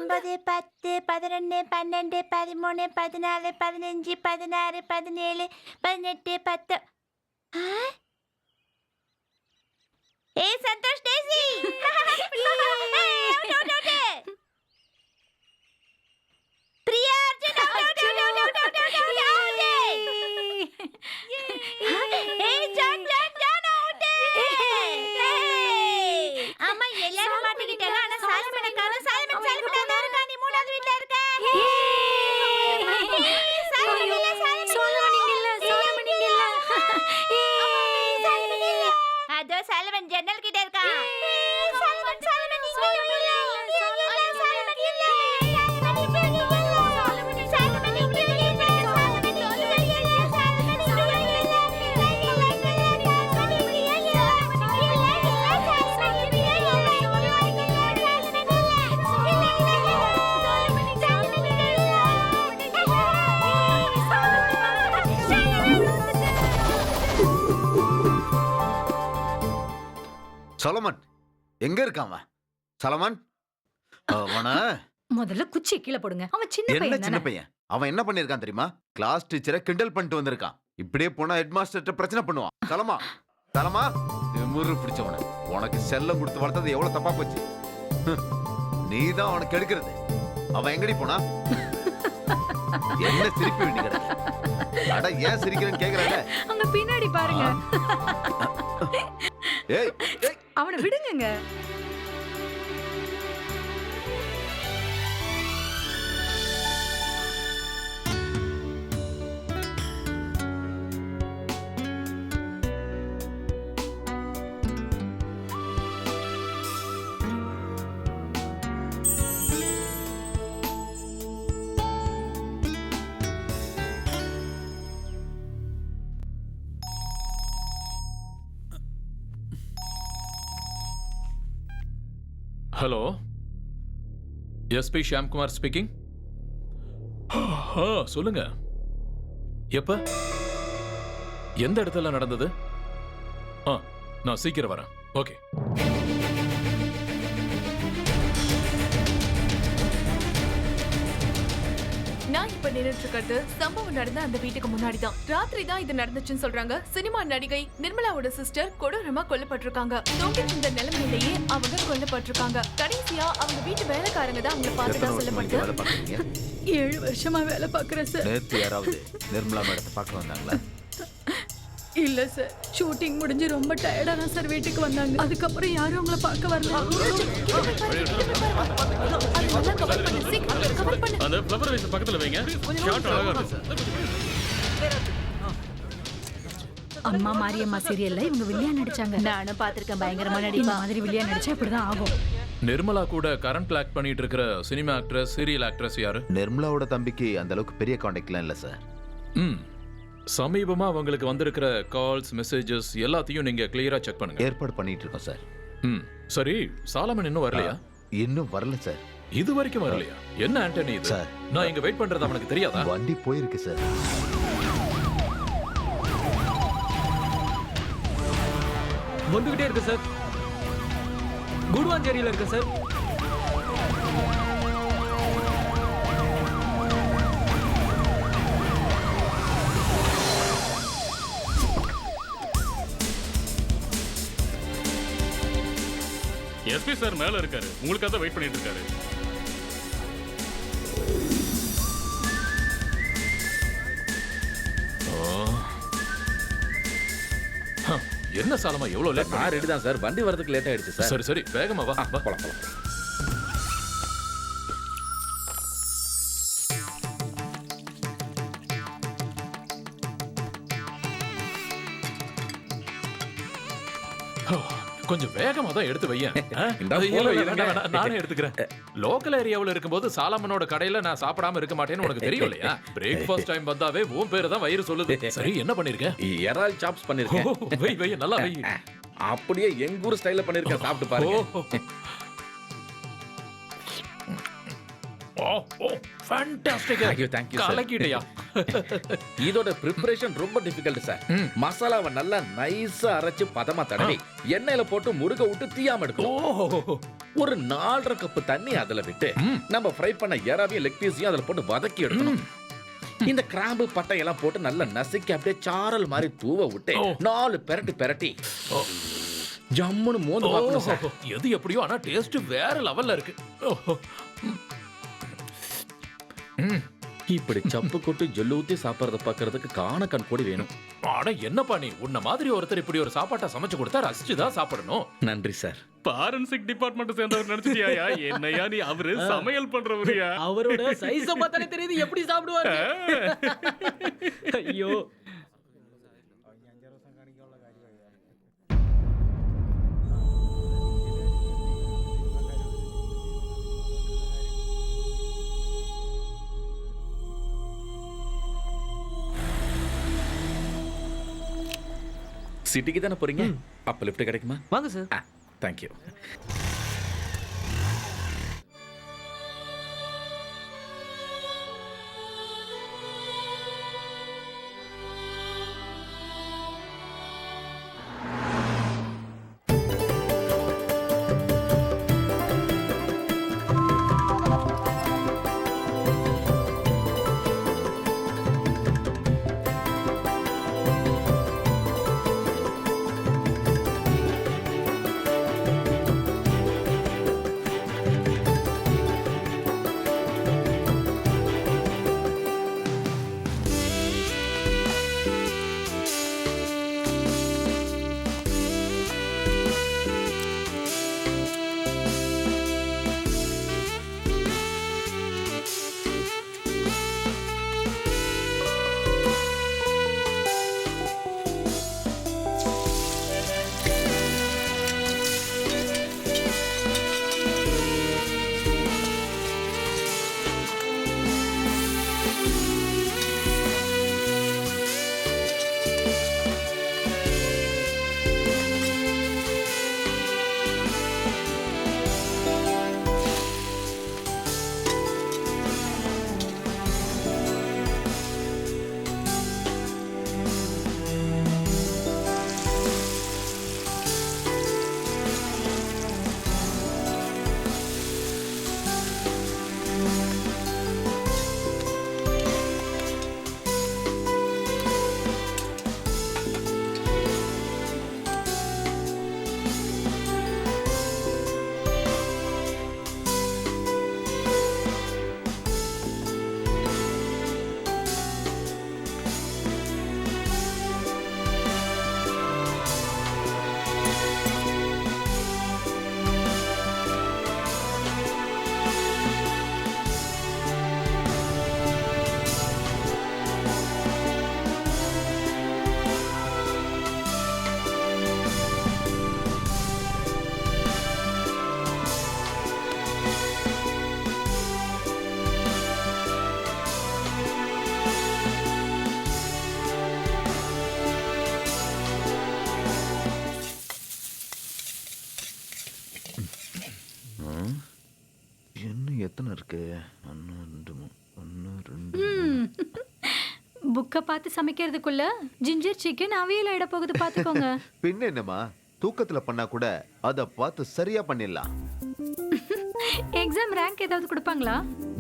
9, 10, 11, 12, 13, 14, 15, 16, 17, 18, 10. ஏய் சந்தோஷ் டேசி பிரியா அர்ஜுன் ஏய் John out. அம்மா எல்லாரும் மாட்டிக்கிட்டாங்க. ஆனா சாலமனை காணோம். சாலமன் தான் இருக்கா. நீ மூணாவது வீட்ல இருக்க. சாலமன் இல்ல. அதோ சாலமன் ஜன்னல் கிட்ட இருக்கா. சலமன் எங்க இருக்கான்? சலமன் அவன முதல்ல குச்சி கீழே போடுங்க. அவன் சின்ன என்ன பையன் சின்ன தானே. பையன்? அவன் என்ன பண்ணிருக்கான் தெரியுமா? கிளாஸ் டீச்சரை கிண்டல் பண்ணிட்டு வந்திருக்கான். இப்படியே போனா ஹெட் மாஸ்டர் பிரச்சனை பண்ணுவான். சலமா முறு பிடிச்சவன. உனக்கு செல்லம் கொடுத்து வளர்த்தது எவ்வளவு தப்பா போச்சு. நீதான் அவனுக்கு எடுக்கிறது. அவன் எங்கடி போனா? என்ன சிரிப்பு வேண்டி கிடக்கு? அட ஏன் சிரிக்கிறேன்னு கேக்குறாங்க. அங்க பின்னாடி பாருங்க. ஏய் அவனை விடுங்க. Hello, SP Shyamkumar speaking. சொல்லுங்க. எப்ப எந்த இடத்துல நடந்தது? நான் சீக்கிரம் வரேன். ஓகே. நான் இப்ப நின்னுட்டு இருக்கிறது சம்பவம் நடந்த அந்த வீட்டுக்கு முன்னாடி தான். ராத்திரி தான் இது நடந்துச்சுன்னு சொல்றாங்க. சினிமா நடிகை நிர்மலாவோட சிஸ்டர் கொடூரமா கொல்லப்பட்டிருக்காங்க. தொங்கிட்டு இருந்த நிலைமையிலேயே அவங்க கொல்லப்பட்டிருக்காங்க. கடைசியா அவங்க வீட்டு வேலைக்காரங்க தான் அவங்களை பார்த்ததா சொல்லப்படுது. 7 வருஷமா வேலை பாக்குறேன் சார். நேத்து யாராவது நிர்மலா மேடத்தை பார்க்க வந்தாங்களா? இல்ல சார், ஷூட்டிங் முடிஞ்சு ரொம்ப டயர்டா தான் சார் வீட்டுக்கு வந்தாங்க. அதுக்கப்புறம் யாரும் அவங்கள பார்க்க வரல. அந்த ஃப்ளவர் வைஸ் பக்கத்துல வைங்க. ஷாட் அழகா இருக்கு. அம்மா மாரியம்மா சீரியல்ல இவங்க வில்லியா நடிச்சாங்க. நானும் பாத்திருக்கேன். பயங்கரமா நடிப்பா. மாதிரி வில்லியா நடிச்சா இப்படிதான் ஆகும். நிர்மலா கூட கரண்ட்ல ஆக்ட் பண்ணிட்டு இருக்கிற சினிமா ஆக்ட்ரஸ், சீரியல் ஆக்ட்ரஸ் யாரு? நிர்மலாவோட தம்பிக்கு அந்த அளவுக்கு பெரிய கான்டாக்ட்லாம் இல்ல சார். சமீபமா அவங்களுக்கு வந்திருக்கிற கால்ஸ், மெசேஜஸ் எல்லாத்தையும் நீங்க கிளியரா செக் பண்ணுங்க. ஏற்பாடு பண்ணிட்டு இருக்கோம் சார். சரி, சாலமன் இன்னும் வரலையா? இன்னும் வரல சார். இது வரைக்கும் வரலையா? என்ன ஆண்டனி இது? சார், நான் இங்க வெயிட் பண்றது அவனுக்கு தெரியாதா? வண்டி போயிருக்கு சார். வந்துகிட்டே இருக்கு சார். குடுவாஞ்சேரியில இருக்கு சார். எஸ்பி சார் மேல இருக்காரு. உங்களுக்காக தான் வெயிட் பண்ணிட்டு இருக்காரு. என்ன சாலமா எவ்வளவு லேட்? நான் ரெடி தான் சார். வண்டி வரதுக்கு லேட் ஆயிடுச்சு சார். சரி சரி, வேகமா வா. போலாம். கொஞ்சம் வேகமா தான் எடுத்து வையேன். நானே எடுத்துக்கிறேன். லோக்கல் ஏரியாவுல இருக்கும்போது சாலமனோட கடையில நான் சாப்பிடாம இருக்க மாட்டேன்னு உனக்கு தெரியும் இல்லையா? பிரேக்ஃபாஸ்ட் டைம் வந்தாவே உன் பேரு தான் வயிறு சொல்லுது. சரி, என்ன பண்ணிருக்க? இறால் சாப்ஸ் பண்ணிருக்கேன். வை நல்லா வை. அப்படியே எங்க ஊர் ஸ்டைல்ல பண்ணிருக்கேன். சாப்பிட்டு பாருங்க. ஃபேண்டாஸ்டிக். Thank you sir. கலக்கிட்டியா? இதோட பிரிப்பரேஷன் ரொம்ப டிஃபிகல்ட் சார். மசாலாவை நல்லா நைஸா அரைச்சு பதமா தடவி எண்ணெயில போட்டு முருக விட்டு தீயாம எடுக்கணும். ஒரு 4.5 கப்பு தண்ணி அதுல விட்டு நம்ம ஃப்ரை பண்ண எறாவையும் லெக் பீஸையும் அதுல போட்டு வதக்கி எடுக்கணும். இந்த கிராம்பு பட்டை எல்லாம் போட்டு நல்லா நசுக்கி அப்படியே சாரல் மாதிரி தூவ விட்டு 4 பெரட்டி ஜம்முன்னு மோந்து பார்க்கணும் சார். எது எப்படியோ ஆனா டேஸ்ட் வேற லெவல்ல இருக்கு. இப்படி சப்பு கொட்டு ஜொல்லு ஊத்தி சாப்பிடறத பாக்குறதுக்கு காண கண் கூடி வேணும். ஆனா என்னப்பா நீ உன்ன மாதிரி ஒருத்தர் இப்படி ஒரு சாப்பாட்டை சமைச்சு கொடுத்தா ரசிச்சுதான் சாப்பிடணும். நன்றி சார். ஃபாரன்சிக் டிபார்ட்மெண்ட் சேர்ந்தவர் நினைச்சிட்டியா? என்னையா நீ அவரு சமையல் பண்றவரியா? அவரோட சைஸ பார்த்தாலே தெரியுது எப்படி சாப்பிடுவாரு. ஐயோ சிட்டிக்கு தானே போறீங்க? அப்ப லிஃப்ட் கிடைக்குமா? வாங்க சார். தேங்க்யூ. எத்தனை இருக்கு? 1 2 புக்கை பார்த்து சமைக்கிறதுக்குள்ள ஜிஞ்சர் சிக்கன் அவியல் ஆயிட போகுது பாத்துக்கோங்க. பின்ன என்னம்மா, தூக்கத்துல பண்ணா கூட அத பார்த்து சரியா பண்ணிடலாம். எக்ஸாம் ரேங்க் ஏதாவது கொடுப்பாங்களா?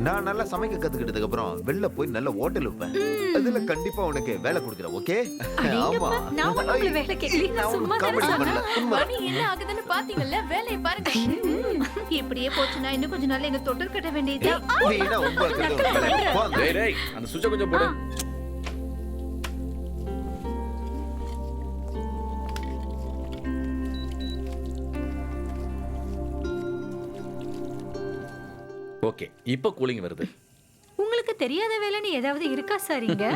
நான் நல்லா சமைக்க கத்துக்கிட்டதுக்கு அப்புறம் வெளில போய் நல்ல ஹோட்டல் வைப்பேன். அதுல கண்டிப்பா உனக்கு வேலை கொடுக்குறேன். ஓகே? ஆமா. நான் உங்களை வேலை கேட்கல, நான் சும்மா காமெடி தான் பண்ணல. உண்மை. மணி என்ன ஆகுதுன்னு பாத்தீங்கல்ல? வேலையை பாருங்க. இப்படியே போச்சுன்னா இன்னும் கொஞ்ச நாள்ல எங்க தொட்டில் கட்ட வேண்டியது. நீனா உங்களுக்கு போங்க. டேய் டேய், அந்த சுவிட்சை கொஞ்சம் போடு. ஓகே, இப்போ கூலிங் வருது. உங்களுக்கு தெரியாத வேலைன்னு ஏதாவது இருக்கா சார் இங்க?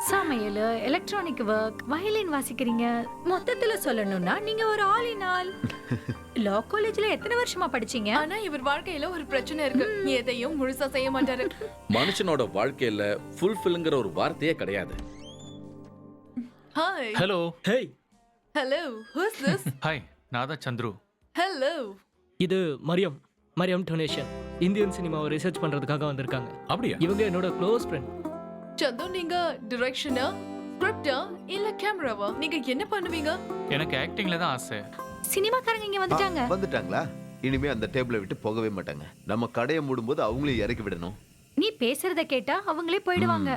சமையல், எலக்ட்ரானிக் ஒர்க், வயலின் வாசிக்கிறீங்க. மொத்தத்துல சொல்லணும்னா நீங்க ஒரு ஆல் இன் ஆல். லா காலேஜ்ல எத்தனை வருஷமா படிச்சீங்க? ஆனா இவர் வாழ்க்கையில ஒரு பிரச்சனை இருக்கு. எதையும் முழுசா செய்ய மாட்டாரு. மனுஷனோட வாழ்க்கையில ஃபுல்ஃபில்ங்கிற ஒரு வார்த்தையே கிடையாது. Hi. Hello. Hey, hello. Who's this? Hi, நான் தான் சந்துரு. ஹலோ. இது மரியம் டொனேஷன். இந்தியன் சினிமாவை ரிசர்ச் பண்றதுக்காக வந்திருக்காங்க. அப்படியா? இவங்க என்னோட க்ளோஸ் ஃப்ரெண்ட். சந்து, நீங்க டைரக்ஷனா, ஸ்கிரிப்டா இல்ல கேமராவா? நீங்க என்ன பண்ணுவீங்க? எனக்கு ஆக்டிங்ல தான் ஆசை. சினிமாக்காரங்க இங்க வந்துட்டாங்க. வந்துட்டாங்களா? இனிமே அந்த டேபிளை விட்டு போகவே மாட்டாங்க. நம்ம கடையை மூடும்போது அவங்களையும் இறக்கி விடணும். நீ பேசுறத கேட்டா அவங்களே போயிடுவாங்க.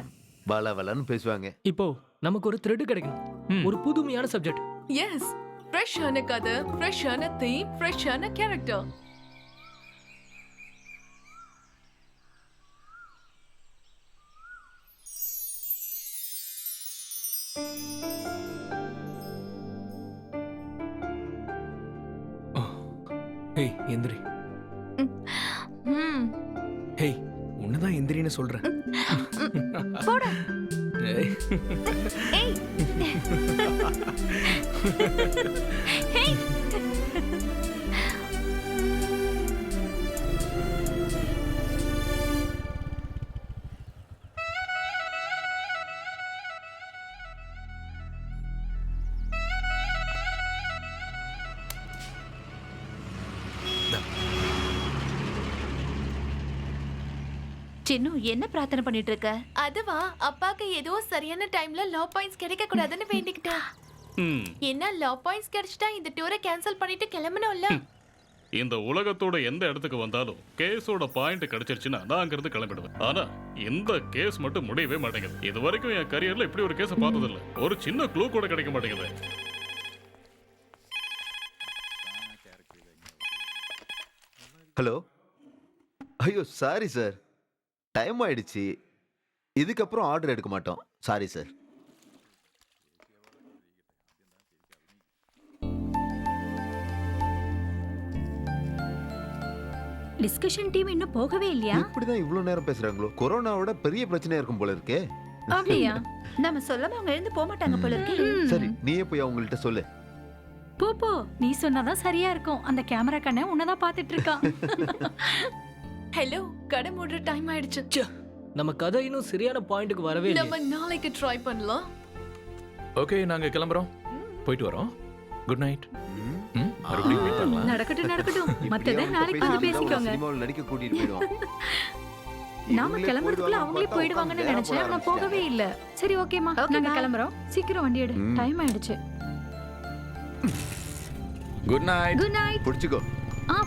வளன்னு பேசுவாங்க. இப்போ நமக்கு ஒரு த்ரெட் கிடைக்கணும், ஒரு புதுமையான சப்ஜெக்ட். எஸ், ஃப்ரெஷ்ஷான கதை, ஃப்ரெஷ்ஷான தீம், ஃப்ரெஷ்ஷான கேரக்டர். ஹேய் எந்திரி. ம் ஹேய் உன்னதான் எந்திரின்னு சொல்றேன். போடா. ஏய். ஏய். ஏய். சின்னு என்ன பிரார்த்தனை பண்ணிட்டு இருக்க? அதுவா, அப்பாக்கு ஏதோ சரியான டைம்ல லா பாயிண்ட்ஸ் கிடைக்க கூடாதுன்னு வேண்டிக்கிட்டேன். என்ன லா பாயிண்ட்ஸ் கிடைச்சிட்டா இந்த டூரை கேன்சல் பண்ணிட்டு கிளம்பணும்ல. இந்த உலகத்தோட எந்த இடத்துக்கு வந்தாலும் கேஸோட பாயிண்ட் கிடைச்சிருச்சுன்னா நான் அங்கிருந்து கிளம்பிடுவேன். ஆனா இந்த கேஸ் மட்டும் முடியவே மாட்டேங்குது. இது வரைக்கும் என் கரியர்ல இப்படி ஒரு கேஸ பார்த்தது இல்ல. ஒரு சின்ன க்ளூ கூட கிடைக்க மாட்டேங்குது. ஹலோ, ஐயோ சாரி சார், டைம் ஆயிடுச்சு. இதுக்கப்புறம் ஆர்டர் எடுக்க மாட்டோம். Sorry sir. டிஸ்கஷன் டீம் இன்னும் போகவே இல்லையா? இப்படிதான் இவ்வளவு நேரம் பேசுறாங்களோ? கொரோனாவோட பெரிய பிரச்சனையா இருக்கும் போல இருக்கே. அப்படியா? நம்ம சொல்லாம அவங்க எழுந்து போக மாட்டாங்க போல இருக்கு. சரி, நீயே போய் அவங்கள்ட்ட சொல்லு. போ போ, நீ சொன்னாதான் சரியா இருக்கும். அந்த கேமரா கண்ணை உன்னதான் பாத்துட்டு இருக்கான். ஹலோ, கடை மூடுற டைம் ஆயிடுச்சு. நம்ம கதை இன்னும் சரியான பாயிண்ட்டுக்கு வரவே இல்லை. நம்ம நாளைக்கு ட்ரை பண்ணலாம். ஓகே, நாங்க கிளம்புறோம். போயிட்டு வரோம். Good night. மறுபடியும் மீட் பண்ணலாம். நடக்கட்டும் நடக்கட்டும், மத்தத நாளைக்கு வந்து பேசிக்கோங்க. சினிமாவில் நடிக்க கூட்டிட்டு போயிடுவோம். நாம கிளம்புறதுக்குள்ள அவங்களே போயிடுவாங்கன்னு நினைச்சேன், ஆனா போகவே இல்ல. சரி ஓகேமா, நாங்க கிளம்புறோம். சீக்கிரம் வண்டி எடு, டைம் ஆயிடுச்சு. Good night. Good night. புடிச்சுக்கோ.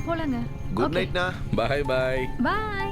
போலாங்க. குட் நைட்னா. Bye bye. பை.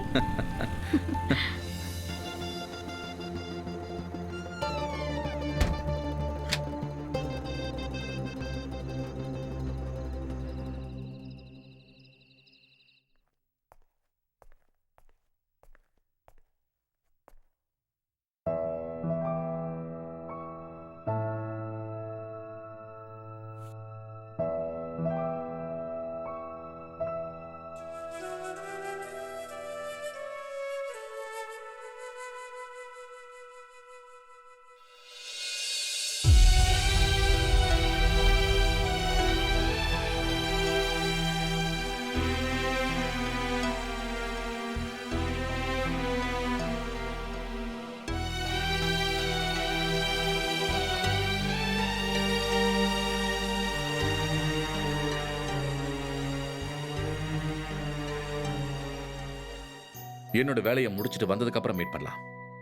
என்னோட வேலையை முடிச்சிட்டு வந்ததுக்கு அப்புறம் மீட் பண்ணலாம்.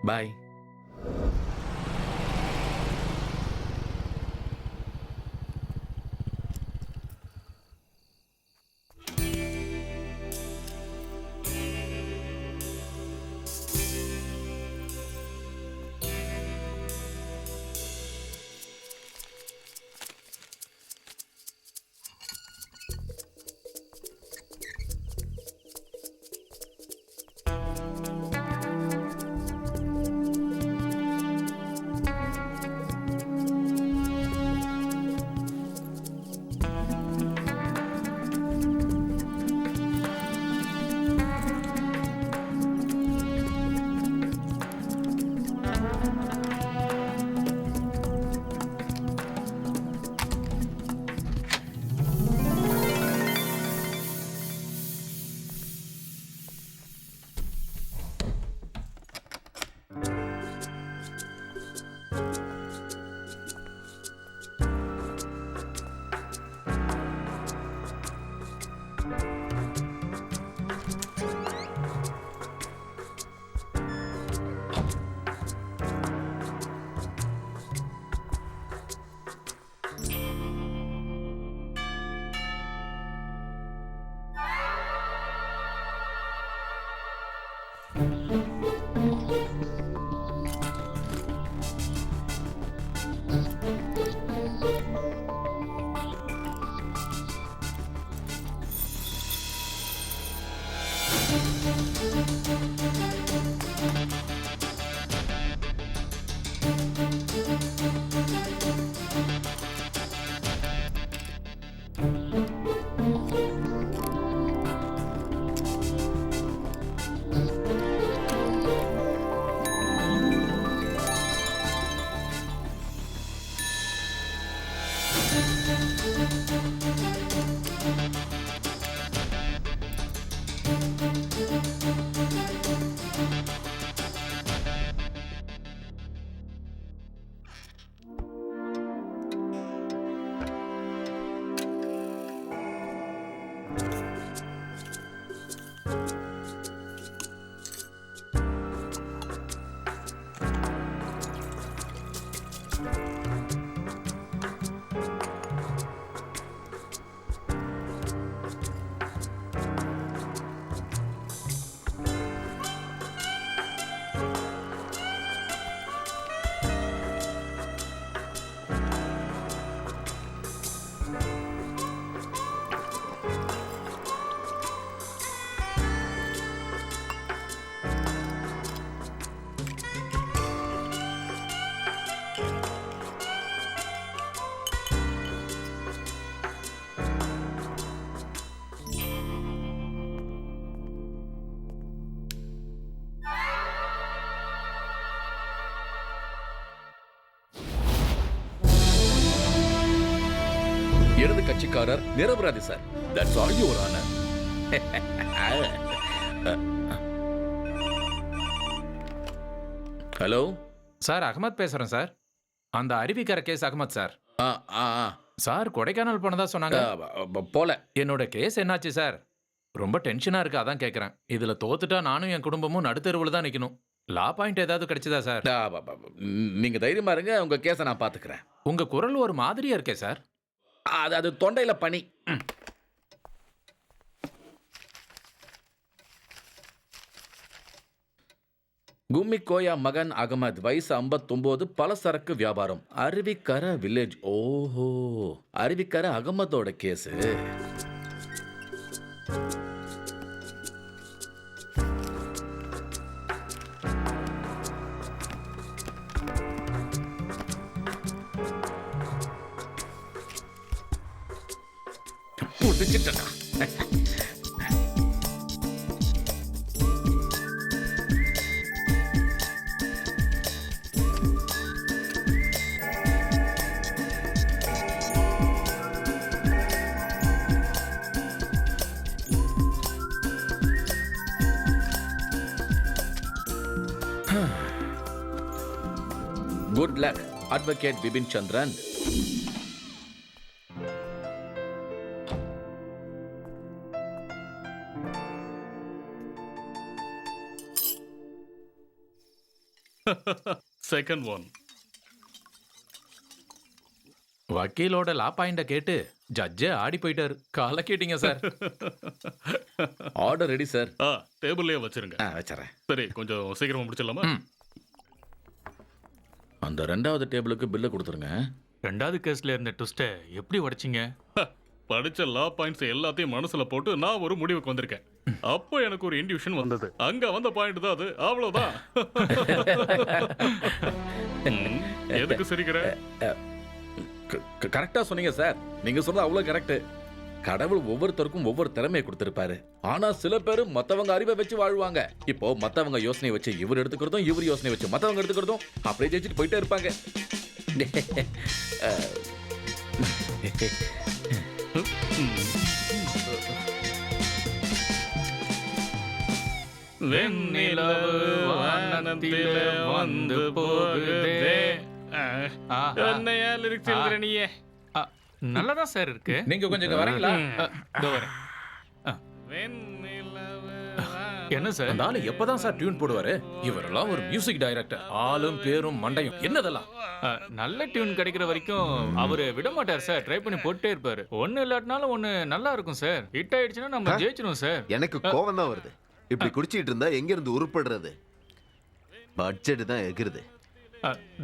பை. இடது கட்சிக்காரர் நிரபராதி sir. That's all your honour. Hello sir, Ahmed பேசுறேன் சார். அந்த Aruvikkarai case Ahmed sir. Sir Kodaikanal போனதா சொன்னாங்க. போல. என்னோட கேஸ் என்னாச்சு சார்? ரொம்ப டென்ஷனா இருக்கு, அதான் கேக்குறேன். இதுல தோத்துட்டா நானும் என் குடும்பமும் நடுத்தெருவுல தான் நிக்கணும். லா பாயிண்ட் ஏதாவது கிடைச்சதா சார்? நீங்க தைரியமா இருங்க, உங்க கேஸை நான் பாத்துக்கிறேன். உங்க குரல் ஒரு மாதிரியா இருக்கே சார். அது தொண்டையில பனி. கும்மிக்கோயா மகன் அகமது, வயசு 59, பலசரக்கு வியாபாரம், அருவிக்கரை வில்லேஜ். ஓஹோ, அருவிக்கரை அகமதோட கேஸ். புடிச்சிட்டா. Good luck advocate Bipin Chandran. Second one. வக்கீலோட லா பாயிண்ட கேட்டு ஜட்ஜே ஆடி போயிட்டாரு. கால கேட்டீங்க சார். Order ready sir. டேபிள்லயே வச்சிருங்க. வச்சுறேன். சரி, கொஞ்சம் சீக்கிரமா முடிச்சிடலாமா? அந்த ரெண்டாவது டேபிளுக்கு பில்ல கொடுத்துருங்க. ரெண்டாவது கேஸ்ல இருந்த ட்விஸ்ட்டை எப்படி உடைச்சிங்க? படிச்ச லா பாயிண்ட்ஸ் எல்லாத்தையும் மனசுல போட்டு நான் ஒரு முடிவுக்கு வந்திருக்கேன். அப்போ எனக்கு ஒரு இன்ட்யூஷன் வந்தது. அங்க வந்த பாயிண்ட் தான் அது. அவ்வளவுதான். எதுக்கு சிரிக்கிற? கரெக்டா சொன்னீங்க சார். நீங்க சொன்னது அவ்வளவு கரெக்ட். கடவுள் ஒவ்வொருத்தருக்கும் ஒவ்வொரு திறமையை கொடுத்திருப்பாரு. ஆனா சில பேர் மத்தவங்க அறிவை வச்சு வாழ்வாங்க. இப்போ மத்தவங்க யோசனை வச்சு இவர் எடுத்துக்கிறதும், இவர் யோசனை வச்சு மத்தவங்க எடுத்துக்கிறதும், அப்படியே ஜெயிச்சுட்டு போயிட்டே இருப்பாங்க. வெண்ணிலவு வானத்திலே வந்து போகுதே. என்னையா லிரிக்ஸ் எழுதுற நீயே? நல்லதான் சார் இருக்கு. நீங்க கொஞ்சம் இங்க வரீங்களா? இதோ வரேன். என்ன சார்? அந்த ஆளு எப்பதான் சார் டியூன் போடுவாரு? இவரெல்லாம் ஒரு மியூசிக் டைரக்டர். ஆளும் பேரும் மண்டையும் என்னதெல்லாம். நல்ல டியூன் கிடைக்கிற வரைக்கும் அவரு விட மாட்டார் சார். ட்ரை பண்ணி போட்டே இருப்பாரு. ஒண்ணு இல்லாட்டினாலும் ஒண்ணு நல்லா இருக்கும் சார். ஹிட் ஆயிடுச்சுன்னா நம்ம ஜெயிச்சிரும் சார். எனக்கு கோவம் தான் வருது. இப்படி குடிச்சிட்டு இருந்தா எங்க இருந்து உருப்படுறது? பட்ஜெட் தான் எகிருது.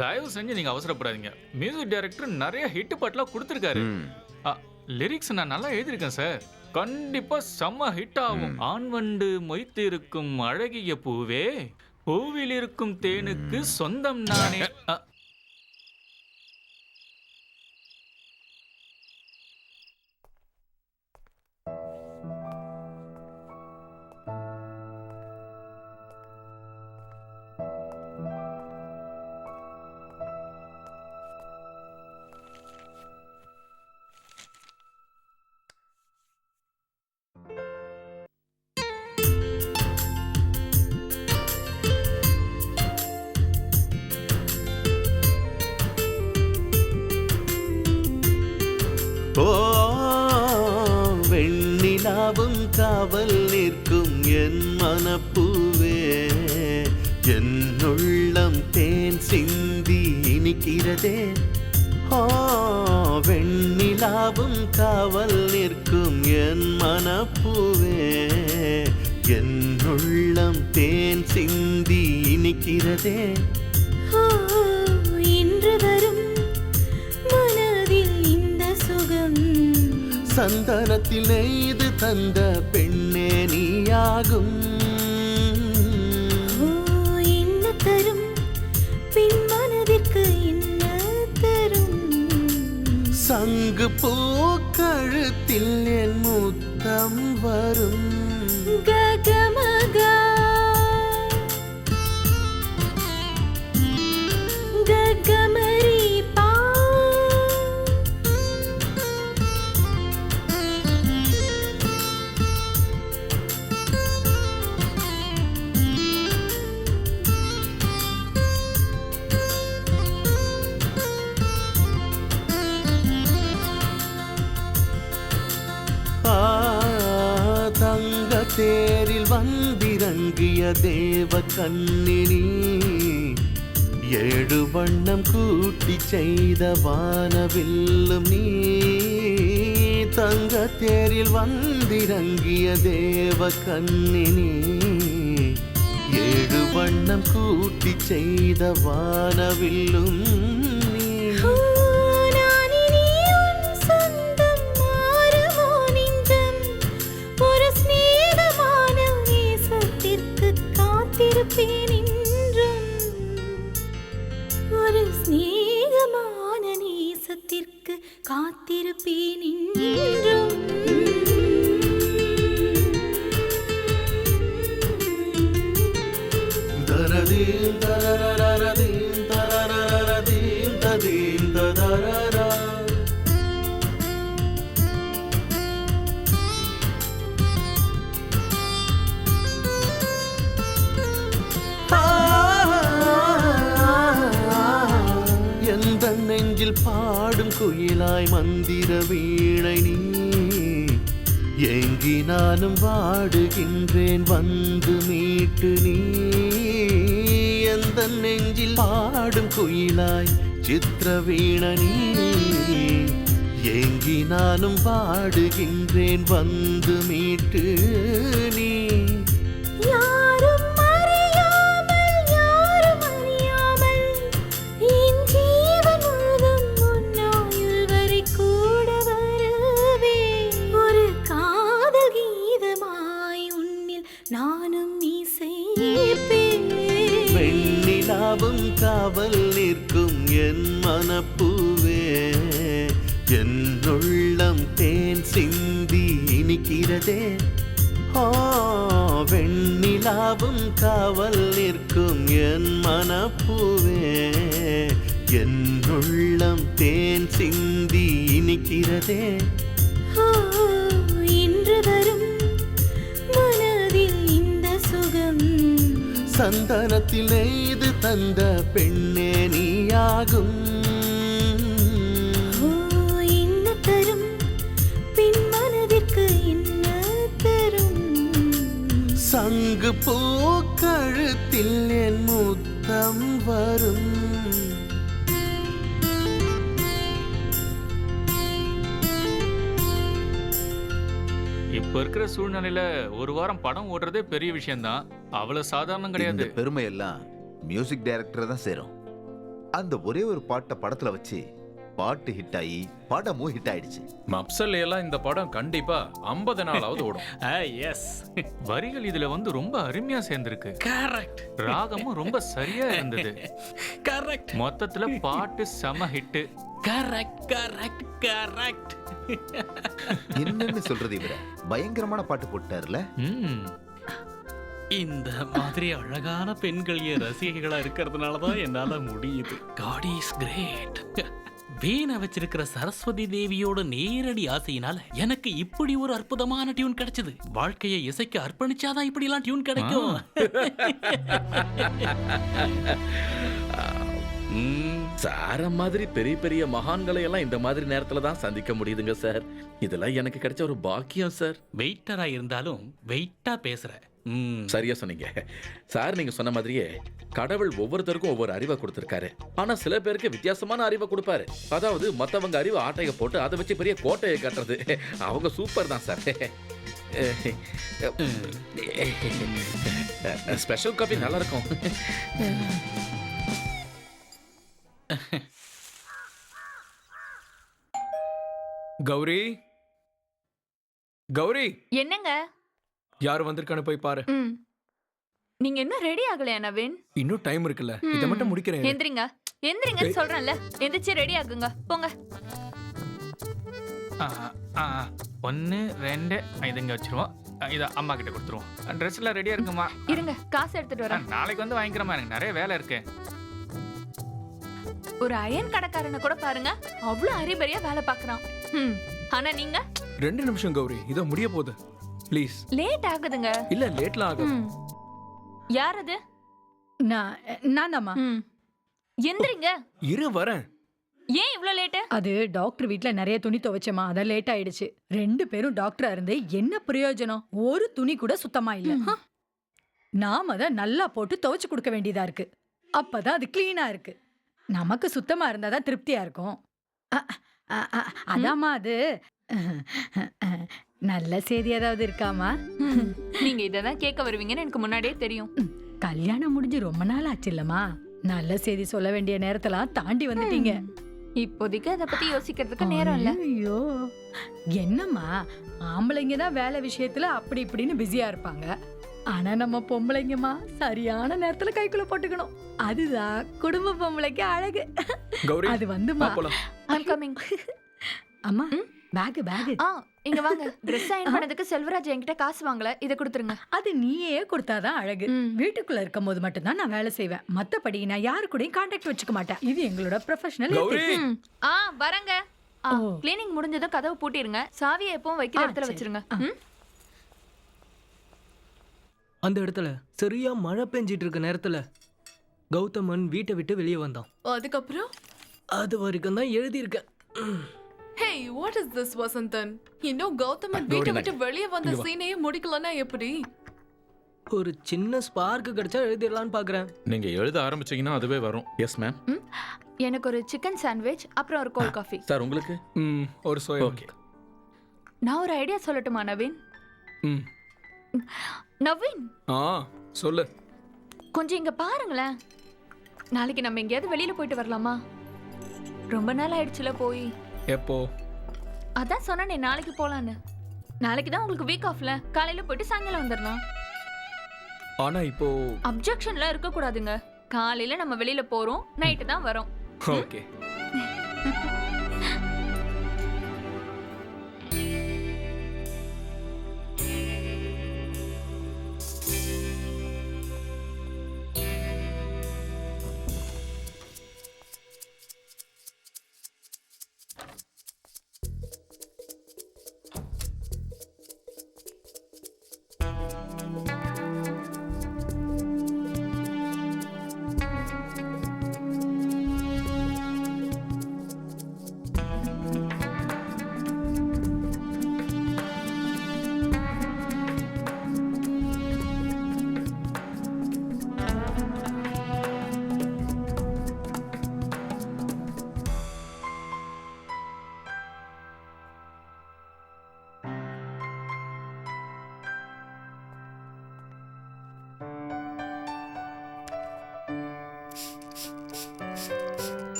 தயவு செஞ்சு நீங்க அவசரப்படாதீங்க. மியூசிக் டைரக்டர் நிறைய ஹிட் பாட்டுலாம் கொடுத்துருக்காரு. லிரிக்ஸ் நான் நல்லா எழுதியிருக்கேன் சார். கண்டிப்பா செம்ம ஹிட் ஆகும். ஆண் வண்டு மொய்த்திருக்கும் அழகிய பூவே, பூவில் இருக்கும் தேனுக்கு சொந்தம் நானே. ஓ வெண்ணிலாவும் காவல் நிற்கும் என் மனப்பூவே, என் உள்ளம் தேன் சிந்தி இனிக்கிறதே. ஓ வெண்ணிலாவும் காவல் நிற்கும் என் மனப்பூவே, என் உள்ளம் தேன் சிந்தி இனிக்கிறதே. இன்று வரும் மனதில் இந்த சுகம், சந்தனத்தில் நெய்து தந்த பெண்ணே நீயாகும். என்ன தரும் பின் மனதிற்கு என்ன தரும்? சங்கு பூ கழுத்தில் என் முத்தம் வரும். ககமகா ககமரி பா, தங்க தேரில் வந்திறங்கிய தேவ கண்ணினி, ஏழு வண்ணம் கூட்டி செய்த வானவில்லும் நீ. தங்க தேரில் வந்திறங்கிய தேவ கண்ணினி, ஏழு வண்ணம் கூட்டி செய்த வானவில்லும் நீ. ஒரு ஸ்நேகமான நேசத்திற்கு காத்திருப்பேன் என்றும். தரதீம் தரரரதீம் தரரரதீம் ததீம் தரரரா. எந்த நெஞ்சில் பாடும் குயிலாய் மந்திர வீணை நீ, ஏங்கி நானும் வாடுகின்றேன் வந்து மீட்டு நீ. எந்த நெஞ்சில் பாடும் குயிலாய் சித்திர வீணை நீ, ஏங்கி நானும் வாடுகின்றேன் வந்து மீட்டு நீ. யாரும் அறியாமல் யாரும் அறியாமல் என் ஜீவன் முழுதும் உன்னாயுள் வரை கூட வருவே. ஒரு காதல் கீதமாய் உன்னில் நானும் இசைப்பேன். வெண்ணிலாவும் காவல் நிற்கும் என் மனப்பூவே, என் உள்ளம் தேன் சிந்தி இனிக்கிறதே. வெண்ணிலாவும் காவல் நிற்கும் என் மனப்பூவே, என் உள்ளம் தேன் சிந்தி இனிக்கிறதே. இன்று வரும் மனதில் இந்த சுகம், சந்தனத்தில் நெய்து தந்த பெண்ணே நீயாகும். என்ன தரும் பின் மனதிற்கு என்ன தரும்? சங்கு பூ கழுத்தில் என் முத்தம் வரும். இப்ப இருக்கிற சூழ்நிலையில ஒரு வாரம் படம் ஓடுறதே பெரிய விஷயம்தான். அவ்வளவு சாதாரணம் கிடையாது. இந்த பெருமை எல்லாம் மியூசிக் டைரக்டர் தான் சேரும். அந்த ஒரே ஒரு பாட்டை படத்துல வச்சு பாட்டு ஹிட் ஆகி படமும் ஹிட் ஆயிடுச்சு. மப்சல் எல்லாம் இந்த படம் கண்டிப்பா 50 நாளாவது ஓடும். எஸ், வரிகள் இதுல வந்து ரொம்ப அருமையா சேர்ந்திருக்கு. கரெக்ட் ராகமும் ரொம்ப சரியா இருந்தது. கரெக்ட் மொத்தத்துல பாட்டு செம ஹிட். Correct correct correct. என்னன்னு சொல்றது இவர பயங்கரமான பாட்டு போட்டார்ல. இந்த மாதிரி அழகான பெண்கள் என் ரசிகைகளா இருக்கிறதுனால தான் என்னால முடியுது. God is great. வீணை வச்சிருக்கிற சரஸ்வதி தேவியோட நேரடி ஆசையினால எனக்கு இப்படி ஒரு அற்புதமான டியூன் கிடைச்சது. வாழ்க்கையை இசைக்கு அர்ப்பணிச்சாதான் இப்படி எல்லாம் டியூன் கிடைக்கும். சார மாதிரி பெரிய பெரிய மகான்களை எல்லாம் இந்த மாதிரி நேரத்துல தான் சந்திக்க முடியுதுங்க சார். இதெல்லாம் எனக்கு கிடைச்ச ஒரு பாக்கியம் சார். வெயிட்டரா இருந்தாலும் வெயிட்டா பேசுற. சரியா சொன்னீங்க சார். நீங்க சொன்ன மாதிரியே கடவுள் ஒவ்வொருத்தருக்கும் ஒவ்வொரு அறிவை கொடுத்திருக்காரு. ஆனா சில பேருக்கு வித்தியாசமான அறிவை கொடுப்பாரு. அதாவது மத்தவங்க அறிவை ஆட்டைய போட்டு அதை வச்சு பெரிய கோட்டையை கட்டுறது. அவங்க சூப்பர் தான் சார். ஸ்பெஷல் காபி நல்லா இருக்கும். கௌரி, கௌரி, என்னங்க? யார் வந்திருக்கான்னு போய் பாரு. நீங்க என்ன ரெடி ஆகலையா நவீன்? இன்னும் டைம் இருக்குல்ல, இத மட்டும் முடிக்கிறேன். எந்திரிங்க எந்திரிங்கன்னு சொல்றேன்ல. எந்திரிச்சு ரெடி ஆகுங்க, போங்க. 1 2 இது இங்க வச்சிருவோம். இத அம்மா கிட்ட கொடுத்துருவோம். ட்ரெஸ் எல்லாம் ரெடியா இருக்குமா? இருங்க, காசு எடுத்துட்டு வரேன். நாளைக்கு வந்து வாங்கிக்கிறமா, எனக்கு நிறைய வேலை இருக்கு. ஒரு அயன் கடைக்காரனை கூட பாருங்க, அவ்வளவு அரிபரியா வேலை பாக்குறான். ஆனா நீங்க 2 நிமிஷம் கௌரி, இத முடிய போகுது. ப்ளீஸ். லேட் ஆகுதுங்க. இல்ல லேட்லாம் ஆகும். யார் அது? நான் தாம்மா. எந்திரிங்க. இரு வரேன். ஏன் இவ்ளோ லேட்? அது டாக்டர் வீட்ல நிறைய துணி துவைச்சமா, அதான் லேட் ஆயிடுச்சு. 2 பேரும் டாக்டரா இருந்து என்ன பிரயோஜனம்? ஒரு துணி கூட சுத்தமா இல்ல. நாம தான் நல்லா போட்டு துவைச்சு கொடுக்க வேண்டியதா இருக்கு. அப்பதான் அது கிளீனா இருக்கு. நமக்கு சுத்தமா இருந்தாதான் திருப்தியா இருக்கும். அதாம்மா அது. நல்ல செய்தி ஏதாவது இருக்காமா? நீங்க இததான் கேட்க வருவீங்கன்னு எனக்கு முன்னாடியே தெரியும். கல்யாணம் முடிஞ்சு ரொம்ப நாள் ஆச்சு இல்லம்மா. நல்ல செய்தி சொல்ல வேண்டிய நேரத்தெல்லாம் தாண்டி வந்துட்டீங்க. இப்போதைக்கு அதை பத்தி யோசிக்கிறதுக்கு நேரம் இல்ல. ஐயோ, என்னம்மா, ஆம்பளைங்க தான் வேலை விஷயத்துல அப்படி இப்படின்னு பிஸியா இருப்பாங்க. ஆனா நம்ம பொம்பளைங்கம்மா சரியான நேரத்துல கைக்குள்ள போட்டுக்கணும். அதுதான் குடும்ப பொம்பளைக்கு அழகு. கௌரி, அது வந்துமா. I'm coming. அம்மா, பேக். இங்க வாங்க. ட்ரெஸ் அயன் பண்ணதுக்கு செல்வராஜ் என்கிட்ட காசு வாங்கல, இத கொடுத்துருங்க. அது நீயே கொடுத்தாதான் அழகு. வீட்டுக்குள்ள இருக்கும் போது மட்டும் தான் நான் வேலை செய்வேன். மத்தபடி நான் யாரு கூடயும் கான்டாக்ட் வச்சுக்க மாட்டேன். இது எங்களோட ப்ரொஃபஷனல். வரங்க. கிளீனிங் முடிஞ்சதும் கதவு பூட்டிருங்க. சாவியை எப்பவும் வைக்கிற இடத்துல வச்சிருங்க. அந்த இடத்துல சரியா மழை பெஞ்சிட்டு இருக்க நேரத்துல கௌதமன் வீட்டை விட்டு வெளியே வந்தான். அதுக்கப்புறம் அது வரைக்கும் தான் எழுதியிருக்கேன். Hey, what is this, Vasantan? இன்னும் கௌதமன் வீட்டை விட்டு வெளியே வந்த சீனையே முடிக்கலன்னா எப்படி? ஒரு சின்ன ஸ்பார்க் கிடைச்சா எழுதிடலான்னு பாக்குறேன். நீங்க எழுத ஆரம்பிச்சீங்கன்னா அதுவே வரும். Yes ma'am. எனக்கு ஒரு சிக்கன் சாண்ட்விச், அப்புறம் ஒரு கோல்ட் காஃபி. சார் உங்களுக்கு? ஒரு சோயா. ஓகே. நான் ஒரு ஐடியா சொல்லட்டுமா நவீன்? நவீன், சொல்லு. கொஞ்சம் இங்க பாருங்களேன். நாளைக்கு நம்ம எங்கேயாவது வெளியில போயிட்டு வரலாமா? ரொம்ப நாள் ஆயிடுச்சுல போய். எப்போ? அதான் சொன்னேனே நாளைக்கு போலான்னு. நாளைக்கு தான் உங்களுக்கு வீக் ஆஃப்ல. காலையில போயிட்டு சாயங்காலம் வந்துடலாம். ஆனா இப்போ அப்ஜெக்ஷன்லாம் இருக்க கூடாதுங்க. காலையில நம்ம வெளியில போறோம், நைட்டு தான் வரோம். ஓகே.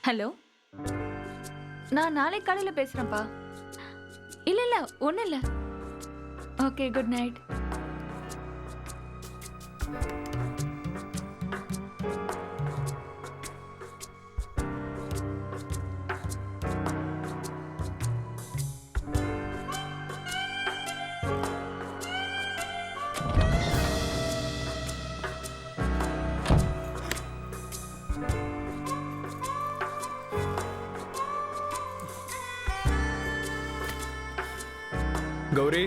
ஹலோ, நான் நாளை காலையில பேசுறேன்ப்பா. இல்ல ஒண்ணும் இல்ல. Okay, good night. Gauri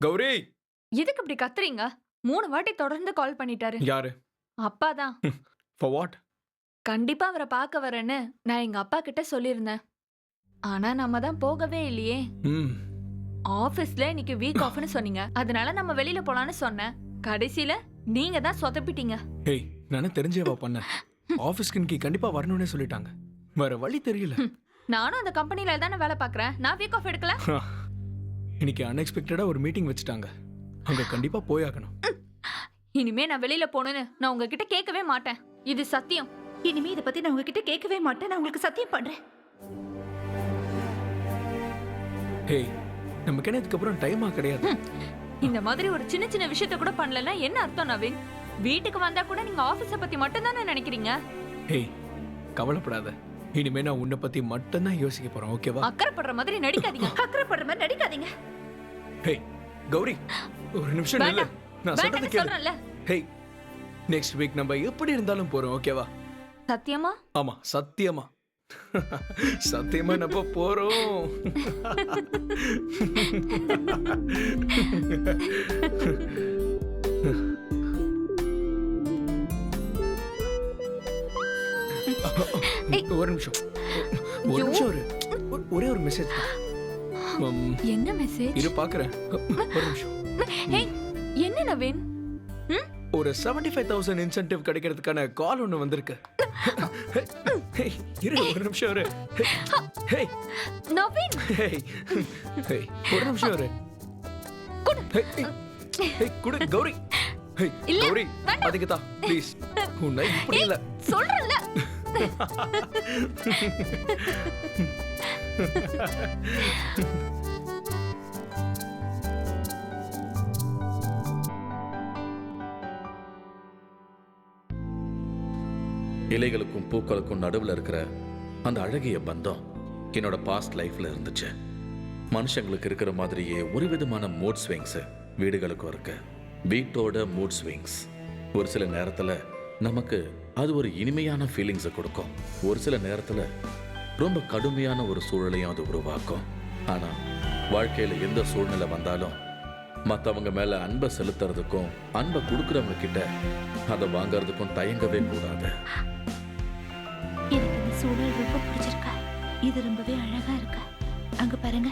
Gauri எதுக்கு இப்படி கத்துறீங்க? 3 வாட்டி தொடர்ந்து கால் பண்ணிட்டாரு. யாரு? அப்பாதான். For what? கண்டிப்பா அவரை பார்க்க வரேன்னு நான் எங்க அப்பா கிட்ட சொல்லியிருந்தேன். ஆனா நம்ம தான் போகவே இல்லையே. ஆபீஸ்ல இன்னைக்கு வீக் ஆஃப்னு சொன்னீங்க. அதனால நம்ம வெளியில போலான்னு சொன்னேன். கடைசியில நீங்க தான் சொதப்பிட்டீங்க. ஏய், நானே தெரிஞ்சேவா பண்ணேன். ஆபீஸ்க்கு இன்னைக்கு கண்டிப்பா வரணும்னே சொல்லிட்டாங்க. வேற வழி தெரியல. நானும் அந்த கம்பெனில தானே வேலை பார்க்கறேன். நான் வீக் ஆஃப் எடுக்கல. இன்னைக்கு அன்எக்ஸ்பெக்டடா ஒரு மீட்டிங் வச்சுட்டாங்க. அங்க கண்டிப்பா போயாகணும். இனிமே நான் வெளியில போகணும்னு நான் உங்ககிட்ட கேட்கவே மாட்டேன். இது சத்தியம். இனிமே இதை பத்தி நான் உங்ககிட்ட கேட்கவே மாட்டேன். நான் உங்களுக்கு சத்தியம் பண்றேன். ஏய், நமக்கு என்ன இதுக்கப்புறம் டைமா கிடையாது. இந்த மாதிரி ஒரு சின்ன சின்ன விஷயத்த கூட பண்ணலன்னா என்ன அர்த்தம் நவீன்? வீட்டுக்கு வந்தா கூட நீங்க ஆபீஸ பத்தி மட்டும் தானே நினைக்கிறீங்க. ஏய், கவலைப்படாத. இனிமே நான் உன்னை பத்தி மட்டும்தான் யோசிக்க போறேன். ஓகேவா? அக்கறைப்படுற மாதிரி நடிக்காதீங்க. அக்கறைப்படுற மாதிரி நடிக்காதீங்க. ஹே கௌரி, ஒரு நிமிஷம் நில்லு. வேண்டாம். நான் சொல்றது வேண்டாம்னு கேளு. சொல்றேன்ல. ஹே, நெக்ஸ்ட் வீக் நம்ம எப்படி இருந்தாலும் போறோம். ஓகேவா? சத்தியமா? ஆமா, சத்தியமா. சத்தியமா நம்ம போறோம். ஒரு நிமிஷம் ஒரே ஒரு மெசேஜ். என்ன மெசேஜ்? இரு பாக்குறேன். ஒரு நிமிஷம். ஏய், என்ன நவீன்? ஒரு 75,000 இன்சென்டிவ் கிடைக்கிறதுக்கான கால் ஒன்று வந்திருக்கு. இரு ஒரு நிமிஷம் இரு. ஹேய் நவீன், ஒரு நிமிஷம் இரு. குடு கௌரி. இல்ல, கௌரி வேண்டாம். அதுக்கு தான் ப்ளீஸ். உன்னை இப்படி இல்ல சொல்றேன்ல. இலைகளுக்கும் பூக்களுக்கும் நடுவுல இருக்கிற அந்த அழகிய பந்தம் என்னோட பாஸ்ட் லைஃப்ல இருந்துச்சு. மனுஷங்களுக்கு இருக்கிற மாதிரியே ஒரு விதமான மூட் ஸ்விங்ஸ் வீடுகளுக்கும் இருக்கு. வீட்டோட மூட் ஸ்விங்ஸ் ஒரு சில நேரத்துல நமக்கு அது ஒரு இனிமையான ஃபீலிங்ஸை கொடுக்கும். ஒரு சில நேரத்துல ரொம்ப கடுமையான ஒரு சூழலையும் அது உருவாக்கும். ஆனா வாழ்க்கையில எந்த சூழ்நிலை வந்தாலும் மற்றவங்க மேல அன்பை செலுத்துறதுக்கும் அன்பை கொடுக்கறவங்க கிட்ட அதை வாங்கறதுக்கும் தயங்கவே கூடாது. எனக்கு இந்த சூழல் ரொம்ப பிடிச்சிருக்கா. இது ரொம்பவே அழகா இருக்கு. அங்க பாருங்க,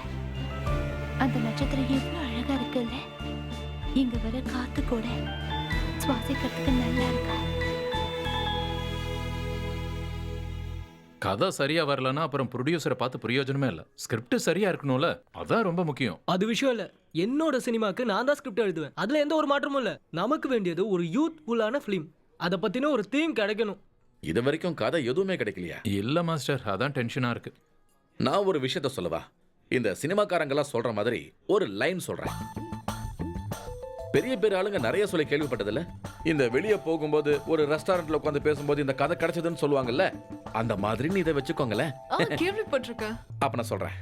அந்த நட்சத்திரம் எவ்வளவு அழகா இருக்குல்ல. இங்க வர காத்து கூட சுவாசிக்கிறதுக்கு நல்லா இருக்கா. கதை சரியா வரலன்னா அப்புறம் ப்ரொடியூசரை பார்த்து பிரயோஜனமே இல்ல. ஸ்கிரிப்ட் சரியா இருக்கணும்ல, அதான் ரொம்ப முக்கியம். அது விஷயம் இல்ல. என்னோட சினிமாக்கு நான் தான் ஸ்கிரிப்ட் எழுதுவேன். அதுல எந்த ஒரு மாற்றமும் இல்ல. நமக்கு வேண்டியது ஒரு யூத்ஃபுல்லான ஃபிலிம். அத பத்தின ஒரு தீம் கிடைக்கணும். இது வரைக்கும் கதை எதுவுமே கிடைக்கலையா? இல்ல மாஸ்டர், அதான் டென்ஷனா இருக்கு. நான் ஒரு விஷயத்த சொல்லவா? இந்த சினிமாக்காரங்கெல்லாம் சொல்ற மாதிரி ஒரு லைன் சொல்றேன். பெரிய பெரிய ஆளுங்க நிறைய சொல்லி கேள்விப்பட்டதில்ல. இந்த வெளியே போகும்போது ஒரு ரெஸ்டாரண்ட்ல உட்காந்து பேசும்போது இந்த கதை கிடைச்சதுன்னு சொல்லுவாங்கல்ல, அந்த மாதிரி நீ இதை வச்சுக்கோங்களேன். கேள்விப்பட்டிருக்கேன். அப்ப நான் சொல்றேன்.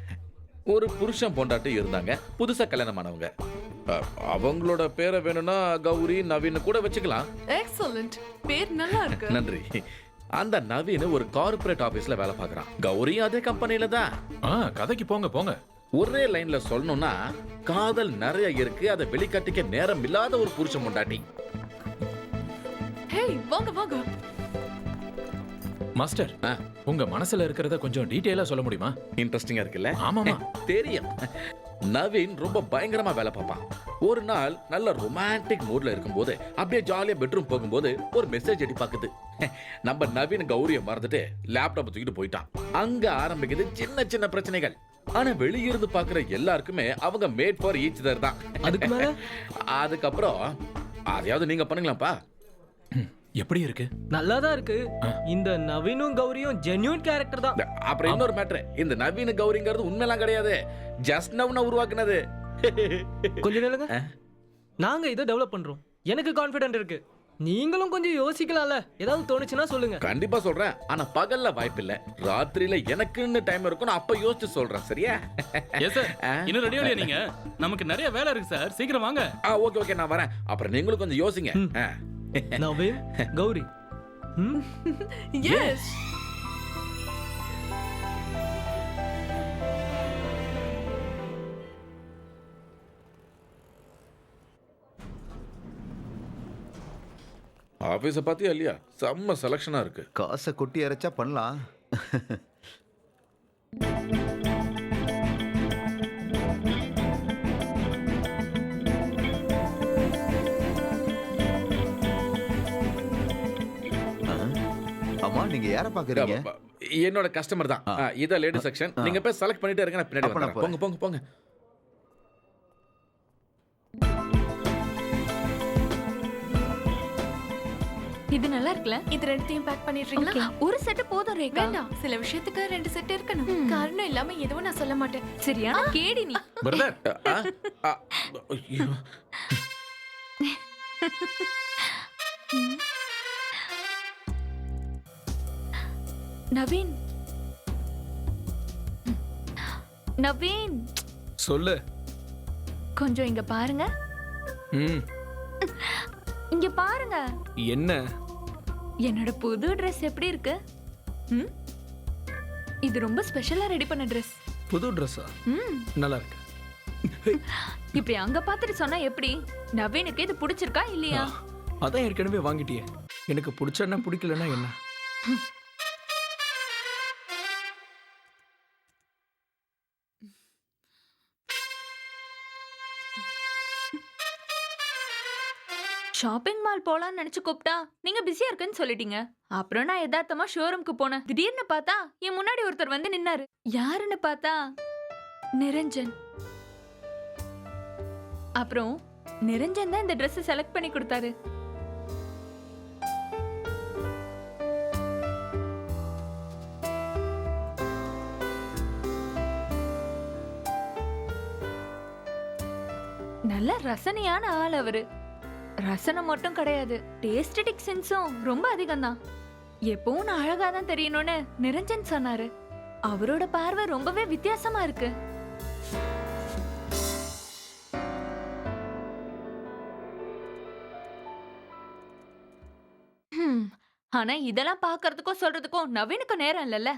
ஒரு புருஷன் பொண்டாட்டி இருந்தாங்க, புதுசா கல்யாணமானவங்க. அவங்களோட பேரை வேணும்னா கௌரி நவீன் கூட வச்சுக்கலாம். எக்ஸலென்ட், பேர் நல்லா இருக்கு. நன்றி. அந்த நவீன் ஒரு கார்ப்பரேட் ஆபீஸ்ல வேலை பார்க்கறான். கௌரி அதே கம்பெனில தான். கதைக்கு போங்க போங்க. ஒரே லைன்ல சொல்லணும்னா காதல் நிறைய இருக்கு, அதை வெளிக்காட்டிக்க நேரம் இல்லாத ஒரு புருஷன் பொண்டாட்டி. ஹேய், வாங்க வாங்க. மாஸ்டர், உங்க மனசுல இருக்கிறத கொஞ்சம் டீடைலா சொல்ல முடியுமா? இன்ட்ரெஸ்டிங்கா இருக்குல்ல? ஆமாமா. தெரியும். நவீன் ரொம்ப பயங்கரமா வேலை பார்ப்பான். ஒரு நாள் நல்ல ரொமான்டிக் மூட்ல இருக்கும்போது அப்படியே ஜாலியா பெட்ரூம் போகும்போது ஒரு மெசேஜ் அடி பாக்குது. நம்ம நவீன் கௌரிய மறந்துட்டு லேப்டாப் தூக்கிட்டு போயிட்டான். அங்க ஆரம்பிக்குது சின்ன சின்ன பிரச்சனைகள். ஆனா வெளியிருந்து பாக்குற எல்லாருக்குமே அவங்க மேட் ஃபார் ஈச் அதர் தான். அதுக்கு மேல அதுக்கப்புறம் அதையாவது நீங்க பண்ணுங்களாப்பா. எப்படி இருக்கு? நல்லா தான் இருக்கு. இந்த நவீனும் கௌரியும் ஜென்யூன் கேரக்டர் தான். அப்புறம் இன்னொரு மேட்ரு, இந்த நவீன கௌரிங்கிறது உண்மையெல்லாம் கிடையாது, ஜஸ்ட் நவ்னா உருவாக்குனது. கொஞ்சம் நில்லுங்க. நாங்க இதை டெவலப் பண்றோம். எனக்கு கான்ஃபிடென்ட் இருக்கு. நீங்களும் கொஞ்சம் யோசிக்கலாம்ல. ஏதாவது தோணுச்சுன்னா சொல்லுங்க. கண்டிப்பா சொல்றேன். ஆனா பகல்ல வாய்ப்பு இல்ல. ராத்திரியில எனக்குன்னு டைம் இருக்கும். அப்ப யோசிச்சு சொல்றேன். சரியா? Yes sir. இன்னும் ரெடி ஆகலையா நீங்க? நமக்கு நிறைய வேலை இருக்கு சார். சீக்கிரம் வாங்க. ஓகே ஓகே, நான் வரேன். அப்புறம் நீங்களும் கொஞ்சம் யோசிங்க. நவீன், கௌரி. எஸ். ஆபீஸ பாத்தியா இல்லையா? செம்ம செலக்ஷனா இருக்கு. காசை கொட்டி இறைச்சா பண்ணலாம். ஆமா, நீங்க யார பாக்குறீங்க? என்னோட கஸ்டமர் தான். இத லேடி செக்ஷன். நீங்க போய் செலக்ட் பண்ணிட்டே இருங்க, நான் பின்னாடி வரேன். போங்க போங்க போங்க. இது நல்லா இருக்குல்ல? இது ரெண்டையும் பேக் பண்ணிடுறீங்களா? ஒரு செட் போதும் ரேகா. வேண்டாம், சில விஷயத்துக்கு 2 செட் இருக்கணும். காரணம் இல்லாம எதுவும் நான் சொல்ல மாட்டேன். சரியா? கேடி நீ. பிரதர், ஐயோ. நவீன், நவீன், சொல்லு. கொஞ்சம் இங்க பாருங்க. ம். இங்க பாருங்க. என்ன? என்னோட புது Dress எப்படி இருக்கு? ம்? இது ரொம்ப ஸ்பெஷலா ரெடி பண்ண Dress. புது ட்ரெஸ்ஸா? ம். நல்லா இருக்கு. இப்படி அங்க பாத்துட்டு சொன்னா எப்படி? நவீனுக்கு இது பிடிச்சிருக்கா இல்லையா? அதான் ஏற்கனவே வாங்கிட்டியே. எனக்கு பிடிச்சா பிடிக்கலன்னா என்ன? ஷாப்பிங் மால் போலான்னு நினைச்சு கூப்பிட்டா நீங்க பிஸியா இருக்குன்னு சொல்லிட்டீங்க. அப்புறம் நான் யதார்த்தமா ஷோரூம்க்கு போனேன். திடீர்னு பார்த்தா என் முன்னாடி ஒருத்தர் வந்து நின்னாரு. யாருன்னு பார்த்தா நிரஞ்சன். அப்புறம் நிரஞ்சன் தான் இந்த Dress செலக்ட் பண்ணி கொடுத்தாரு. நல்ல ரசனையான ஆள் அவரு. ரசனை மட்டும் கிடையாது, டேஸ்டடிக் சென்ஸும் ரொம்ப அதிகம் தான். எப்பவும் நான் அழகா தான் தெரியணும்னு நிரஞ்சன் சொன்னாரு. அவரோட பார்வை ரொம்பவே வித்தியாசமா இருக்கு. ஆனா இதெல்லாம் பாக்குறதுக்கும் சொல்றதுக்கும் நவீனுக்கு நேரம் இல்லைல்ல.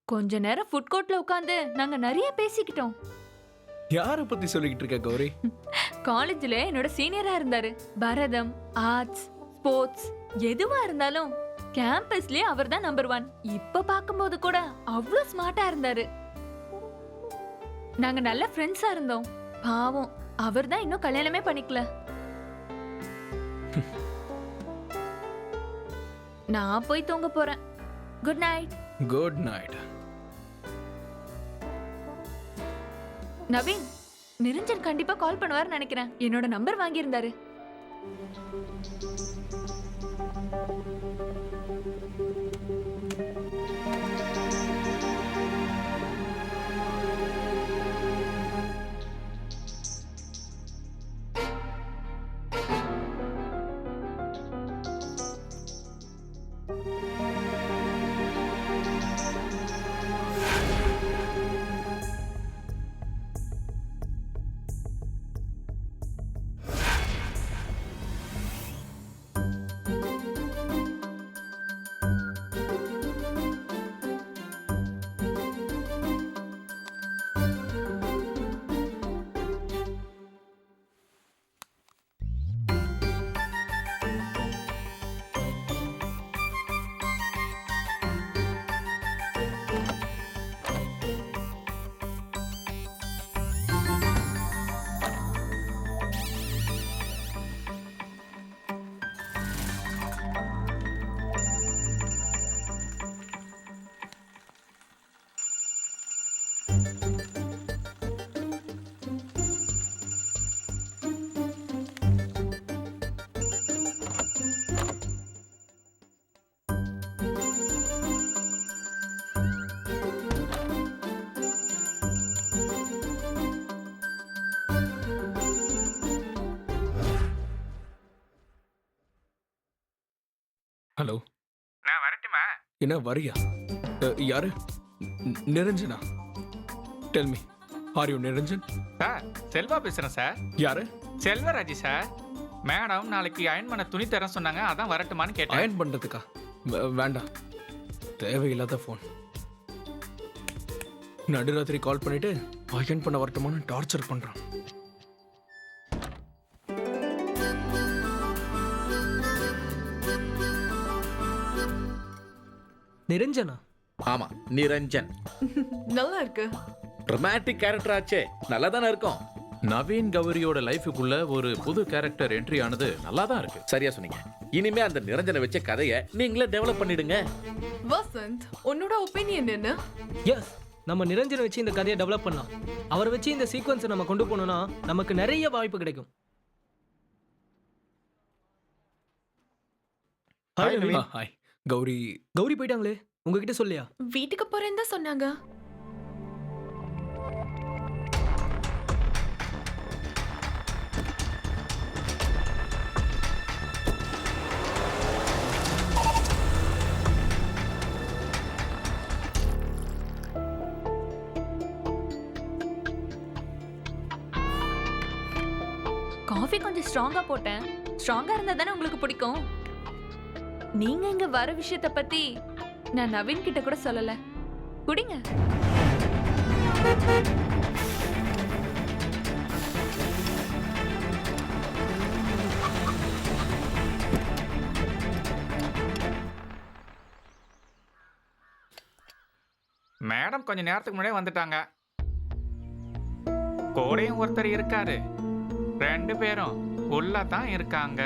கொஞ்ச நேரம் ஃபுட் கோர்ட்ல உட்கார்ந்து நாங்க நிறைய பேசிக்கிட்டோம். யாரை பத்தி சொல்லிக்கிட்டு இருக்க கௌரி? காலேஜ்ல என்னோட சீனியரா இருந்தாரு. பரதம், ஆர்ட்ஸ், ஸ்போர்ட்ஸ் எதுவா இருந்தாலும் கேம்பஸ்லயே அவர் தான் நம்பர் 1. இப்ப பாக்கும்போது கூட அவ்வளவு ஸ்மார்ட்டா இருந்தாரு. நாங்க நல்ல ஃப்ரெண்ட்ஸா இருந்தோம். பாவம், அவர் தான் இன்னும் கல்யாணமே பண்ணிக்கல. நான் போய் தூங்க போறேன். Good night. Good night. Naveen, Niranjan கண்டிப்பா கால் பண்ணுவார்னு நினைக்கிறேன். என்னோட நம்பர் வாங்கியிருந்தாரு. ஹலோ, நான் வரட்டுமா? என்ன வரியா? யாரு? Niranjana? Tell me, are you Niranjan? Sir Selva பேசுறேன் சார். யாரு? செல்வராஜ் சார். மேடம் நாளைக்கு அயன் பண்ண துணி தரேன் சொன்னாங்க, அதான் வரட்டுமான்னு கேட்டேன். அயன் பண்றதுக்கா? வேண்டாம், தேவையில்லாத ஃபோன். நடுராத்திரி கால் பண்ணிட்டு அயன் பண்ண வரட்டுமான்னு டார்ச்சர் பண்றான். நிரஞ்சனா? ஆமா, நிரஞ்சன். நல்லா இருக்கு. ரொமான்டிக் கேரக்டர் ஆச்சே, நல்லா தானே இருக்கும். நவீன் கௌரியோட லைஃபுக்குள்ள ஒரு புது கேரக்டர் என்ட்ரி ஆனது நல்லா தான் இருக்கு. சரியா சொன்னீங்க. இனிமே அந்த நிரஞ்சனை வச்ச கதையை நீங்களே டெவலப் பண்ணிடுங்க. வசந்த், உன்னோட ஒப்பீனியன் என்ன? எஸ், நம்ம நிரஞ்சனை வச்சு இந்த கதையை டெவலப் பண்ணலாம். அவரை வச்சு இந்த சீக்வன்ஸை நம்ம கொண்டு போனோம்னா நமக்கு நிறைய வாய்ப்பு கிடைக்கும். ஹாய் நவீன். ஹாய் கௌரி. கௌரி போயிட்டாங்களே, உங்ககிட்ட சொல்லியா? வீட்டுக்கு போறேன்னு தான் சொன்னாங்க. காஃபி கொஞ்சம் ஸ்ட்ராங்கா போட்டேன். ஸ்ட்ராங்கா இருந்தா தானே உங்களுக்கு பிடிக்கும். நீங்க இங்க வர விஷயத்த பத்தி நான் நவீன் கிட்ட கூட சொல்லல. குடிங்க. மேடம் கொஞ்ச நேரத்துக்கு முன்னாடியே வந்துட்டாங்க. கூடயும் ஒருத்தர் இருக்காரு. 2 பேரும் உள்ள தான் இருக்காங்க.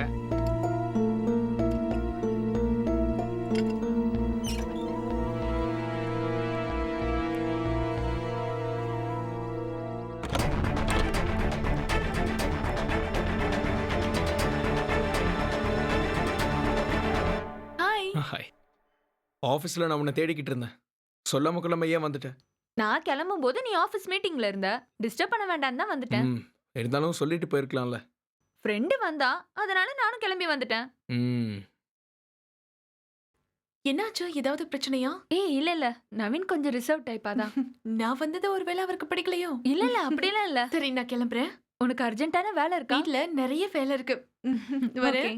ஹாய். ஹாய். ஆஃபீஸில் நான் உன்னை தேடிக்கிட்டு இருந்தேன். சொல்லாம கொள்ளாம ஏன் வந்துட்டேன்? நான் கிளம்பும் போது நீ ஆபீஸ் மீட்டிங்ல இருந்த. டிஸ்டர்ப் பண்ண வேண்டாம் தான் வந்துட்டேன். இருந்தாலும் சொல்லிட்டு போயிருக்கலாம்ல. ஃப்ரெண்டு வந்தா, அதனால நானும் கிளம்பி வந்துட்டேன். என்னாச்சு? ஏதாவது பிரச்சனையா? இல்ல நவீன் கொஞ்சம் ரிசர்வ் டைப்பா தான். நான் வந்தது ஒருவேளை அவருக்கு பிடிக்கலையோ? இல்ல அப்படிலாம் இல்ல. சரி, நான் கிளம்புறேன். உனக்கு அர்ஜென்ட்டான வேலை இருக்கா? வீட்ல நிறைய வேலை இருக்கு. வரேன். Okay.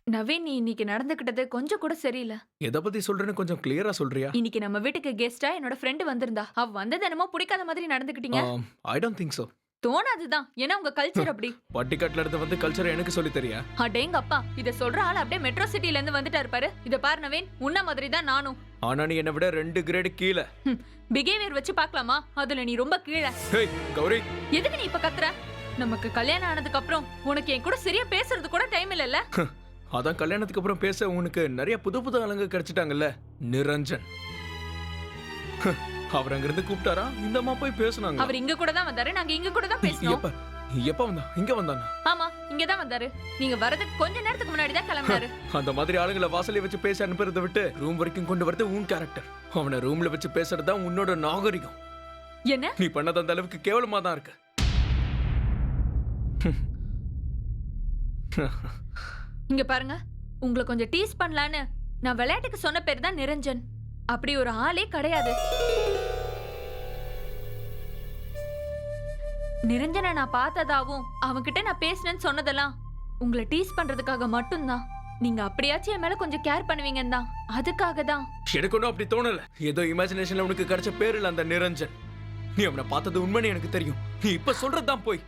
நவீன், நீ இன்னைக்கு நடந்துக்கிட்டது கொஞ்சம் கூட சரியில்லை. எதை பத்தி சொல்றேன்னு கொஞ்சம் கிளியரா சொல்றியா? இன்னைக்கு நம்ம வீட்டுக்கு கெஸ்டா என்னோட ஃப்ரெண்டு வந்திருந்தா. அவ வந்தது என்னமோ பிடிக்காத மாதிரி நடந்துக்கிட்டீங்க. I don't think so. தோணாதுதான், ஏன்னா உங்க கல்ச்சர் அப்படி. பட்டிக்காட்டுல இருந்து வந்து கல்ச்சர் எனக்கு சொல்லி தெரியா? அடேங்க அப்பா, இத சொல்ற ஆள் அப்படியே மெட்ரோ சிட்டில இருந்து வந்துட்டாரு பாரு. இத பாரு நவீன், உன்ன மாதிரி தான் நானும். ஆனா நீ என்ன விட 2 கிரேட் கீழ. பிஹேவியர் வச்சு பார்க்கலாமா? அதுல நீ ரொம்ப கீழ. ஹேய் கௌரி, எதுக்கு நீ இப்ப கத்துற? நமக்கு கல்யாணம் ஆனதுக்கு அப்புறம் உனக்கு என் கூட சரியா பேசுறது கூட டைம் இல்லல்ல. அதான் கல்யாணத்துக்கு அப்புறம் பேச உனக்கு நிறைய புது ஆளுங்க கிடைச்சிட்டாங்கல்ல. நிரஞ்சன் அவர் அங்கிருந்து கூப்பிட்டாரா? இந்தமா போய் பேசுனாங்க. அவர் இங்க கூட தான் வந்தாரு, நாங்க இங்க கூட தான் பேசணும். எப்ப வந்தா? இங்க வந்தானா? ஆமா, இங்க தான் வந்தாரு. நீங்க வரதுக்கு கொஞ்ச நேரத்துக்கு முன்னாடி தான் கிளம்பினாரு. அந்த மாதிரி ஆளுங்களை வாசல்ல வச்சு பேச அனுப்புறதை விட்டு ரூம் வரைக்கும் கொண்டு வரது உன் கேரக்டர். அவனை ரூம்ல வச்சு பேசுறதா உன்னோட நாகரிகம். என்ன நீ பண்ணது அந்த அளவுக்கு கேவலமா தான் இருக்கு. இங்க பாருங்க, உங்களை கொஞ்சம் டீஸ் பண்ணலான்னு நான் விளையாட்டுக்கு சொன்ன பேர் தான் நிரஞ்சன். அப்படி ஒரு ஆளே கிடையாது. நிரஞ்சனை நான் பார்த்ததாவும் அவன்கிட்ட நான் பேசினேன்னு சொன்னதெல்லாம் உங்களை டீஸ் பண்றதுக்காக மட்டும்தான். நீங்க அப்படியாச்சும் என் மேல கொஞ்சம் கேர் பண்ணுவீங்கன்னு தான், அதுக்காக தான். எனக்கு ஒன்றும் அப்படி தோணல. ஏதோ இமேஜினேஷன்ல உனக்கு கிடைச்ச பேர் இல்ல அந்த நிரஞ்சன். நீ அவனை பார்த்தது உண்மைன்னு எனக்கு தெரியும். நீ இப்ப சொல்றதுதான் போய்.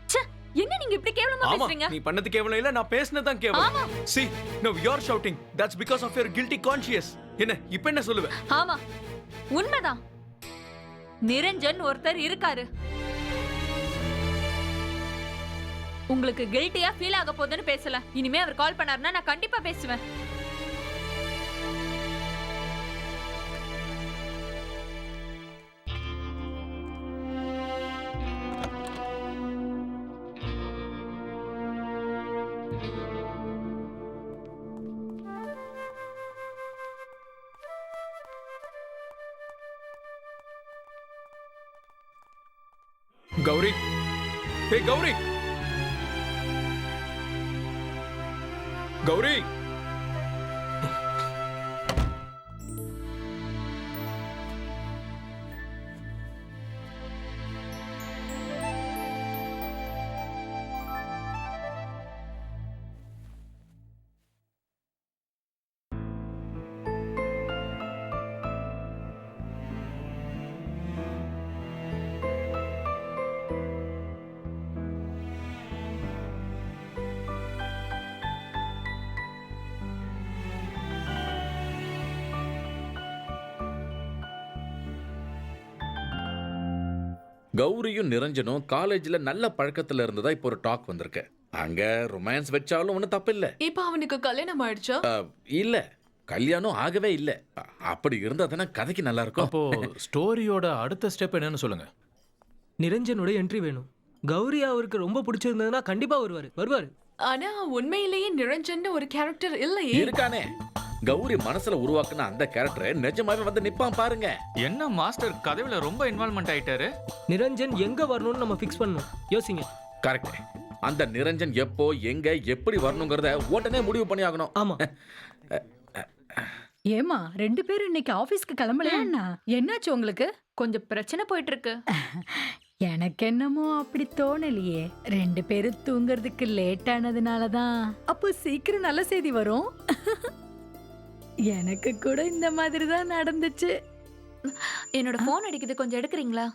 என்ன நீங்க இப்படி கேவலமா பேசுறீங்க? நீ பண்ணது கேவலம் இல்ல, நான் பேசினது தான் கேவலம். See, now you are shouting. That's because of your guilty conscience. என்ன இப்ப என்ன சொல்லுவ? ஆமா, உண்மைதான். நிரஞ்சன் ஒருத்தர் இருக்காரு. உங்களுக்கு கில்ட்டியா ஃபீல் ஆக போகுதுன்னு பேசல. இனிமே அவர் கால் பண்ணாருன்னா நான் கண்டிப்பா பேசுவேன். கௌரி, ஹே கௌரி, கௌரி. கௌரியும் நிரஞ்சனும் காலேஜ்ல நல்ல பழக்கத்துல இருந்ததா இப்போ ஒரு டாக் வந்திருக்கு. அங்க ரொமான்ஸ் வச்சாலும் ஒன்றும் தப்பு இல்ல. இப்ப அவனுக்கு கல்யாணம் ஆயிடுச்சா? இல்ல, கல்யாணம் ஆகவே இல்ல. அப்படி இருந்தா தானே கதைக்கு நல்லா இருக்கும். அப்போ ஸ்டோரியோட அடுத்த ஸ்டெப் என்னன்னு சொல்லுங்க. நிரஞ்சனோட என்ட்ரி வேணும். கௌரி அவருக்கு ரொம்ப பிடிச்சிருந்ததுன்னா கண்டிப்பா வருவாரு. ஆனா உண்மையிலேயே நிரஞ்சன் ஒரு கேரக்டர் இல்லையே. இருக்கானே, கௌரி மனசுல உருவாக்குன அந்த கேரக்டர் நிஜமாவே வந்து நிப்பான் பாருங்க. என்ன மாஸ்டர் கதையில ரொம்ப இன்வால்வ்மெண்ட் ஆயிட்டாரு. நிரஞ்சன் எங்க வரணும்னு நம்ம ஃபிக்ஸ் பண்ணணும். யோசிங்க. கரெக்ட். அந்த நிரஞ்சன் எப்போ எங்க எப்படி வரணுங்கிறத உடனே முடிவு பண்ணி ஆகணும். ஆமா. ஏமா 2 பேரும் இன்னைக்கு ஆபீஸ்க்கு கிளம்பலையா? என்னாச்சு உங்களுக்கு? கொஞ்சம் பிரச்சனை போயிட்டு இருக்கு. எனக்கு என்னமோ அப்படி தோணலையே. 2 பேரும் தூங்குறதுக்கு லேட் ஆனதுனால தான். அப்போ சீக்கிரம் நல்ல செய்தி வரும். எனக்கு கூட இந்த மாதிரி தான் நடந்துச்சு. என்னோட போன் அடிக்குது, கொஞ்சம் எடுக்கிறீங்களா?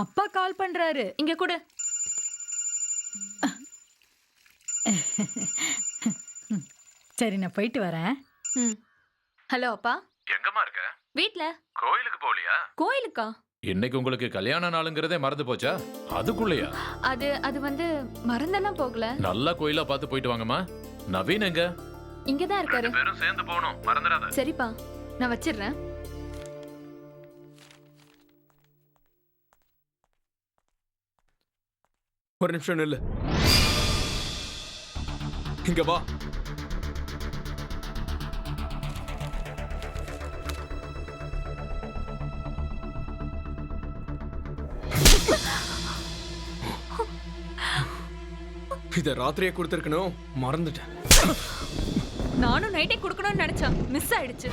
அப்பா கால் பண்றாரு. இங்க கூட. சரி, நான் போயிட்டு வரேன். ஹலோ அப்பா. எங்கம்மா இருக்க? வீட்ல. கோயிலுக்கு போலியா? கோயிலுக்கா? இன்னைக்கு உங்களுக்கு கல்யாண நாளுங்கிறதே மறந்து போச்சா? அதுக்குள்ளயா? அது வந்து மறந்தெல்லாம் போகல. நல்ல கோயிலா பார்த்து போயிட்டு வாங்கம்மா. நவீன் எங்க? இங்கதான் இருக்காரு. பேரும் சேர்ந்து போகணும், மறந்துடாத. சரிப்பா, நான் வச்சிடுறேன். ஒரு நிமிஷம் நில்லு. இங்க வா. இத ராத்திரியே கொடுத்திருக்கணும், மறந்துட்டேன். நானும் நைட்டே கொடுக்கணும்னு நினைச்சேன், மிஸ் ஆயிடுச்சு.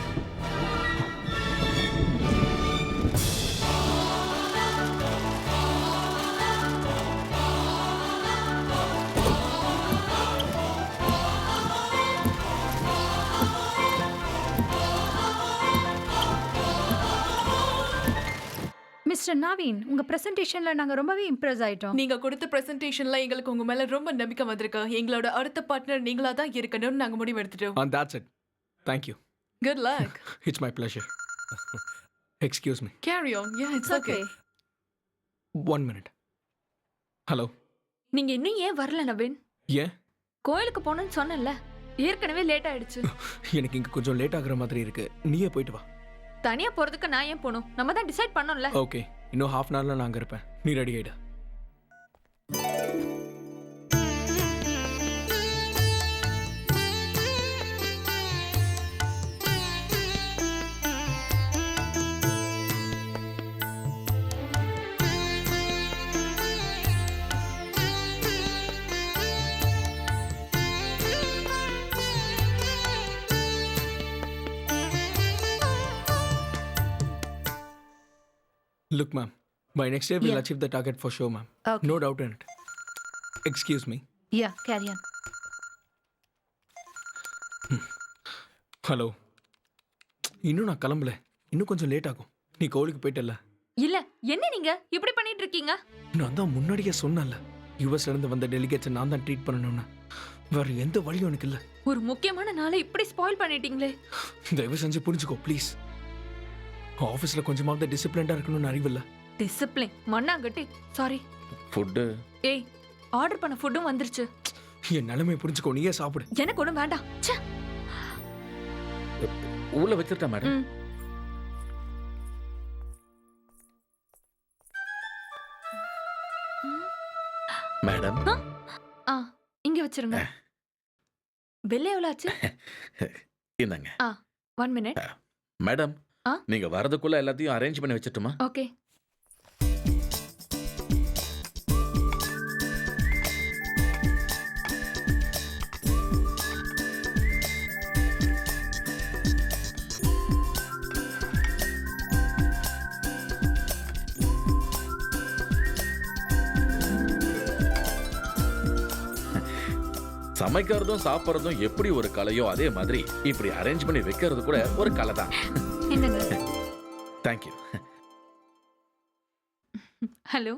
மிஸ்டர் நவீன், உங்க பிரசன்டேஷன்ல நாங்க ரொம்பவே இம்ப்ரெஸ் ஆயிட்டோம். நீங்க கொடுத்த பிரசன்டேஷன்ல எங்களுக்கு உங்க மேல ரொம்ப நம்பிக்கை வந்திருக்கு. எங்களோட அடுத்த பார்ட்னர் நீங்களா தான் இருக்கணும்னு நாங்க முடிவு எடுத்துட்டோம். And that's it. Thank you. Good luck. It's my pleasure. Excuse me. Carry on. Yeah, it's okay. 1 minute. Hello. நீங்க இன்னும் ஏன் வரல நவீன்? ஏன்? கோயிலுக்கு போகணும்னு சொன்னேன்ல, ஏற்கனவே லேட் ஆயிடுச்சு. எனக்கு இங்க கொஞ்சம் லேட் ஆகுற மாதிரி இருக்கு. நீயே போயிட்டு வா. தனியா போறதுக்கு நான் ஏன் போகணும்? நம்ம தான் டிசைட் பண்ணோம்ல. ஓகே, இன்னும் half an hourல நான் அங்க இருப்பேன். நீ ரெடி ஆயிடு. Look, ma'am. By next year, we'll achieve the target for sure, ma'am. Okay. No doubt in it. Excuse me. Yeah, carry on. Hello. இன்னும் நான் கிளம்பல. இன்னும் கொஞ்சம் லேட் ஆகும். நீ கோவிலுக்கு போயிட்டல? இல்ல, என்ன நீங்க இப்படி பண்ணிட்டு இருக்கீங்க? நான் தான் முன்னாடியே சொன்னேன்ல, யூஎஸ்ல இருந்து வந்த டெலிகேட்ஸை நான் தான் ட்ரீட் பண்ணணும்னு. வேற எந்த வழியும் எனக்கு இல்லை. ஒரு முக்கியமான நாளை இப்படி ஸ்பாயில் பண்ணிட்டீங்களே. தயவு செஞ்சு புரிஞ்சுக்கோ ப்ளீஸ். ஆஃபீஸ்ல கொஞ்சமாவது டிசிப்ளின்டா இருக்கணும்னு அறிவில்ல. டிசிப்ளின் மண்ணாங்கட்டி. சாரி. ஃபுட். ஏய், ஆர்டர் பண்ண ஃபுட்டும் வந்துருச்சு. என் நிலைமை புரிஞ்சுக்கோ, நீயே சாப்பிடு. எனக்கு ஒன்றும் வேண்டாம். ச்சே. உள்ள வச்சிருக்கேன் மேடம். மேடம் ஆ இங்க வச்சிருங்க. பில் எவ்வளவு ஆச்சு? இந்தாங்க. 1 மினிட். மேடம் நீங்க வரதுக்குள்ள எல்லாத்தையும் அரேஞ்ச் பண்ணி வச்சிட்டுமா? ஓகே. சமைக்கிறதும் சாப்பிட்றதும் எப்படி ஒரு கலையோ அதே மாதிரி இப்படி அரேஞ்ச் பண்ணி வைக்கிறது கூட ஒரு கலை தான். என்னங்க? தேங்க்யூ. ஹலோ,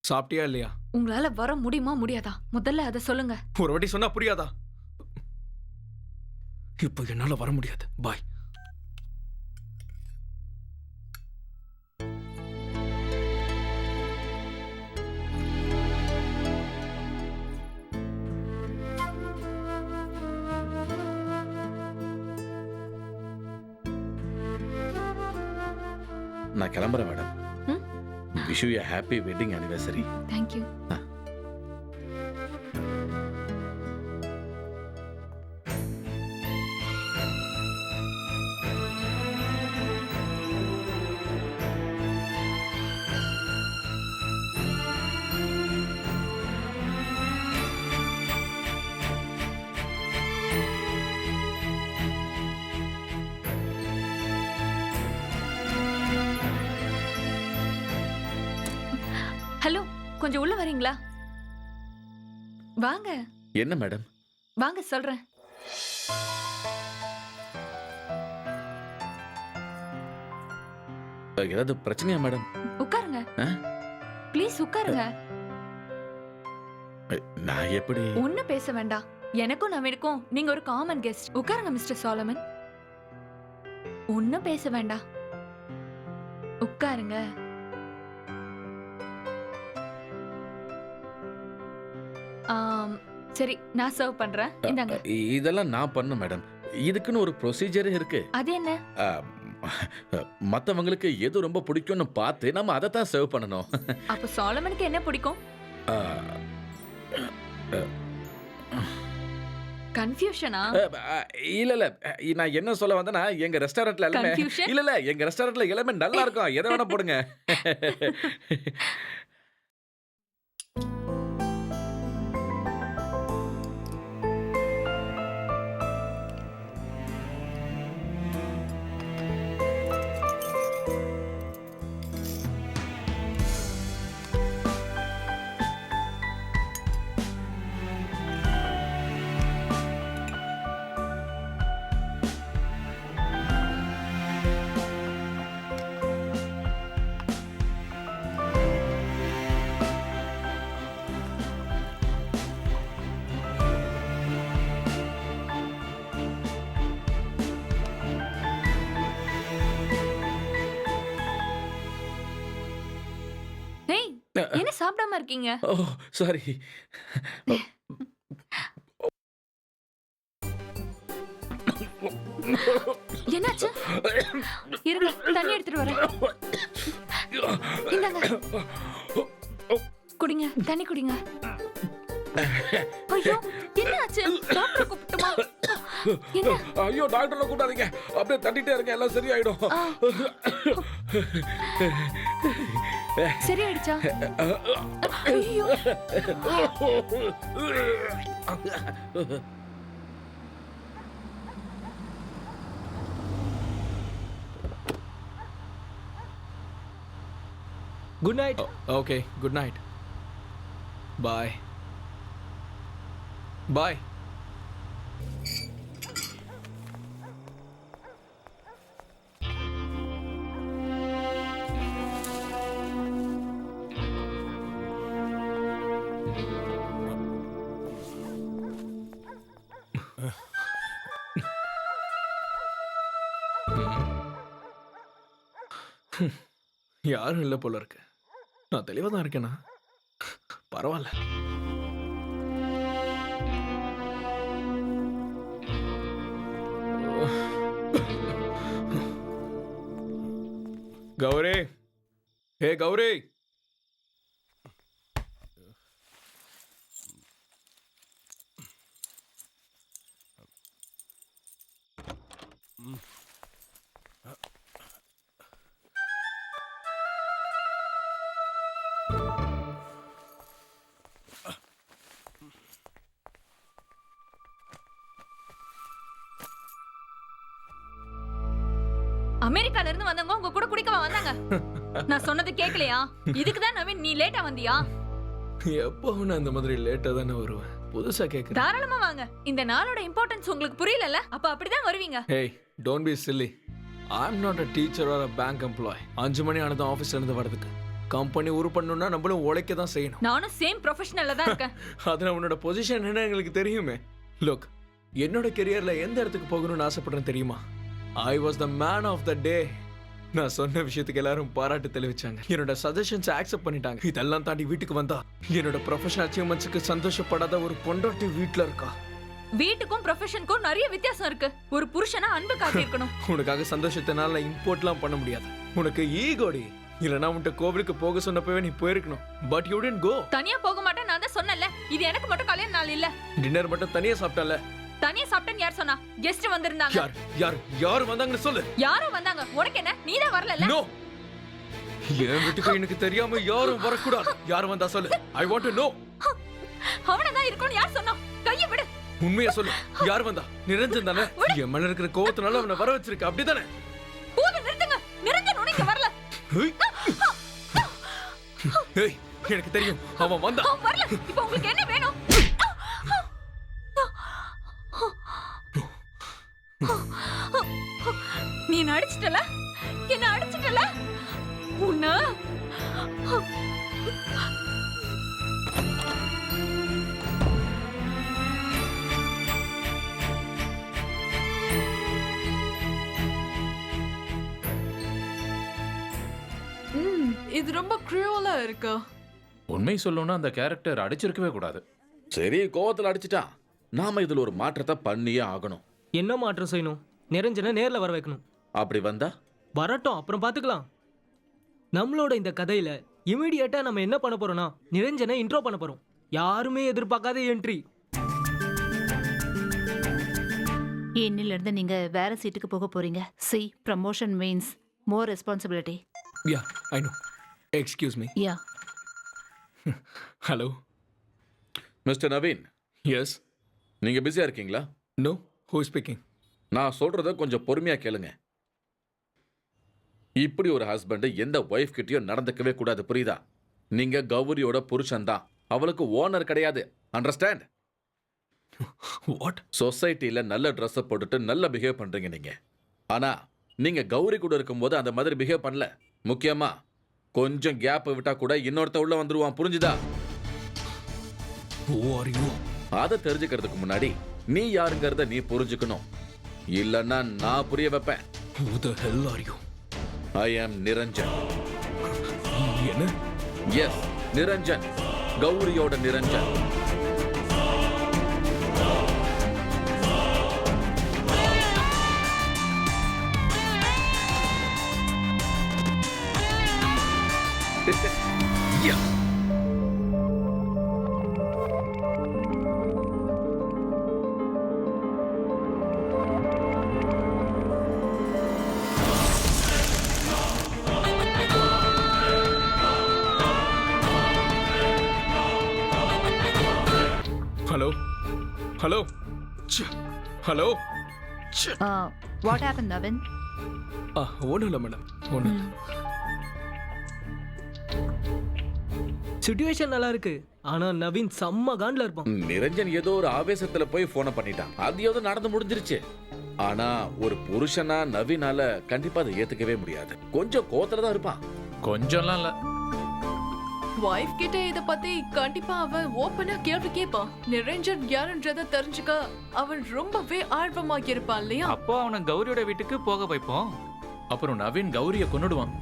சாப்பிட்டியா இல்லையா? உங்களால வர முடியுமா முடியாதா? முதல்ல அதை சொல்லுங்க. ஒரு வாட்டி சொன்னா புரியாதா? இப்போ என்னால வர முடியாது. பாய். நான் கிளம்புறேன் madam. Wish you a happy wedding anniversary. Thank you. Hello, கொஞ்சம் உள்ள வரீங்களா? வாங்க. என்ன மேடம்? வாங்க சொல்றேன். ஏதாவது பிரச்சனையா மேடம்? உட்காருங்க. ப்ளீஸ் உட்காருங்க. நான் எப்படி? ஒன்னும் பேச வேண்டாம். எனக்கும் நவீனுக்கும் நீங்க ஒரு காமன் கெஸ்ட். உட்காருங்க மிஸ்டர் சாலமன். ஒன்னும் பேச வேண்டாம். உட்காருங்க. சரி, நான் சர்வ் பண்றேன். இந்தாங்க. இதெல்லாம் நான் பண்ண மேடம். இதுக்குன்னு ஒரு ப்ரொசீஜர் இருக்கு. அது என்ன? மத்தவங்களுக்கு எது ரொம்ப பிடிக்கும்னு பார்த்து நம்ம அதை தான் சர்வ் பண்ணணும். அப்ப சாலமனுக்கு என்ன பிடிக்கும்? கன்ஃபியூஷனா? இல்ல இல்ல, நான் என்ன சொல்ல வந்தேன்னா எங்க ரெஸ்டாரண்ட்ல எல்லாமே இல்ல எங்க ரெஸ்டாரண்ட்ல எல்லாமே நல்லா இருக்கும். எதை வேணா போடுங்க. என்ன சாப்பிடாம இருக்கீங்க? ஓ சாரி. என்னாச்சு? இருங்க, தண்ணி எடுத்துட்டு வரேன். இந்தாங்க. குடிங்க, தண்ணி குடிங்க. ஐயோ, என்னாச்சு? டாக்டர் கூப்பிட்டுமா? என்ன? ஐயோ, டாக்டர்ல கூப்பிடாதீங்க. அப்படியே தட்டிட்டே இருங்க, எல்லாம் சரியாயிடும். சரியாயிடுச்சா? ஐயோ. Good night. Okay, good night. Bye. Bye. யாரும் இல்லை போல இருக்கு. நான் தெளிவாக தான் இருக்கேனா? பரவாயில்ல. கௌரி, ஹே கௌரி. அமெரிக்கால இருந்து வந்தவங்க உங்க கூட குடிக்கவா வந்தாங்க? நான் சொன்னது கேக்கலையா? இதுக்கு தான் நவீன் நீ லேட்டா வந்தியா? எப்பவும் நான் இந்த மாதிரி லேட்டா தானே வருவேன். புதுசா கேக்குறேன். தாராளமா வாங்க. இந்த நாளோட இம்பார்ட்டன்ஸ் உங்களுக்கு புரியலல்ல? அப்ப அப்படிதான் வருவீங்க. Hey, don't be silly. I'm not a teacher or a bank employee. 5 மணி ஆனது ஆபீஸ்ல இருந்து வரதுக்கு. கம்பெனி உருப்படணும்னா நம்மளும் உழைக்க தான் செய்யணும். நானும் சேம் ப்ரொஃபஷனல்ல தான் இருக்கேன். அதுல உன்னோட பொசிஷன் என்ன எங்களுக்கு தெரியுமே. லுக், என்னோட கெரியர்ல எந்த இடத்துக்கு போகணும்னு ஆசைப்படுறேன் தெரியுமா? I was the man of the day. நான் சொன்ன விஷயத்துக்கு எல்லாரும் பாராட்டு தெரிவிச்சாங்க. என்னோட சஜஷன்ஸ் அக்செப்ட் பண்ணிட்டாங்க. இதெல்லாம் தாண்டி வீட்டுக்கு வந்தா என்னோட ப்ரொஃபஷனல் அச்சீவ்மெண்ட்ஸ்க்கு சந்தோஷப்படாத ஒரு பொண்டாட்டி வீட்ல இருக்கா. வீட்டுக்கும் ப்ரொஃபஷனுக்கும் நிறைய வித்தியாசம் இருக்கு. ஒரு புருஷனா அன்பு காட்டியிருக்கணும். உனக்காக சந்தோஷத்தினால இம்போர்ட்லாம் பண்ண முடியாது. உனக்கு ஈகோடி. இல்லனா உன்கிட்ட கோவிலுக்கு போக சொன்னப்பவே நீ போயிருக்கணும். But you didn't go. தனியா போக மாட்டேன் நான் தான் சொன்னேன்ல. இது எனக்கு மட்டும் கல்யாண நாள் இல்ல. டின்னர் மட்டும் தனியா சாப்பிட்டல. தனியா சாப்பிட்டேன்னு யார் சொன்னா? கெஸ்ட் வந்திருந்தாங்க. யார் வந்தாங்கன்னு சொல்லு. யாரும் வந்தாங்க. உனக்கு என்ன? நீ தான் வரல. நோ. என் வீட்டுக்கு எனக்கு தெரியாம யாரும் வரக்கூடாது. யார் வந்தா சொல்லு. I want to know. அவன தான் இருக்கணும் யார் சொன்னா? கையை விடு. உண்மையா சொல்லு. யார் வந்தா? நிரஞ்சன் தானே? என் மேல இருக்கிற கோவத்தினால அவனை வர வச்சிருக்க. அப்படிதானே? போதும் நிறுத்துங்க. நிரஞ்சன் உனக்கு வரல. ஏய், எனக்கு தெரியும். அவன் வந்தா. அவன் வரல. இப்போ உங்களுக்கு என்ன வேணும்? நீ அடிச்சிட்டல? என்ன அடிச்சிட்டல? உன்ன இது ரொம்ப க்ரூவலா இருக்கு. உண்மை சொல்லணும்னா அந்த கேரக்டர் அடிச்சிருக்கவே கூடாது. சரி, கோவத்துல அடிச்சிட்டான். நாம இதுல ஒரு மாற்றத்தை பண்ணியே ஆகணும். என்ன மாற்றம் செய்யணும்? நிரஞ்சனை நேர்ல வர வைக்கணும். அப்படி வந்தா வரட்டும், அப்புறம் பாத்துக்கலாம். நம்மளோட இந்த கதையில இமிடியேட்டா நம்ம என்ன பண்ண போறோம்னா நிரஞ்சனை இன்ட்ரோ பண்ண போறோம். யாருமே எதிர்பார்க்காத என்ட்ரி. இன்னில இருந்து நீங்க வேற சீட்டுக்கு போக போறீங்க. See, promotion means more responsibility. Yeah, I know. Excuse me. Yeah. Hello. Mister Naveen. Yes. நீங்க பிஸியா இருக்கீங்களா? No. Who is speaking? நான் சொல்றத கொஞ்சம் பொறுமையா கேளுங்க. இப்படி ஒரு ஹஸ்பண்ட் எந்த ஒய்ஃப் கிட்டயும் நடந்துக்கவே கூடாது, புரியுதா? நீங்க கௌரியோட புருஷன் தான். அவளுக்கு ஓனர் கிடையாது. அண்டர்ஸ்டாண்ட்? வாட்? சொசைட்டில நல்ல ட்ரெஸ் போட்டுட்டு நல்ல பிஹேவ் பண்றீங்க நீங்க. ஆனா நீங்க கௌரி கூட இருக்கும்போது அந்த மாதிரி பிஹேவ் பண்ணல. முக்கியமா கொஞ்சம் கேப் விட்டா கூட இன்னொருத்த உள்ள வந்துருவான், புரிஞ்சுதா? Who are you? அதை தெரிஞ்சுக்கிறதுக்கு முன்னாடி நீ யாருங்கிறத நீ புரிஞ்சுக்கணும். இல்லன்னா நான் புரிய வைப்பேன். Who the hell are you? I am Niranjan. என்ன? எஸ், நிரஞ்சன். கௌரியோட Niranjan. Yeah. Hello? Hello? What happened, Navin? ஒன்றும் இல்லை மேடம். ஒன்று சிச்சுவேஷன் நல்லா இருக்கு. ஆனா நவீன் செம்ம காண்ட்ல இருப்பான். நிரஞ்சன் ஏதோ ஒரு ஆவேசத்துல போய் போனை பண்ணிட்டான். அது ஏதோ நடந்து முடிஞ்சிருச்சு. ஆனா ஒரு புருஷனா நவீனால கண்டிப்பா அதை ஏத்துக்கவே முடியாது. கொஞ்சம் கோவத்துல தான் இருப்பான். கொஞ்சம்லாம் இல்ல. வைஃப் கிட்ட இத பத்தி கண்டிப்பா அவன் ஓபனா கேள்வி கேட்பான். நிரஞ்சன் யாருன்றத தெரிஞ்சுக்க அவன் ரொம்பவே ஆர்வமா இருப்பான் இல்லையா? அப்போ அவனை கௌரியோட வீட்டுக்கு போக வைப்போம். அப்புறம் நவீன் கௌரிய கொன்னுடுவான்.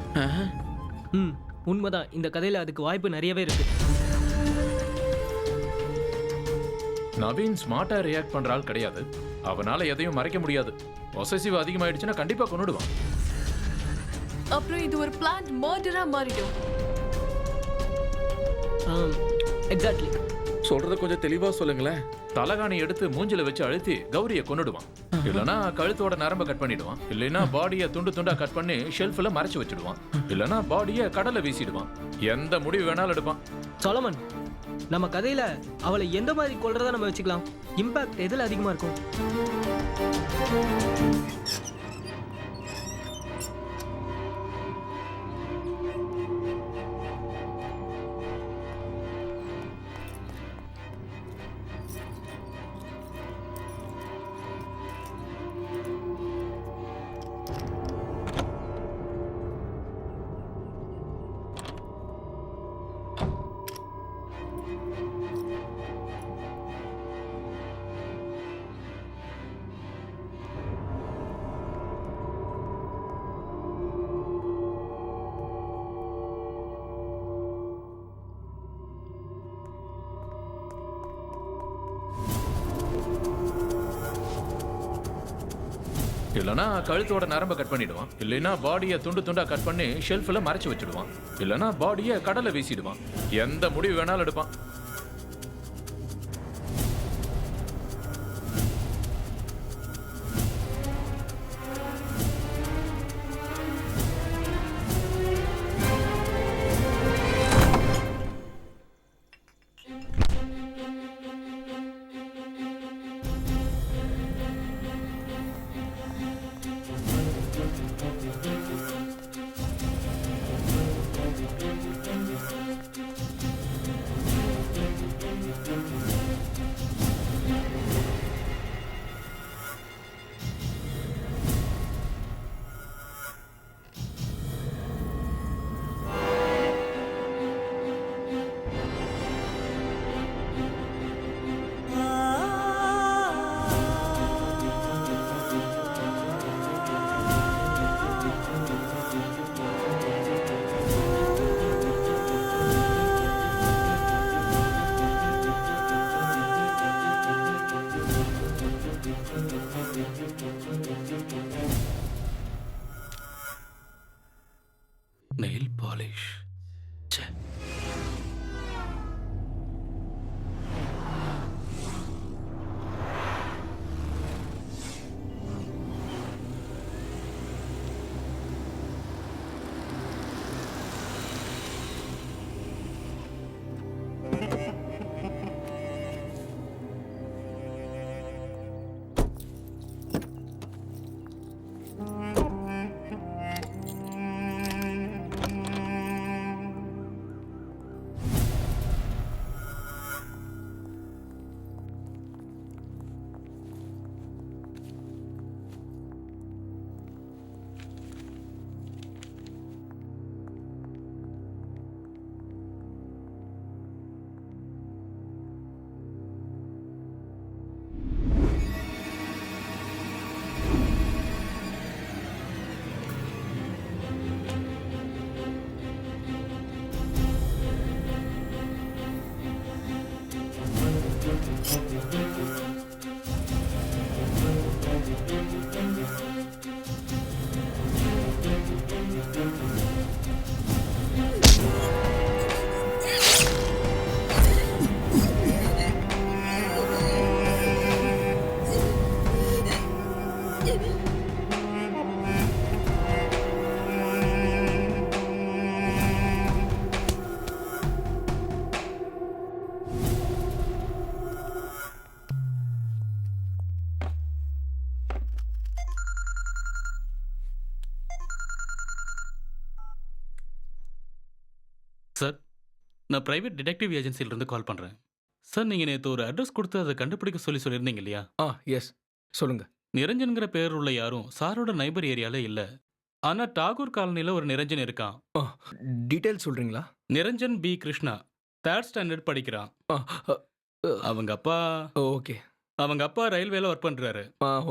உண்மைதான். இந்த கதையில அதுக்கு வாய்ப்பு நிறையவே இருக்கு. நவீன் ஸ்மார்ட்டா ரியாக்ட் பண்ற ஆள் கிடையாது. அவனால எதையும் மறைக்க முடியாது. பொசசிவ் அதிகமாயிடுச்சுன்னா கண்டிப்பா கொன்னுடுவான். அப்புறம் இது ஒரு பிளான்ட் மர்டரா மாறிடும். எக்ஸாக்ட்லி. சொல்றத கொஞ்சம் தெளிவா சொல்லுங்களேன். தலகாணி எடுத்து மூஞ்சில வச்சு அழுத்தி கௌரிய கொன்னுடுவான். இல்லனா கழுத்தோட நரம்ப கட் பண்ணிடுவான். இல்லனா பாடியை துண்டு துண்டா கட் பண்ணி ஷெல்ஃப்ல மறைச்சு வச்சிடுவான். இல்லனா பாடியை கடல்ல வீசிடுவான். எந்த முடிவு வேணாலும் எடுப்பான். சொலமன், நம்ம கதையில அவளை எந்த மாதிரி கொல்றதா நம்ம வச்சுக்கலாம்? இம்பாக்ட் எதுல அதிகமா இருக்கும்? இல்லனா கழுத்தோட நரம்ப கட் பண்ணிடுவான். இல்லனா பாடியை துண்டு துண்டா கட் பண்ணி ஷெல்ஃப்ல மறைச்சு வச்சிடுவான். இல்லனா பாடியை கடல்ல வீசிடுவான். எந்த முடிவு வேணாலும் எடுப்பான். Nail polish. சார், நான் பிரைவேட் டிடெக்டிவ் ஏஜென்சியிலிருந்து கால் பண்ணுறேன். சார், நீங்கள் நேற்று ஒரு அட்ரஸ் கொடுத்து அதை கண்டுபிடிக்க சொல்லியிருந்தீங்க இல்லையா? எஸ், சொல்லுங்க. நிரஞ்சன்கிற பேர் உள்ள யாரும் சாரோட நைபர் ஏரியாவில் இல்லை. ஆனால் டாகூர் காலனியில் ஒரு நிரஞ்சன் இருக்கான். டீட்டெயில் சொல்றீங்களா? Niranjan B Krishna, 3rd standard படிக்கிறான். அவங்க அப்பா ஓகே. அவங்க அப்பா ரயில்வேல ஒர்க் பண்ணுறாரு.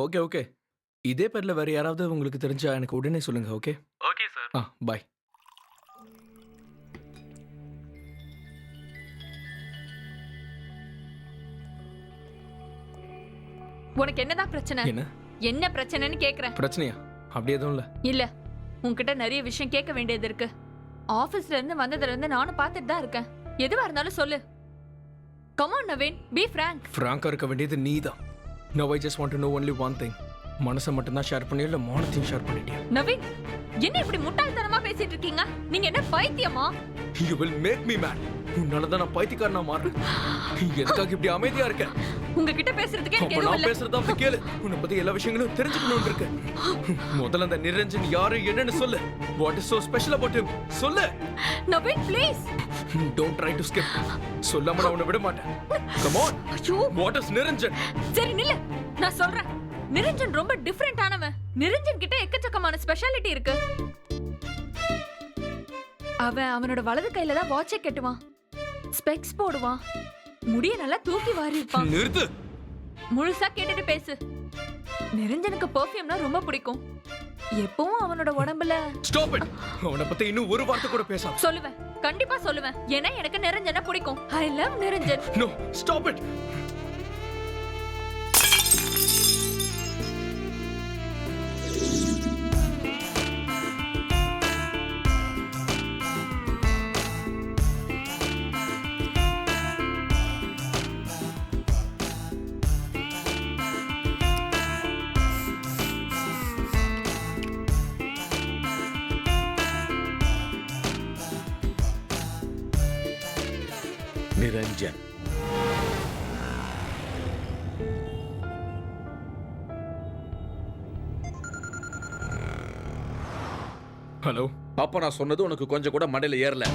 Okay okay. இதே பேரில் வேறு யாராவது உங்களுக்கு தெரிஞ்சா எனக்கு உடனே சொல்லுங்க. Okay okay sir. பாய். உனக்கு என்னதான் பிரச்சனை? என்ன பிரச்சனைன்னு கேக்குறேன். பிரச்சனையா? அப்படி எதுவும் இல்ல. இல்ல, உன்கிட்ட நிறைய விஷயம் கேட்க வேண்டியது இருக்கு. ஆபீஸ்ல இருந்து வந்ததுல இருந்து நானும் பார்த்துட்டு தான் இருக்கேன். எதுவா இருந்தாலும் சொல்லு. Come on Naveen, be frank. ஃப்ராங்கா இருக்க வேண்டியது நீதான். Now I just want to know only one thing. மனசை மட்டும் தான் ஷேர் பண்ணியா இல்ல மானத்தையும் ஷேர் பண்ணிட்டியா? நவீன், என்ன இப்படி முட்டாள்தனமா பேசிட்டு இருக்கீங்க? நீங்க என்ன பைத்தியமா? You will make me mad. உன்னால தான் நான் பைத்தியக்காரனா மாறேன். எதுக்காக இப்படி அமைதியா இருக்க? உங்ககிட்ட பேசுறதுக்கு எனக்கு அப்ப எதுவும் நான் இல்ல. பேசுறத அப்படி கேளு. உன்னை பத்தி எல்லா விஷயங்களும் தெரிஞ்சுக்கணும்னு இருக்கு. முதல்ல அந்த நிரஞ்சன் யாரு என்னன்னு சொல்லு. What is so special about him? சொல்லு. Naveen please. Don't try to skip. சொல்லாம நான் உன்னை விட மாட்டேன். Come on. ஐயோ. What is Niranjan? சரி நில்லு. நான் சொல்றேன். நிரஞ்சன் ரொம்ப டிஃபரெண்ட் ஆனவன். நிரஞ்சன் கிட்ட எக்கச்சக்கமான ஸ்பெஷாலிட்டி இருக்கு. அவனோட வலது கையில தான் வாட்சை கட்டுவான், ஸ்பெக்ஸ் போடுவான், முடிய நல்லா தூக்கி வாரி இருப்பான். நிறுத்து. முழுசா கேட்டுட்டு பேசு. நிரஞ்சனுக்கு பெர்ஃப்யூம்னா ரொம்ப பிடிக்கும். எப்பவும் அவனோட உடம்புல Stop it. அவனை பத்தி இன்னும் ஒரு வார்த்தை கூட பேசாத. சொல்லுவேன், கண்டிப்பா சொல்லுவேன். ஏன்னா எனக்கு நிரஞ்சனை பிடிக்கும். I love Niranjan. No, stop it. Niranjan. Hello. அப்ப நான் சொன்னது உனக்கு கொஞ்சம் கூட மண்டையில ஏறல.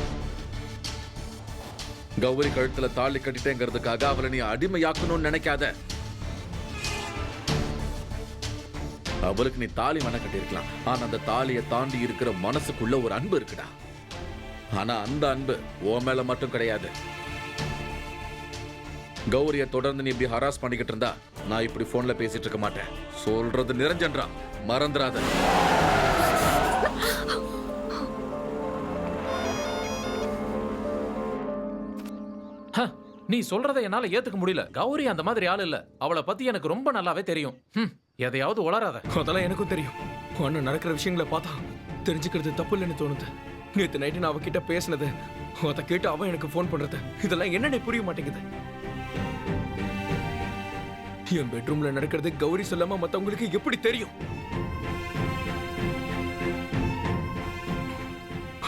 கௌரி கழுத்துல தாலி கட்டிட்டேங்கிறதுக்காக அவளை நீ அடிமையாக்கணும்னு நினைக்காத. அவளுக்கு நீ தாலி மன கட்டிருக்கலாம், ஆனா அந்த தாலியை தாண்டி இருக்கிற மனசுக்குள்ள ஒரு அன்பு இருக்குடா. ஆனா அந்த அன்பு உன் மேல மட்டும் கிடையாது. கௌரிய தொடர்ந்து நீ இப்படி ஹராஸ் பண்ணிக்கிட்டு இருந்தா நான் இப்படி போன்ல பேசிட்டு இருக்க மாட்டேன். சொல்றது நிரஞ்சன்ரா, மறந்துடாத. நீ சொல்றதை என்னால ஏத்துக்க முடியல. கௌரி அந்த மாதிரி ஆள் இல்ல. அவளை பத்தி எனக்கு ரொம்ப நல்லாவே தெரியும். எதையாவது உளராத. அதெல்லாம் எனக்கும் தெரியும். அண்ணன் நடக்கிற விஷயங்களை பார்த்தா தெரிஞ்சுக்கிறது தப்பு இல்லைன்னு தோணுது. நேற்று நைட்டு நான் அவகிட்ட பேசினது, அதை கேட்டு அவன் எனக்கு ஃபோன் பண்றது, இதெல்லாம் என்னன்னு புரிய மாட்டேங்குது. என் பெட்ரூம்ல நடக்கிறது கௌரி சொல்லாம மத்தவங்களுக்கு எப்படி தெரியும்?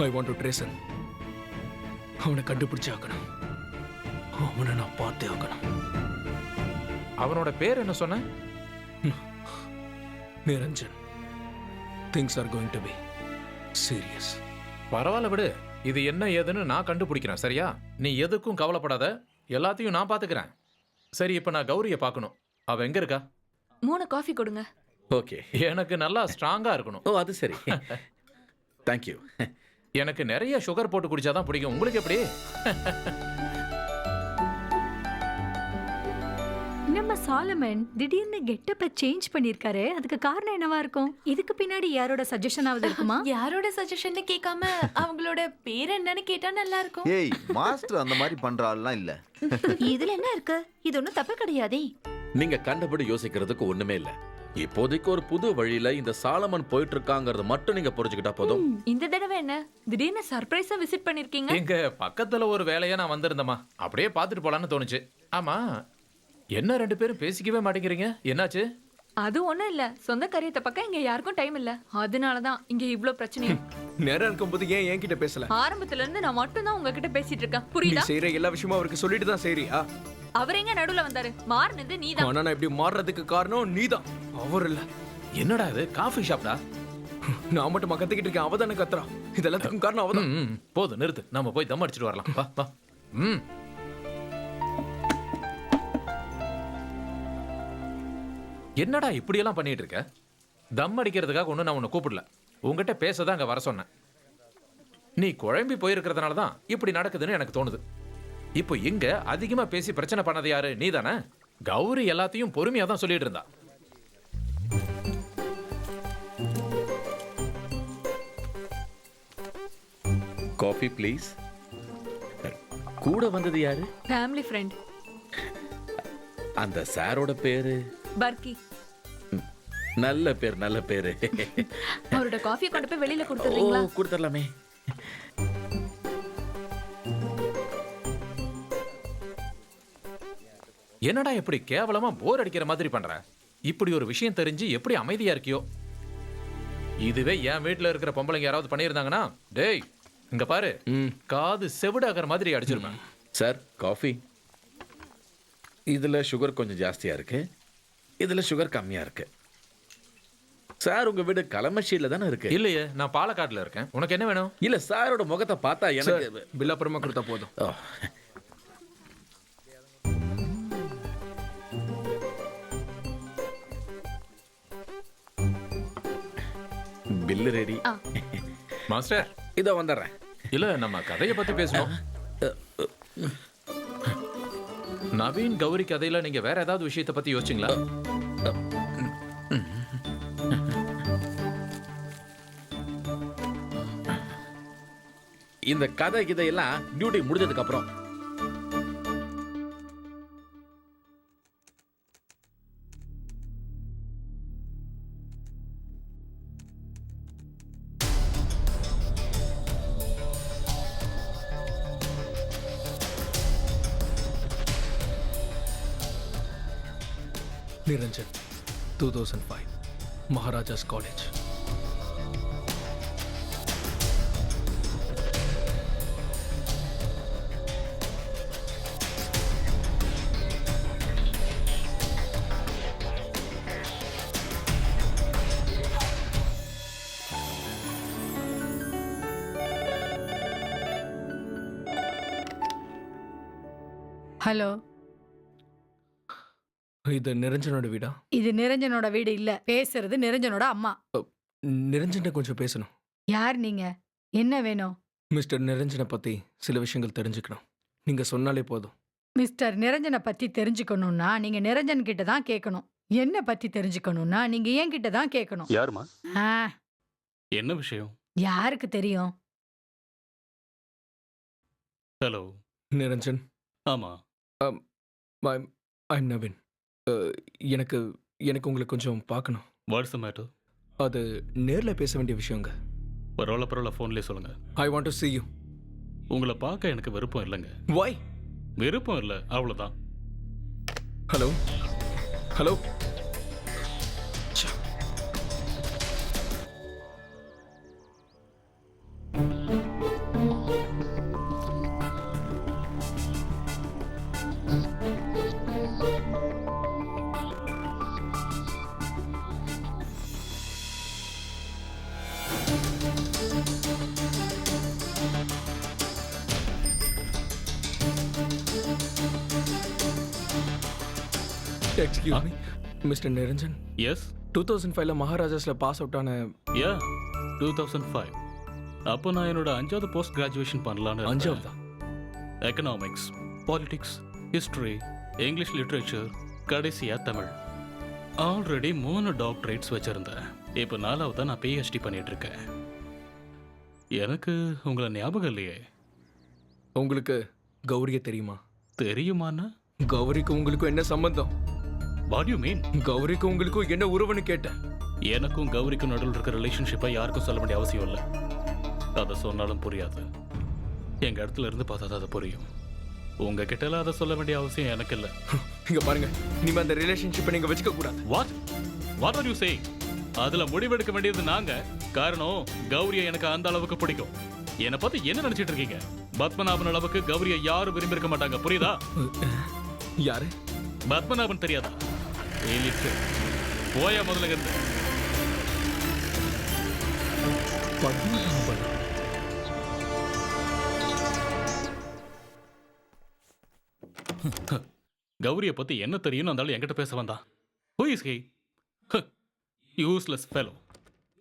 I want to trace him. அவனை கண்டுபிடிச்சு ஆக்கணும். அவனை நான் பார்த்தே ஆக்கணும். அவனோட பேர் என்ன சொன்ன? Niranjan. Things are going to be serious. பரவாயில்ல விடு. இது என்ன ஏதுன்னு நான் கண்டுபிடிக்கிறேன், சரியா? நீ எதுக்கும் கவலைப்படாத, எல்லாத்தையும் நான் பாத்துக்கிறேன். சரி, இப்ப நான் கௌரிய பார்க்கணும். அவ எங்க இருக்கா? 3 காஃபி கொடுங்க. ஓகே. எனக்கு நல்லா ஸ்ட்ராங்கா இருக்கணும். ஓ, அது சரி. தேங்க்யூ. எனக்கு நிறைய சுகர் போட்டு குடிச்சாதான் பிடிக்கும். உங்களுக்கு எப்படி? நம்ம சாலமன் திடீர்னு கெட்டப்ப சேஞ்ச் பண்ணிருக்காரு. அதுக்கு காரணம் என்னவா இருக்கும்? இதுக்கு பின்னாடி யாரோட சஜஷன் ஆவது இருக்குமா? யாரோட சஜஷன் கேட்காம அவங்களோட பேர் என்னன்னு கேட்டா நல்லா இருக்கும். ஏய், மாஸ்டர் அந்த மாதிரி பண்ற ஆள்லாம் இல்ல. இதுல என்ன இருக்கு? இது ஒண்ணும் தப்பு கிடையாதே. நீங்க கண்டபடி யோசிக்கிறதுக்கு ஒண்ணுமே இல்ல. இப்போதைக்கு ஒரு புது வழியில இந்த சாலமன் போயிட்டு இருக்காங்கறது மட்டும் நீங்க புரிஞ்சுக்கிட்டா போதும். இந்த தடவை என்ன திடீர்னு சர்ப்ரைஸா விசிட் பண்ணிருக்கீங்க? எங்க பக்கத்துல ஒரு வேலையா நான் வந்திருந்தேமா, அப்படியே பார்த்துட்டு போலான்னு தோணுச்சு. ஆமா, என்ன 2 பேரும் பேசிக்கவே மாட்டேங்கிறீங்க? என்னாச்சு? அது ஒண்ணும் இல்ல, சொந்த காரியத்தை பக்கம் இங்க யாருக்கும் டைம் இல்ல. அதனாலதான் இங்க இவ்ளோ பிரச்சனை. நேரம் இருக்கும்போது ஏன் என்கிட்ட பேசல? ஆரம்பத்துல இருந்து நான் மட்டும் தான் உங்ககிட்ட பேசிட்டு இருக்கேன், நீ புரியுதா? செய்யற எல்லா விஷயமும் அவருக்கு சொல்லிட்டு தான் செய்றியா? அவர் எங்க நடுவுல வந்தாரு? மாறினது நீதான். ஆனா நான் இப்படி மாறுறதுக்கு காரணம் நீதான், அவர் இல்ல. என்னடா இது காஃபி ஷாப்டா? நான் மட்டும் கத்திக்கிட்டு இருக்கேன், அவதானே கத்துறான். இதெல்லாத்துக்கும் காரணம் அவதான். போதும், நிறுத்து. நம்ம போய் தம் அடிச்சிட்டு வரலாம். வா வா. என்னடா இப்படியெல்லாம் பண்ணிட்டு இருக்க? தம் அடிக்கிறதுக்காக ஒன்றும் நான் உன்னை கூப்பிடல. உங்ககிட்ட பேசதான் அங்கே வர சொன்னேன். நீ குழம்பி போயிருக்கிறதுனால தான் இப்படி நடக்குதுன்னு எனக்கு தோணுது. இப்போ இங்க அதிகமா பேசி பிரச்சனை பண்ணது யாரு? நீ தானே? கௌரி எல்லாத்தையும் பொறுமையா தான் சொல்லிட்டு இருந்தா. Coffee please. கூட வந்தது யாரு? Family friend. அந்த சாரோட பேரு பர்கி. நல்ல பேர், நல்ல பேரு. அவரோட காஃபியை கொண்டு போய் வெளியில கொடுத்துறீங்களா? கொடுத்துடலாமே. என்னடா இப்படி கேவலமா போர் அடிக்கிற மாதிரி பண்ற? இப்படி ஒரு விஷயம் தெரிஞ்சு எப்படி அமைதியா இருக்கியோ? இதுவே என் வீட்டுல இருக்கிற பொம்பளைங்க யாராவது பண்ணியிருந்தாங்கன்னா, டேய் இங்க பாரு, காது செவிடாகிற மாதிரி அடிச்சிருப்பேன். Sir coffee. இதுல சுகர் கொஞ்சம் ஜாஸ்தியா இருக்கு, இதுல சுகர் கம்மியா இருக்கு. சார் உங்க வீடு கலமஷியில தானே இருக்கு? இல்லையே, நான் பாலக்காடுல இருக்கேன். உனக்கு என்ன வேணும்? இல்ல சாரோட முகத்தை பார்த்தா எனக்கு பில் அப்புறமா கொடுத்தா போதும். Bill ready. மாஸ்டர் இதோ வந்துடுறேன். இல்ல நம்ம கதையை பத்தி பேசணும். நவீன் கௌரி கதையில நீங்க வேற ஏதாவது விஷயத்தை பத்தி யோசிச்சீங்களா? இந்த கதை இதையெல்லாம் டியூட்டி முடிஞ்சதுக்கு அப்புறம். நிரஞ்சன் 2005 மகாராஜாஸ் காலேஜ். ஹலோ, இது நிரஞ்சனோட வீடா? இது நிரஞ்சனோட வீடு இல்ல, பேசுறது நிரஞ்சனோட அம்மா. நிரஞ்சன்ட்ட கொஞ்சம் பேசணும். யார் நீங்க? என்ன வேணும்? மிஸ்டர் நிரஞ்சனை பத்தி சில விஷயங்கள் தெரிஞ்சுக்கணும். நீங்க சொன்னாலே போதும். மிஸ்டர் நிரஞ்சனை பத்தி தெரிஞ்சுக்கணும்னா நீங்க நிரஞ்சன் கிட்ட தான் கேட்கணும். என்ன பத்தி தெரிஞ்சுக்கணும்னா நீங்க என் கிட்ட தான் கேட்கணும். யாருமா? ஆ, என்ன விஷயம்? யாருக்கு தெரியும்? ஹலோ நிரஞ்சன். ஆமா. ஐம் நவீன். எனக்கு எனக்கு உங்களை கொஞ்சம் பார்க்கணும். What's the matter? அது நேர்ல பேச வேண்டிய விஷயங்க. பரவாயில்ல ஃபோன்லேயே சொல்லுங்க. I want to see you. உங்களை பார்க்க எனக்கு விருப்பம் இல்லைங்க. Why? விருப்பம் இல்லை, அவ்வளோதான். Hello hello. Excuse me, Mr. Niranjan. Yes. 2005ல மகாராஜாஸ்ல பாஸ் அவுட் ஆன. யா 2005. அப்போ நான் என்னோட 5வது போஸ்ட் கிராஜுவேஷன் பண்ணலான்னு. 5வதா? Economics, politics, history, English literature, கடைசியா தமிழ். ஆல்ரெடி 3 டாக்டரேட்ஸ் வச்சிருந்தேன். இப்போ 4வதா நான் PhD பண்ணிட்டு இருக்கேன். எனக்கு உங்களை ஞாபகம் இல்லையே. உங்களுக்கு கௌரிய தெரியுமா? தெரியுமாண்ணா? கௌரிக்கு உங்களுக்கும் என்ன சம்பந்தம்? What you mean? கௌரிக்கும் உங்களுக்கும் என்ன உறவுன்னு கேட்டேன். எனக்கும் கௌரிக்கும் நடுவில் இருக்கிற ரிலேஷன்ஷிப்பை யாருக்கும் சொல்ல வேண்டிய அவசியம் இல்லை. அதை சொன்னாலும் புரியாது. எங்க இடத்துல இருந்து பார்த்தா அதை புரியும். உங்ககிட்ட எல்லாம் அதை சொல்ல வேண்டிய அவசியம் எனக்கு இல்லை. இங்க பாருங்க, இனிமே அந்த ரிலேஷன்ஷிப்பை நீங்க வச்சுக்க கூடாது. What are you saying? அதுல முடிவெடுக்க வேண்டியது நாங்க. காரணம் கௌரியை எனக்கு அந்த அளவுக்கு பிடிக்கும். என்னை பத்தி என்ன நினைச்சிட்டு இருக்கீங்க? பத்மநாபன் அளவுக்கு கௌரியை யாரும் விரும்பி இருக்க மாட்டாங்க, புரியுதா? யாரு? பத்மநாபன் தெரியாதா? போயா முதல்ல இருந்து. பத்மநாபன். கௌரியை பத்தி என்ன தெரியும் அந்த என்கிட்ட பேச வந்தான். Who is he? Useless fellow.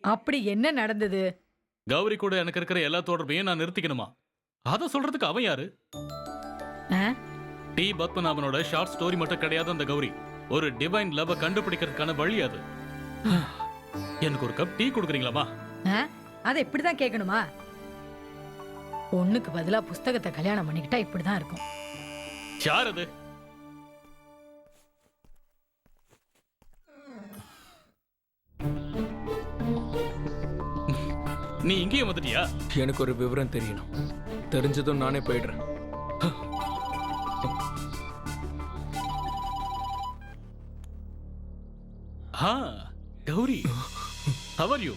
அப்படி என்ன நடந்தது? கௌரி கூட எனக்கு இருக்கிற எல்லா தொடர்பையும் நான் நிறுத்திக்கணுமா? அதை சொல்றதுக்கு அவன் யாரு? டி பத்மநாபனோட ஷார்ட் ஸ்டோரி மட்டும் கிடையாது அந்த கௌரி. ஒரு டிவைன் லவ் கண்டுபிடிக்கிறதுக்கான வழி அது. எனக்கு ஒரு கப் டீ கொடுக்குறீங்களாமா? அதை இப்படிதான் கேட்கணுமா? பொண்ணுக்கு பதிலா புஸ்தகத்தை கல்யாணம் பண்ணிக்கிட்டா இப்படிதான் இருக்கும். யார் அது? நீ இங்கேயும் வந்துட்டியா? எனக்கு ஒரு விவரம் தெரியணும். தெரிஞ்சதும் நானே போயிடுறேன். How are you?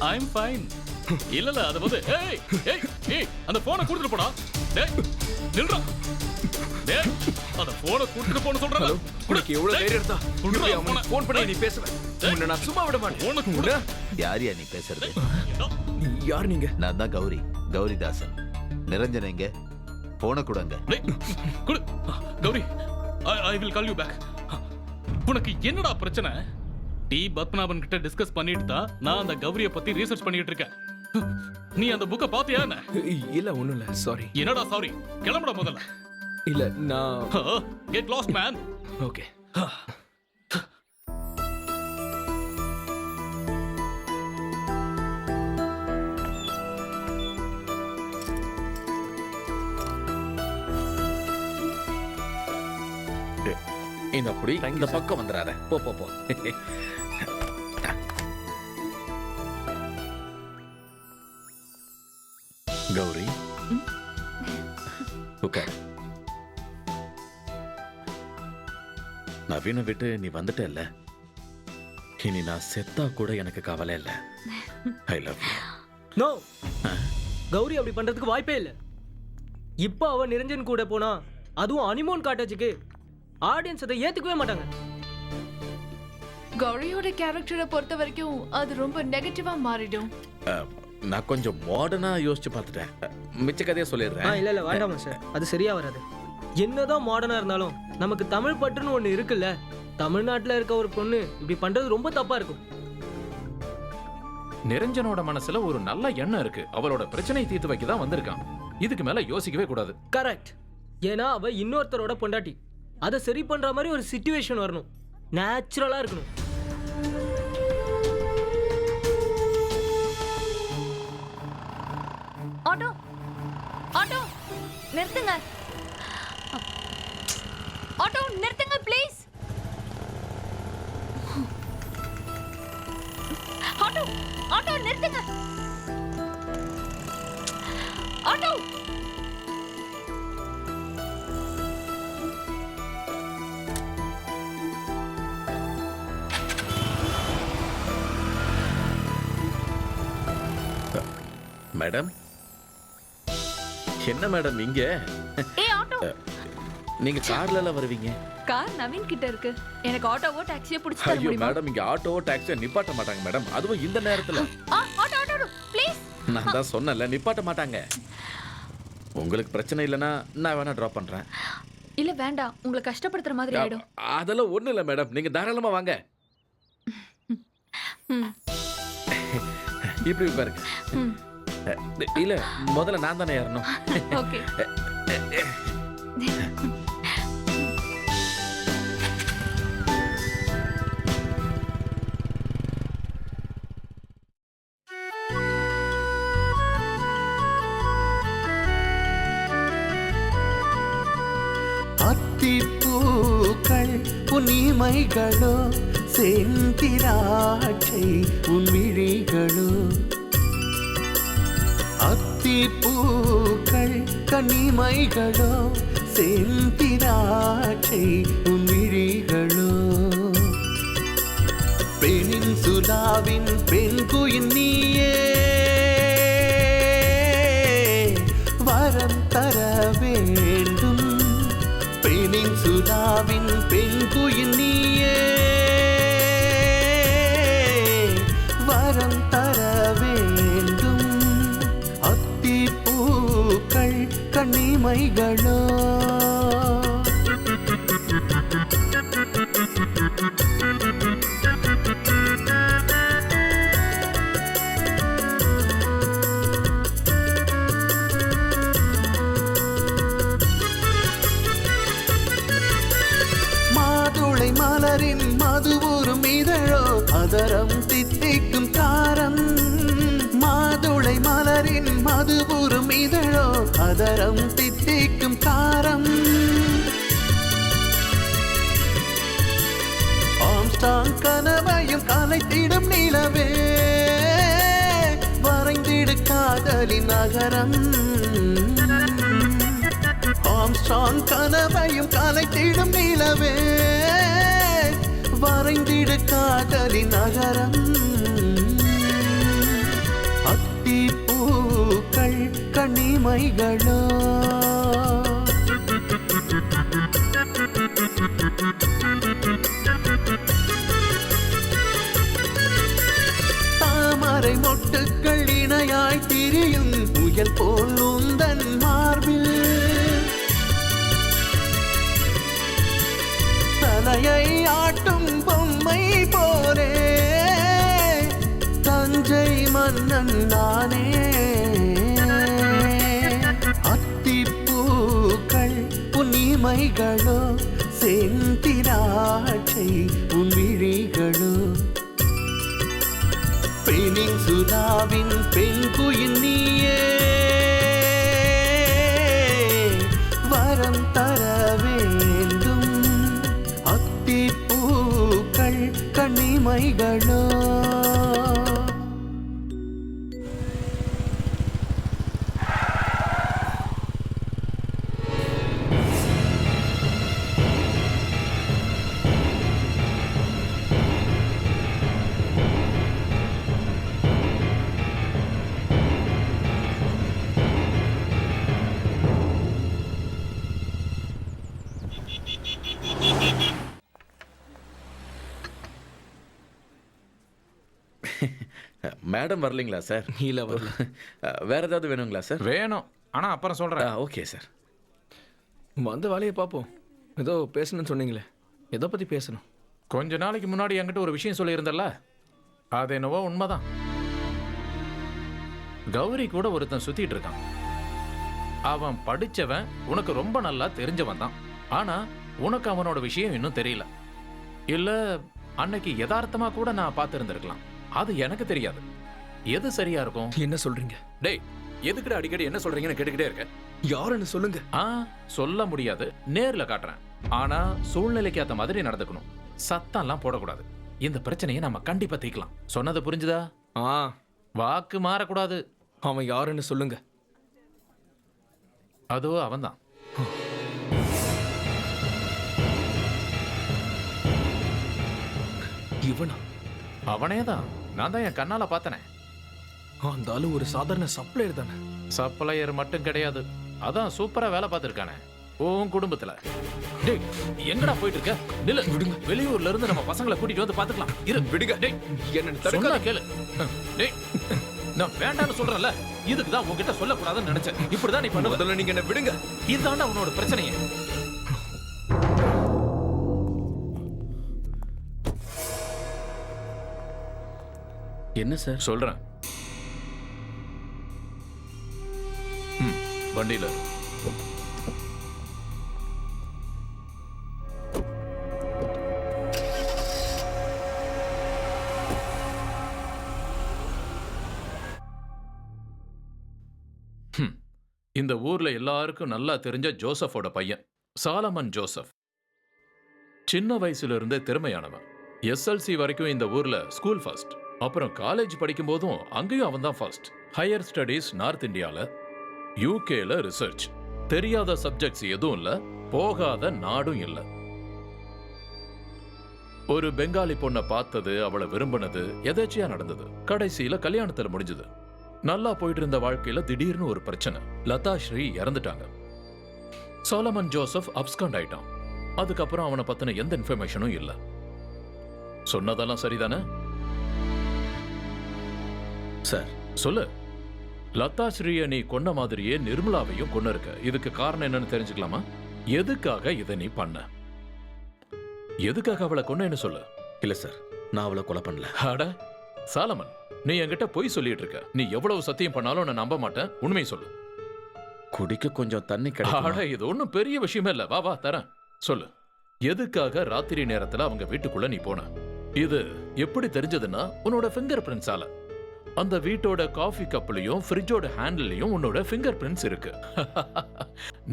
I'm fine. இல்ல அது வந்து ஏய் ஏய் ஏய் அந்த போனை கொடுத்துட்டு போடா. டேய் நில்றா. டேய் அந்த போனை கொடுத்துட்டு போன்னு சொல்றல. உனக்கு எவ்வளவு தைரியம் இருந்தா குடுறா அவனை ஃபோன் பண்ணி நீ பேசுவ. உன்னை நான் சும்மா விட மாட்டேன். போனை குடு. யாரியா நீ பேசுறது? யார் நீங்க? நான் தான் கௌரிதாசன். நிரஞ்சன் எங்க? போன கொடுங்க. டேய் குடு. Gowri I will call you back. உனக்கு என்னடா பிரச்சனை? டி பத்மநாபன் கிட்ட டிஸ்கஸ் பண்ணிட்டு தான் நான் அந்த கௌரிய பத்தி ரிசர்ச் பண்ணிட்டு இருக்கேன். நீ அந்த புக்க பாத்தியா என்ன? இல்ல ஒண்ணும் இல்ல சாரி. என்னடா சாரி? கிளம்புடா முதல்ல. இல்ல நான் கெட் லாஸ்ட் மேன். ஓகே. இந்த அப்படி இந்த பக்கம் வந்துடாத. போ போ போ. கௌரி உட்கார். நவீன விட்டு நீ வந்துட்டல்ல, இனி நான் செத்தா கூட எனக்கு கவலை இல்லை. I love you. No, Gauri அப்படி பண்றதுக்கு வாய்ப்பே இல்லை. இப்போ அவ நிரஞ்சன் கூட போனா, அதுவும் அனிமோன் காட்டேஜுக்கு, ஆடியன்ஸ் அதை ஏத்துக்கவே மாட்டாங்க. கௌரியோட கேரக்டரை பொறுத்த வரைக்கும் அது ரொம்ப நெகட்டிவா மாறிடும். நான் கொஞ்சம் மாடர்னா யோசிச்சு பார்த்துட்டேன். மிச்ச கதையை சொல்லிடுறேன். இல்ல இல்ல வேண்டாமா சார், அது சரியா வராது. என்னதான் மாடர்னா இருந்தாலும் நமக்கு தமிழ் பற்றுன்னு ஒண்ணு இருக்குல்ல. தமிழ்நாட்டுல இருக்க ஒரு பொண்ணு இப்படி பண்றது ரொம்ப தப்பா இருக்கும். நிரஞ்சனோட மனசுல ஒரு நல்ல எண்ணம் இருக்கு. அவளோட பிரச்சனை தீர்த்து வைக்க தான் வந்திருக்கான். இதுக்கு மேல யோசிக்கவே கூடாது. கரெக்ட். ஏன்னா அவ இன்னொருத்தரோட பொண்டாட்டி. அதை சரி பண்ற மாதிரி ஒரு சிச்சுவேஷன் வரணும். நேச்சுரலா இருக்கணும். ஆட்டோ ஆட்டோ நிறுத்துங்க. ஆட்டோ நிறுத்துங்க ப்ளீஸ். ஆட்டோ ஆட்டோ நிறுத்துங்க. ஆட்டோ மேடம், என்ன மேடம் இங்க? ஏய் ஆட்டோ, நீங்க கார்ல வருவீங்க? கார் நவீன் கிட்ட இருக்கு. எனக்கு ஆட்டோவோ டாக்ஸியோ பிடிச்சு தர ஐயோ முடியுமா? மேடம், இங்க ஆட்டோவோ டாக்ஸியோ நிப்பாட்ட மாட்டாங்க மேடம். அதுவும் இந்த நேரத்துல. Auto auto please. நான் தான் சொன்னல நிப்பாட்ட மாட்டாங்க. உங்களுக்கு பிரச்சனை இல்லைன்னா நான் வேணா டிராப் பண்றேன். இல்ல வேண்டாம், உங்களை கஷ்டப்படுத்துற மாதிரி ஆயிடும். அதெல்லாம் ஒண்ணு இல்ல மேடம், நீங்க தாராளமா வாங்க. இப்படி பாருங்க. இல்ல முதல்ல நான் தானே ஏறணும். ஓகே. அத்திப்பூக்கள் உன்னிமைகளோ, செந்திராட்சை உன் விழிகளோ. அத்திப்பூக்கள் கன்னிமைகளோ, செந்திராட்சை உன் விழிகளோ. பெண்ணின் சுலாவின் பெண் குயின் நீயே, வரம் தர வேண்டும். பெண்ணின் சுலாவின் பெண் குயின் நீயே, வரம் தர வேண்டும். அத்திப்பூக்கள் கன்னிமைகளோ. மாதுளை மலரின் மதுவூரும் இதழோ, அதரம் தித்திக்கும் காரம். மாதுளை மலரின் மதுவூரும் இதழோ, அதரம் தித்திக்கும் காரம். ஆம்ஸ்டாங் கனவையும் கலைத்திடும் நிலவே, வரைந்திடு காதலின் நகரம். ஆம்ஸ்டாங் கனவையும் கலைத்திடும் நிலவே, வரைந்திடு காதலி நகரம். அத்தி பூக்கள் கண்ணிமைகளோ தாமரை மொட்டுக்கள் இணையாய் திரியும் புயல் போல் உந்தன் மார்பில் தலையை ஆட்டும் பொம்மை போலே தஞ்சை மன்னன் நானே. அத்திப்பூக்கள் உன்னிமைகளோ செந்திராட்சை உன் விழிகளோ பெனின்சுலாவின் பெண் குயின் நீயே வரம் தர வேண்டும். Athipookal கண்ணிமைகளோ madam வரலீங்களா sir? இல்லை வரல. வேற ஏதாவது வேணுங்களா சார்? வேணும், ஆனா அப்புறம் சொல்றேன். Okay sir. வந்த வேலையை பார்ப்போம். ஏதோ பேசணும்னு சொன்னீங்களே, எதை பற்றி பேசணும்? கொஞ்ச நாளைக்கு முன்னாடி என்கிட்ட ஒரு விஷயம் சொல்லியிருந்தல்ல, அது என்னவோ உண்மைதான். கௌரி கூட ஒருத்தன் சுத்திட்டு இருக்கான். அவன் படிச்சவன், உனக்கு ரொம்ப நல்லா தெரிஞ்சவன் தான். ஆனா உனக்கு அவனோட விஷயம் இன்னும் தெரியல. இல்ல அன்னைக்கு யதார்த்தமா கூட நான் பார்த்திருந்திருக்கலாம். அது எனக்கு தெரியாது. எது சரியா இருக்கும்? என்ன சொல்றீங்க? டேய், எதுக்குடா அடிக்கடி என்ன சொல்றீங்கன்னு கேட்டுக்கிட்டே இருக்க? யாருன்னு சொல்லுங்க. சொல்ல முடியாது, நேர்ல காட்டுறேன். ஆனா சூழ்நிலைக்கு ஏத்த மாதிரி நடந்துக்கணும். சத்தம்லாம் போடக்கூடாது. இந்த பிரச்சனையை நம்ம கண்டிப்பா தீர்க்கலாம். சொன்னது புரிஞ்சுதா? வாக்கு மாறக்கூடாது. அவன் யாருன்னு சொல்லுங்க. அதோ அவன்தான். இவனா? அவனேதான். நான் தான் என் கண்ணால பார்த்தனே. அந்த ஆளு ஒரு சாதாரண சப்ளையர் தானே? சப்ளையர் மட்டும் கிடையாது, அதான் சூப்பரா வேலை பார்த்திருக்கானே உன் குடும்பத்துல. டேய், எங்கடா போயிட்டு இருக்க? நில்லு, விடுங்க. வெளியூர்ல இருந்து நம்ம பசங்களை கூட்டிட்டு வந்து பாத்துக்கலாம். இரு, விடுங்க. டேய், என்ன சொன்னா கேளு. டேய், நான் வேண்டாம்னு சொல்றேன்ல, இதுக்கு தான் உன்கிட்ட சொல்லக்கூடாதுன்னு நினைச்சேன். இப்படிதான் நீ பண்ணுவ. முதல்ல நீங்க என்ன விடுங்க. இதுதான்டா உன்னோட பிரச்சனையே. என்ன சார்? சொல்றேன். வண்டியில இந்த ஊர்ல எல்லாருக்கும் நல்லா தெரிஞ்ச ஜோசஃபோட பையன் சாலமன் ஜோசப். சின்ன வயசுல இருந்தே திறமையானவன். SLC வரைக்கும் இந்த ஊர்ல ஸ்கூல் ஃபர்ஸ்ட். அப்புறம் காலேஜ் படிக்கும் போதும் அங்கேயும் அவன் தான் ஃபர்ஸ்ட். ஹையர் ஸ்டடீஸ் நார்த் இந்தியால, UKல ரிசர்ச். தெரியாத சப்ஜெக்ட்ஸ் எதுவும் இல்ல, போகாத நாடும் இல்ல. ஒரு பெங்காலி பொண்ணை பார்த்தது, அவளை விரும்பினது எதேச்சியா நடந்தது. கடைசியில கல்யாணத்துல முடிஞ்சது. நல்லா போயிட்டு இருந்த வாழ்க்கையில திடீர்னு ஒரு பிரச்சனை. லதா ஸ்ரீ இறந்துட்டாங்க. சாலமன் ஜோசப் அப்ஸ்காண்ட் ஆயிட்டான். அதுக்கப்புறம் அவனை பத்தின எந்த இன்ஃபர்மேஷனும் இல்ல. சொன்னதெல்லாம் சரிதானே சார்? சொல்லு. லதா ஸ்ரீய நீ கொன்ன மாதிரியே நிர்மலாவையும் கொன்னு இருக்க. இதுக்கு காரணம் என்னன்னு தெரிஞ்சுக்கலாமா? எதுக்காக இதை நீ பண்ண? எதுக்காக அவளை கொன்னேன்னு சொல்லு. இல்ல சார், நான் அவளை கொலை பண்ணல. அட சாலமன், நீ என்கிட்ட பொய் சொல்லிட்டு இருக்க. நீ எவ்வளவு சத்தியம் பண்ணாலும் நான் நம்ப மாட்டேன். உண்மையை சொல்லு. குடிக்க கொஞ்சம் தண்ணி அட, கிடைக்குமா? இது ஒண்ணும் பெரிய விஷயமே இல்ல. வா வா தரேன். சொல்லு, எதுக்காக ராத்திரி நேரத்துல அவங்க வீட்டுக்குள்ள நீ போன? இது எப்படி தெரிஞ்சதுன்னா உன்னோட ஃபிங்கர் பிரிண்ட்ஸால. அந்த வீட்டோட காஃபி கப்லயும் ஃப்ரிட்ஜோட ஹேண்டிலையும் உன்னோட ஃபிங்கர் பிரிண்ட்ஸ் இருக்கு.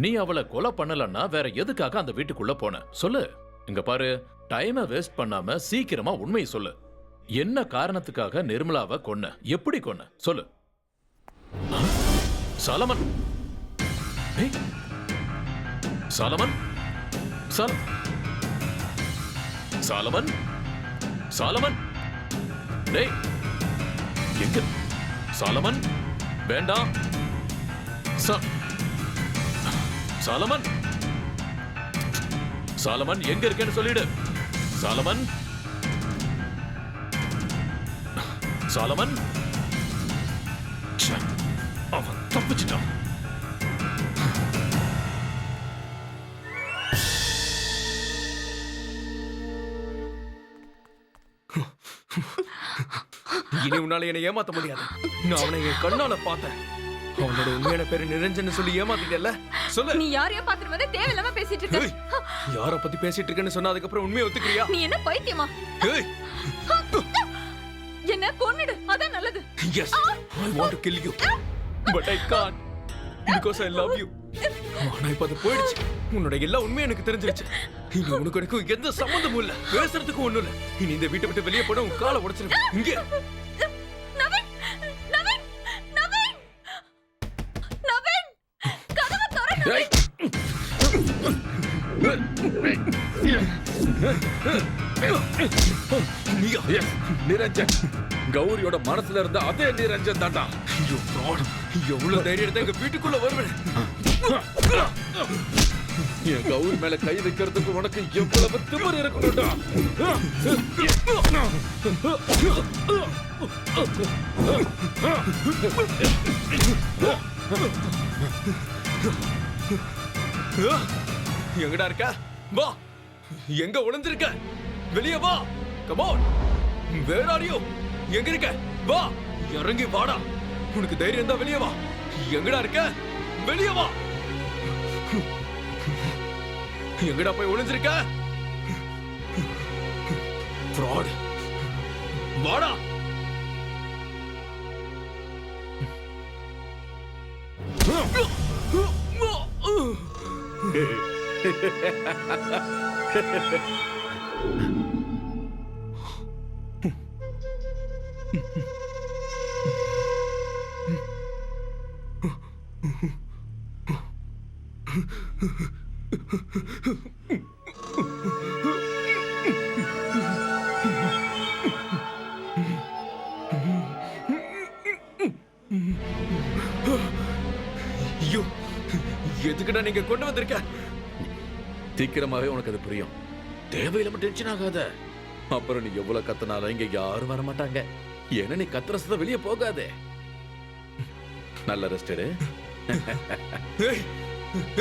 நீ அவளை கொலை பண்ணலன்னா வேற எதுக்காக அந்த வீட்டுக்குள்ள போன? சொல்லு. இங்க பாரு, டைமை வேஸ்ட் பண்ணாம சீக்கிரமா உண்மையை சொல்லு. என்ன காரணத்துக்காக நிர்மலாவை கொன்ன? எப்படி கொன்ன? சொல்லு. சாலமன், சாலமன், சாலமன், சாலமன் டேய் எங்க சாலமன் வேண்டாம் சாலமன் சாலமன் எங்க இருக்கேன்னு சொல்லிடு சாலமன் சாலமன் அவன் தப்பிச்சிட்டான் இனி உன்னால என்னை ஏமாத்த முடியாது. நான் அவனை என் கண்ணால பார்த்தேன். அவனோட உண்மையான பேரு நிரஞ்சன் சொல்லி ஏமாத்திட்டல. சொல்லு. நீ யாரையோ பாக்குற மாதிரி தேவையில்லாம பேசிட்டு இருக்க. யார பத்தி பேசிட்டு இருக்கேன்னு சொன்னா அதுக்கு அப்புறம் உண்மையை ஒத்துக்கிறியா? நீ என்ன பைத்தியமா? என்ன கொன்னுடு, அதான் நல்லது. Yes, I want to kill you, but I can't because I love you. ஆனா இப்ப அது போயிடுச்சு. உன்னோட எல்லா உண்மையும் எனக்கு தெரிஞ்சிருச்சு. இனி உனக்கு எனக்கு எந்த சம்பந்தமும் இல்ல. பேசுறதுக்கு ஒண்ணும் இல்ல. இனி இந்த வீட்டை விட்டு வெளியே போனா உன் காலை உடைச்சிருவேன். இங்கே நவீன், நவீன், நவீன், நவீன், கதவை திற நவீன். நிரஞ்சன் கௌரியோட மனசுல இருந்த அதே நிரஞ்சன் தாண்டா. எவ்வளவு தைரியம் எங்க வீட்டுக்குள்ள வருவேன். என் கௌரி மேல கை வைக்கிறதுக்கு உனக்கு எவ்வளவு திமிரு இருக்கணும்டா. எங்கடா இருக்க? வா. எங்க ஒளிஞ்சிருக்க? வெளியே வா. Come on. Where are you? எங்க இருக்க? வா. இறங்கி வாடா. உனக்கு தைரியம் இருந்தா வெளியே வா. எங்கடா இருக்க? வெளியே வா. எங்கடா போய் ஒளிஞ்சிருக்க? ஃப்ராட். வாடா. ஐயோ, எதுக்குடா நீங்க கொண்டு வந்திருக்க? சீக்கிரமாவே உனக்கு அது புரியும். தேவையில்லாம டென்ஷன் ஆகாத. அப்புறம் நீ எவ்வளவு கத்துனாலும் இங்க யாரும் வர மாட்டாங்க. ஏன்னா நீ கத்துற சத்தம் வெளியே போகாதே. நல்ல ரெஸ்ட் எடு. ஏய்,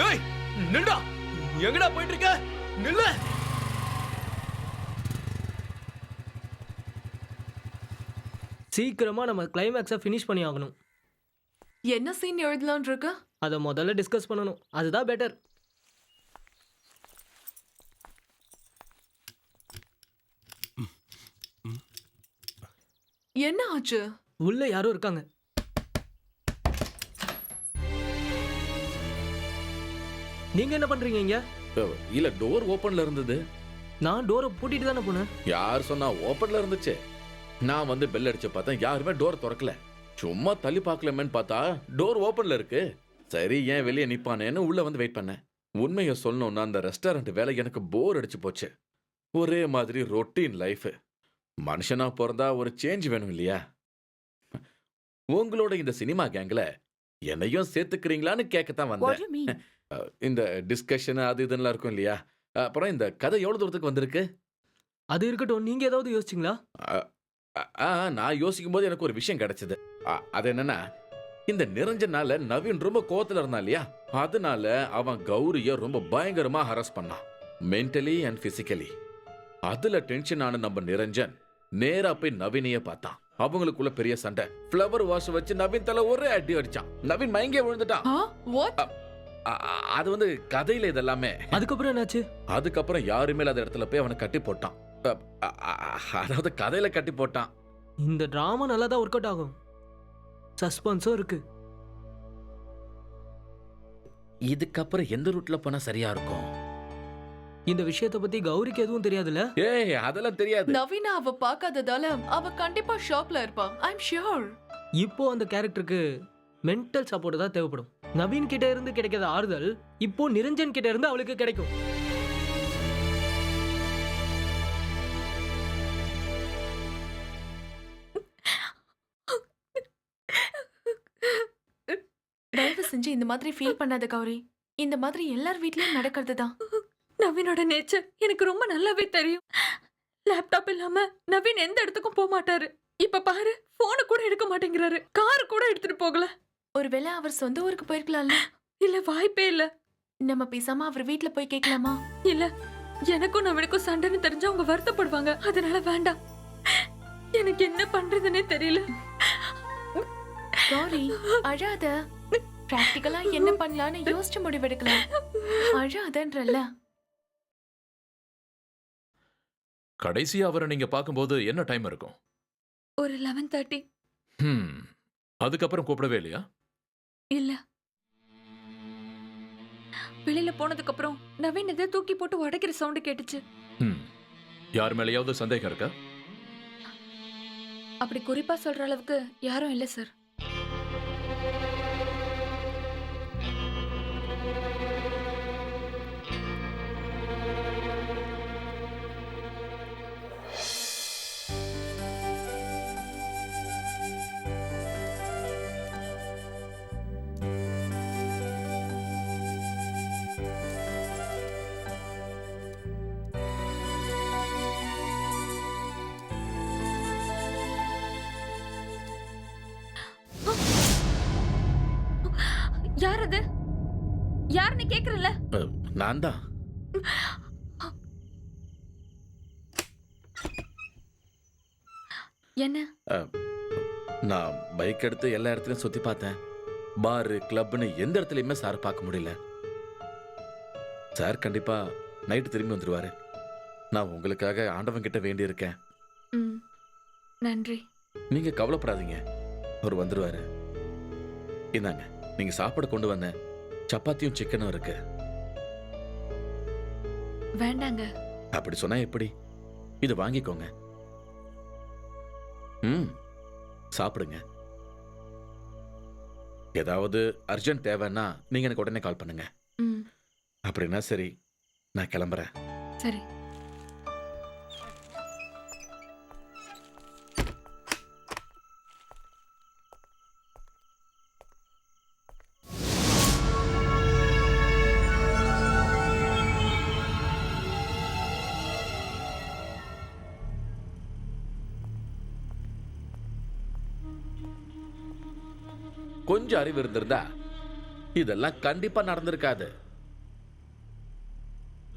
ஏய், நில்லுடா. எங்கடா போயிட்டு இருக்க? நில்லு. சீக்கிரமா நம்ம கிளைமேக்ஸை ஃபினிஷ் பண்ணி ஆகணும். என்ன சீன் எழுதலாம்னு இருக்க? அதை முதல்ல டிஸ்கஸ் பண்ணணும். அதுதான் பெட்டர். என்ன ஆச்சு? உள்ள யாரோ இருக்காங்க. நீங்க என்ன பண்றீங்க இங்க? இல்ல, டோர் ஓபன்ல இருந்தது. நான் டோரை பூட்டிட்டு தானே போனேன். யார் சொன்னா ஓபன்ல இருந்துச்சு? நான் வந்து பெல் அடிச்சு பார்த்தேன், யாருமே டோர் திறக்கல. சும்மா தள்ளி பார்க்கலாமேன்னு பார்த்தா டோர் ஓபன்ல இருக்கு. சரி, ஏன் வெளியே நிப்பானேன்னு உள்ள வந்து வெயிட் பண்ணேன். உண்மையை சொல்லணும்னா அந்த ரெஸ்டாரண்ட் வேலை எனக்கு போர் அடிச்சு போச்சு. ஒரே மாதிரி ரொட்டீன் லைஃப். மனுஷனா பிறந்தா ஒரு சேஞ்ச் வேணும் இல்லையா? உங்களோட இந்த சினிமா கேங்ல என்னையும் சேர்த்துக்கிறீங்களான்னு கேட்கத்தான் வந்தேன். இந்த டிஸ்கஷன் அது இதெல்லாம் இருக்கும் இல்லையா? அப்புறம் இந்த கதை எவ்வளவு தூரத்துக்கு வந்திருக்கு? அது இருக்கட்டும், நீங்க ஏதாவது யோசிச்சிங்களா? நான் யோசிக்கும் போது எனக்கு ஒரு விஷயம் கிடைச்சது. அது என்னன்னா, இந்த நிரஞ்சனால நவீன் ரொம்ப கோவத்துல இருந்தான் இல்லையா? அதனால அவன் கௌரிய ரொம்ப பயங்கரமா ஹராஸ் பண்ணான், மென்டலி அண்ட் பிசிக்கலி. அதுல டென்ஷன் ஆன நம்ம நிரஞ்சன் நேரா போய் நவீனையே பார்த்தான். அவங்களுக்குள்ள பெரிய சண்டை. ஃப்ளவர் வாஷ் வச்சு நவீன் தலை ஒரே அடி அடிச்சான். நவீன் மயங்கே விழுந்துட்டான். அது வந்து கதையில இதெல்லாமே. அதுக்கப்புறம் என்னாச்சு? அதுக்கப்புறம் யாருமே அந்த இடத்துல போய் அவனை கட்டி போட்டான். அதாவது கதையில கட்டி போட்டான். இந்த டிராமா நல்லா தான் ஒர்க் அவுட் ஆகும். சஸ்பென்ஸும் இருக்கு. இதுக்கப்புறம் எந்த ரூட்ல போனா சரியா இருக்கும்? இந்த விஷயத்தை பத்தி கௌரிக்கு எதுவும் தெரியாதுல்ல? ஏய், அதெல்லாம் தெரியாது. நவீனா அவ பார்க்காததால அவ கண்டிப்பா ஷாக்ல இருப்பா. ஐ அம் ஷூர். இப்போ அந்த கேரக்டருக்கு மென்டல் சப்போர்ட் தான் தேவைப்படும். நவீன் கிட்ட இருந்து கிடைக்காத ஆறுதல் இப்போ நிரஞ்சன் கிட்ட இருந்து அவளுக்கு கிடைக்கும். செஞ்சு இந்த மாதிரி ஃபீல் பண்ணாத கௌரி. இந்த மாதிரி எல்லார் வீட்லயும் நடக்கிறது தான். நவீனோட நேச்சர் எனக்கு ரொம்ப நல்லாவே தெரியும். லேப்டாப் இல்லாம நவீன் எந்த இடத்துக்கும் போக மாட்டாரு. இப்ப பாரு, போனை கூட எடுக்க மாட்டேங்கிறாரு. கார் கூட எடுத்துட்டு போகல. ஒருவேளை அவர் சொந்த ஊருக்கு போயிருக்கலாம்ல. இல்ல, வாய்ப்பே இல்ல. நம்ம பேசாம அவர் வீட்ல போய் கேட்கலாமா? இல்ல, எனக்கும் நவீனுக்கும் சண்டைன்னு தெரிஞ்சா அவங்க வருத்தப்படுவாங்க. அதனால வேண்டாம். எனக்கு என்ன பண்றதுன்னே தெரியல. கௌரி, அழாத. பிராக்டிகலா என்ன பண்ணலாம்னு யோசிச்சு முடிவெடுக்கலாம். அழாதன்றல்ல. கடைசியா அவரை நீங்க பார்க்கும்போது என்ன டைம் இருக்கும்? ஒரு 11:30. அதுக்கப்புறம் கூப்பிடவே இல்லையா? இல்ல. வெளியில போனதுக்கு அப்புறம் நவீன் எதை தூக்கி போட்டு உடைக்கிற சவுண்ட் கேட்டுச்சு. யார் மேலேயாவது சந்தேகம் இருக்கா? அப்படி குறிப்பா சொல்ற அளவுக்கு யாரும் இல்ல சார். யார் அது? யாருன்னு கேக்குறல? நான் தான். என்ன? நான் பைக் எடுத்து எல்லா இடத்துலயும் சுத்தி பார்த்தேன். பார், கிளப்னு எந்த இடத்துலயுமே சார் பார்க்க முடியல. சார் கண்டிப்பா நைட்டு திரும்பி வந்துருவாரு. நான் உங்களுக்காக ஆண்டவன் கிட்ட வேண்டி இருக்கேன். நன்றி. நீங்க கவலைப்படாதீங்க, அவர் வந்துருவாரு. இந்தாங்க, நீங்க சாப்பாடு கொண்டு வந்த சப்பாத்தியும் சிக்கனும் இருக்கு. வேண்டாங்க. அப்படி சொன்னா எப்படி? இது வாங்கிக்கோங்க. சாப்பிடுங்க. ஏதாவது அர்ஜென்ட் தேவைன்னா நீங்க எனக்கு உடனே கால் பண்ணுங்க. அப்படின்னா சரி, நான் கிளம்புறேன். சரி. கொஞ்சம் அறிவு இருந்திருந்தா இதெல்லாம் கண்டிப்பா நடந்திருக்காது.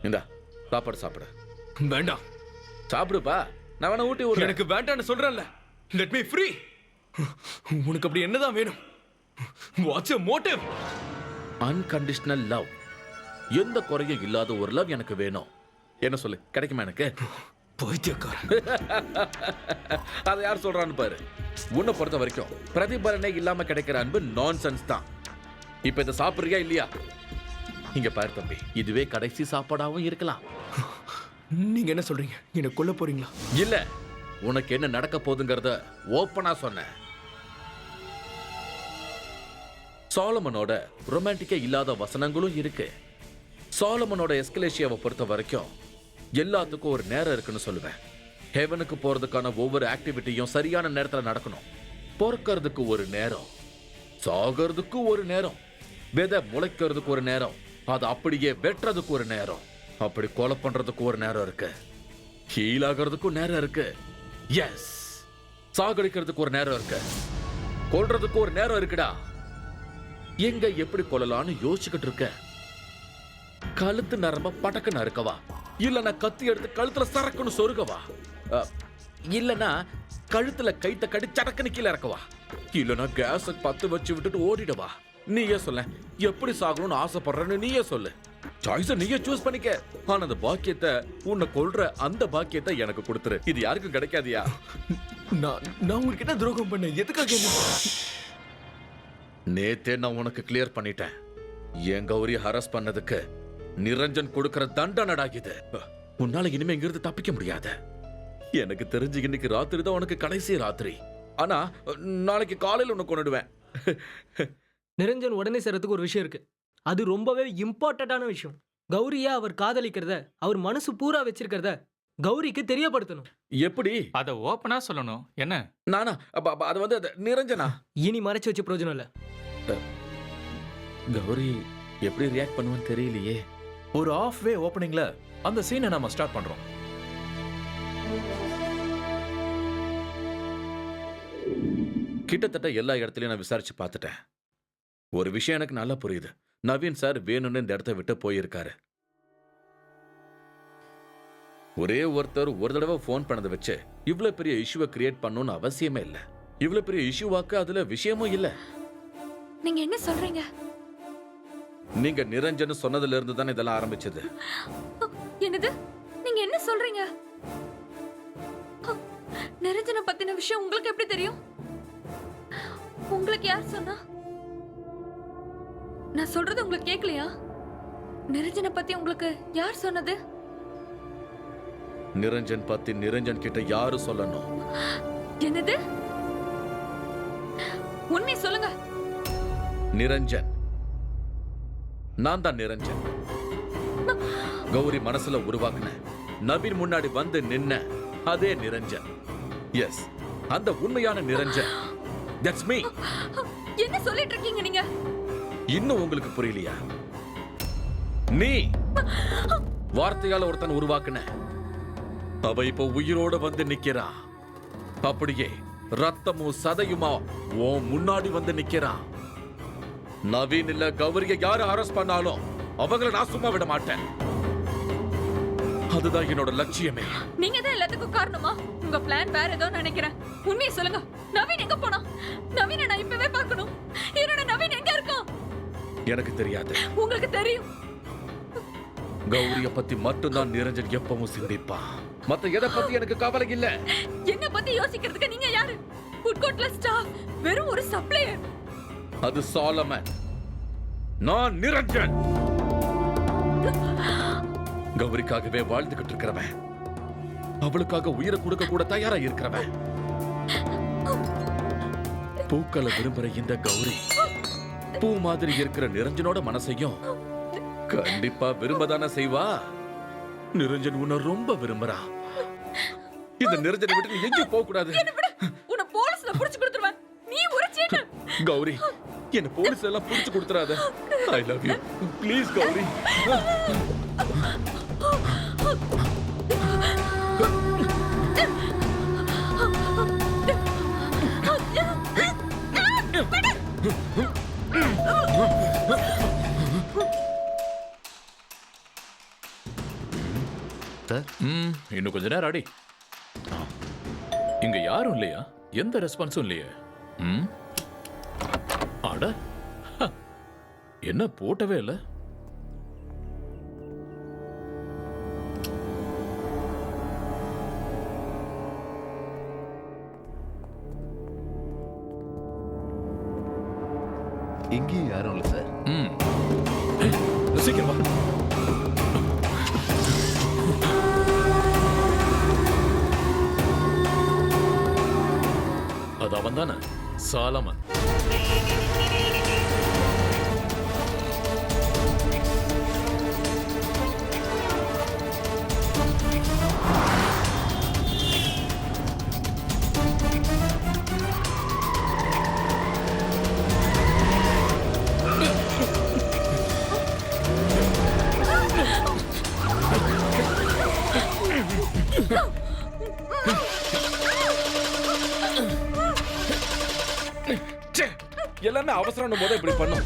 இந்தா சாப்பாடு சாப்பிடு. வேண்டாம். சாப்பிடுப்பா, நான் வேணா ஊட்டி விடுறேன். எனக்கு வேண்டான்னு சொல்றேன்ல. Let me free. உனக்கு அப்படி என்னதான் வேணும்? What's your motive? Unconditional love. எந்த குறையும் இல்லாத ஒரு லவ் எனக்கு வேணும். என்ன சொல்லு, கிடைக்குமா எனக்கு? அதை யார் சொல்றான்னு பாரு. உன்னை பொறுத்த வரைக்கும் பிரதிபலனே இல்லாம கிடைக்கிற அன்பு நான்சென்ஸ் தான். இப்ப இதை சாப்பிடுறியா இல்லையா? இங்க பாரு தம்பி, இதுவே கடைசி சாப்பாடாவும் இருக்கலாம். நீங்க என்ன சொல்றீங்க? என்ன கொல்ல போறீங்களா? இல்ல, உனக்கு என்ன நடக்க போகுதுங்கிறத ஓப்பனா சொன்னேன். சாலமனோட ரொமான்டிக்கா இல்லாத வசனங்களும் இருக்கு. சாலமனோட எஸ்கலேஷியாவை பொறுத்த வரைக்கும் எல்லாத்துக்கும் ஒரு நேரம் இருக்குன்னு சொல்லுவேன். ஹெவனுக்கு போறதுக்கான ஒவ்வொரு ஆக்டிவிட்டியும் சரியான நேரத்துல நடக்கணும். பொறுக்கிறதுக்கு ஒரு நேரம், சாகிறதுக்கு ஒரு நேரம், விதை முளைக்கிறதுக்கு ஒரு நேரம், அது அப்படியே வெட்டுறதுக்கு ஒரு நேரம், அப்படி கொலை பண்றதுக்கு ஒரு நேரம் இருக்கு, ஹீல் ஆகிறதுக்கும் நேரம் இருக்கு, எஸ் சாகடிக்கிறதுக்கு ஒரு நேரம் இருக்கு, கொல்றதுக்கு ஒரு நேரம் இருக்குடா. எங்க எப்படி கொல்லலாம்னு யோசிச்சுக்கிட்டு இருக்க. கழுத்து நரம்ப படக்குன்னு இருக்கவா, இல்லனா கத்தி எடுத்து கழுத்துல சரக்குன்னு சொருகவா, இல்லனா கழுத்துல கைத்த கடி சடக்குன்னு கீழே இறக்கவா, இல்லனா கேஸ் பத்து வச்சு விட்டுட்டு ஓடிடவா. நீயே சொல்ல, எப்படி சாகணும்னு ஆசைப்படுறன்னு நீயே சொல்லு. சாய்ஸ நீயே சூஸ் பண்ணிக்க. ஆனா அந்த பாக்கியத்தை, உன்னை கொல்ற அந்த பாக்கியத்தை எனக்கு கொடுத்துரு. இது யாருக்கும் கிடைக்காதியா? நான் உங்களுக்கு என்ன துரோகம் பண்ண? எதுக்காக? நேத்தே நான் உனக்கு கிளியர் பண்ணிட்டேன். என் கௌரி ஹரஸ் பண்ணதுக்கு நிரஞ்சன் கொடுக்கிற தண்டனடா இது. உன்னால இனிமே இங்கிருந்து தப்பிக்க முடியாது. எனக்கு தெரிஞ்சு இன்னைக்கு ராத்திரி தான் உனக்கு கடைசி ராத்திரி. ஆனா நாளைக்கு காலையில உன்னை கொண்டுடுவேன். நிரஞ்சன் உடனே செய்யறதுக்கு ஒரு விஷயம் இருக்கு. அது ரொம்பவே இம்பார்ட்டன்டான விஷயம். கௌரியா அவர் காதலிக்கிறத, அவர் மனசு பூரா வச்சிருக்கிறத கௌரிக்கு தெரியப்படுத்தணும். எப்படி? அத ஓபனா சொல்லணும். என்ன? நானா? அது நிரஞ்சனா? இனி மறைச்சு வச்சு பிரயோஜனம் இல்ல. கௌரி எப்படி ரியாக்ட் பண்ணுவேன்னு தெரியலையே. ஒரு ஆஃப் வே ஓப்பனிங்ல அந்த சீனை நாம ஸ்டார்ட் பண்றோம். கிட்டத்தட்ட எல்லா இடத்துலயும் நான் விசாரிச்சு பார்த்துட்டேன். ஒரு விஷயம் எனக்கு நல்லா புரியுது. நவீன் சார் வேணும்னு இந்த இடத்த விட்டு போயிருக்காரு. ஒரே ஒருத்தர் ஒரு தடவை ஃபோன் பண்ணதை வச்சு இவ்வளவு பெரிய இஷ்யூவை கிரியேட் பண்ணணும்னு அவசியமே இல்லை. இவ்வளவு பெரிய இஷ்யூவாக்கு அதுல விஷயமும் இல்லை. நீங்க என்ன சொல்றீங்க? நீங்க நிரஞ்சன் சொன்னதுல இருந்து தானே இதெல்லாம் ஆரம்பிச்சது. என்னது? நீங்க என்ன சொல்றீங்க? நிரஞ்சனை பத்தின விஷயம் உங்களுக்கு எப்படி தெரியும்? உங்களுக்கு யார் சொன்னா? நான் சொல்றது உங்களுக்கு கேட்கலையா? நிரஞ்சனை பத்தி உங்களுக்கு யார் சொன்னது? நிரஞ்சன் பத்தி நிரஞ்சன் கிட்ட யாரு சொல்லணும்? என்னது? உண்மை சொல்லுங்க. நிரஞ்சன், நான் தான் நிரஞ்சன். கௌரி மனசுல உருவாக்குன, நவீன் முன்னாடி வந்து நின்ன அதே நிரஞ்சன். எஸ், அந்த உண்மையான நிரஞ்சன். That's me. என்ன சொல்லிட்டு இருக்கீங்க நீங்க? இன்னும் உங்களுக்கு புரியலையா? நீ வார்த்தையால ஒருத்தன் உருவாக்குன, அவ இப்ப உயிரோட வந்து நிக்கிறா. அப்படியே ரத்தமும் சதையுமா உன் முன்னாடி வந்து நிக்கிறா. நவீன் இல்ல கௌரிய யாரு அரெஸ்ட் பண்ணாலும் அவங்களை நான் சும்மா விட மாட்டேன். அதுதான் என்னோட லட்சியமே. நீங்க தான் எல்லாத்துக்கும் காரணமா? உங்க பிளான் வேற ஏதோ நினைக்கிறேன். உண்மையை சொல்லுங்க. நவீன் எங்க போனா? நவீனை நான் இப்பவே பார்க்கணும். என்னோட நவீன் எங்க இருக்கான்? எனக்கு தெரியாது. உங்களுக்கு தெரியும். கௌரிய பத்தி மட்டும்தான் நிரஞ்சன் எப்பவும் சிந்திப்பான். மத்த எதை பத்தி எனக்கு கவலை இல்ல. என்ன பத்தி யோசிக்கிறதுக்கு நீங்க யாரு? ஃபுட் கோர்ட்ல ஸ்டாஃப், வெறும் ஒரு சப்ளையர். அது சாலமன், நான் நிரஞ்சன். கௌரிக்காகவே வாழ்ந்துகிட்டு இருக்கிறவன், அவளுக்காக உயிரை கொடுக்க கூட தயாரா இருக்கிறவன். பூக்களை விரும்புற இந்த கௌரி பூ மாதிரி இருக்கிற நிரஞ்சனோட மனசையும் கண்டிப்பா விரும்பதானே செய்வா. நிரஞ்சன் உன்னை ரொம்ப விரும்புறா. இந்த நிரஞ்சனை விட்டு நீ எங்கேயும் போக கூடாது. உன்னை போலீஸ்ல புடிச்சு கொடுத்துருவேன். நீ ஒரு சீட்டர். கௌரி, என்ன போலீஸ் எல்லாம் புடிச்சு கொடுத்துறாத. I love you. Please Gauri. இன்னும் கொஞ்ச நேரம் அடி. இங்க யாரும் இல்லையா? எந்த ரெஸ்பான்ஸும் இல்லையே. அட, என்ன போட்டவே இல்ல. இங்கேயும் யாரும் இல்ல சார். சீக்கிரம் வா. அது அவன் தானே, சாலமன். எல்லாமே அவசரம் போது இப்படி பண்ணும்.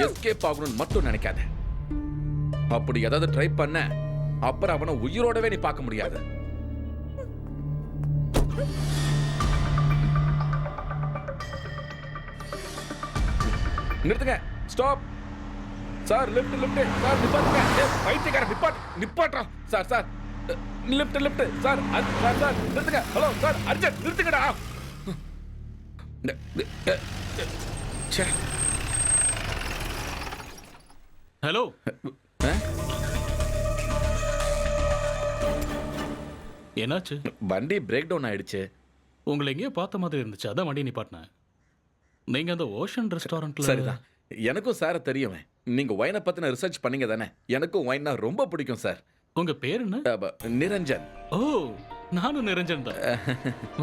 எஸ்கேப் ஆகணும்னு மட்டும் நினைக்காத. அப்படி ஏதாவது ட்ரை பண்ண அப்புறம் அவனை உயிரோடவே நீ பார்க்க முடியாது. நிறுத்துங்க. Stop sir. Lift lift sir. நிப்பாட்டுங்க. பைத்தியக்கார நிப்பாட்றா sir. Sir lift lift sir. Sir sir நிறுத்துங்க. ஹலோ சார், அர்ஜென்ட் நிறுத்துங்கடா. ஹலோ. என்னாச்சு? வண்டி பிரேக் டவுன் ஆயிடுச்சு. உங்களை எங்கேயோ பார்த்த மாதிரி இருந்துச்சு, அதான் வண்டி நிப்பாட்டினேன். நீங்க அந்த ஓஷன் ரெஸ்டாரண்ட்ல. சரிதான், எனக்கும் சார தெரியும். நீங்க ஒயினை பத்தின ரிசர்ச் பண்ணீங்க தானே? எனக்கும் ஒயின்னா ரொம்ப பிடிக்கும் சார். உங்க பேர் என்ன? நிரஞ்சன். ஓ, நானும் நிரஞ்சன் தான்.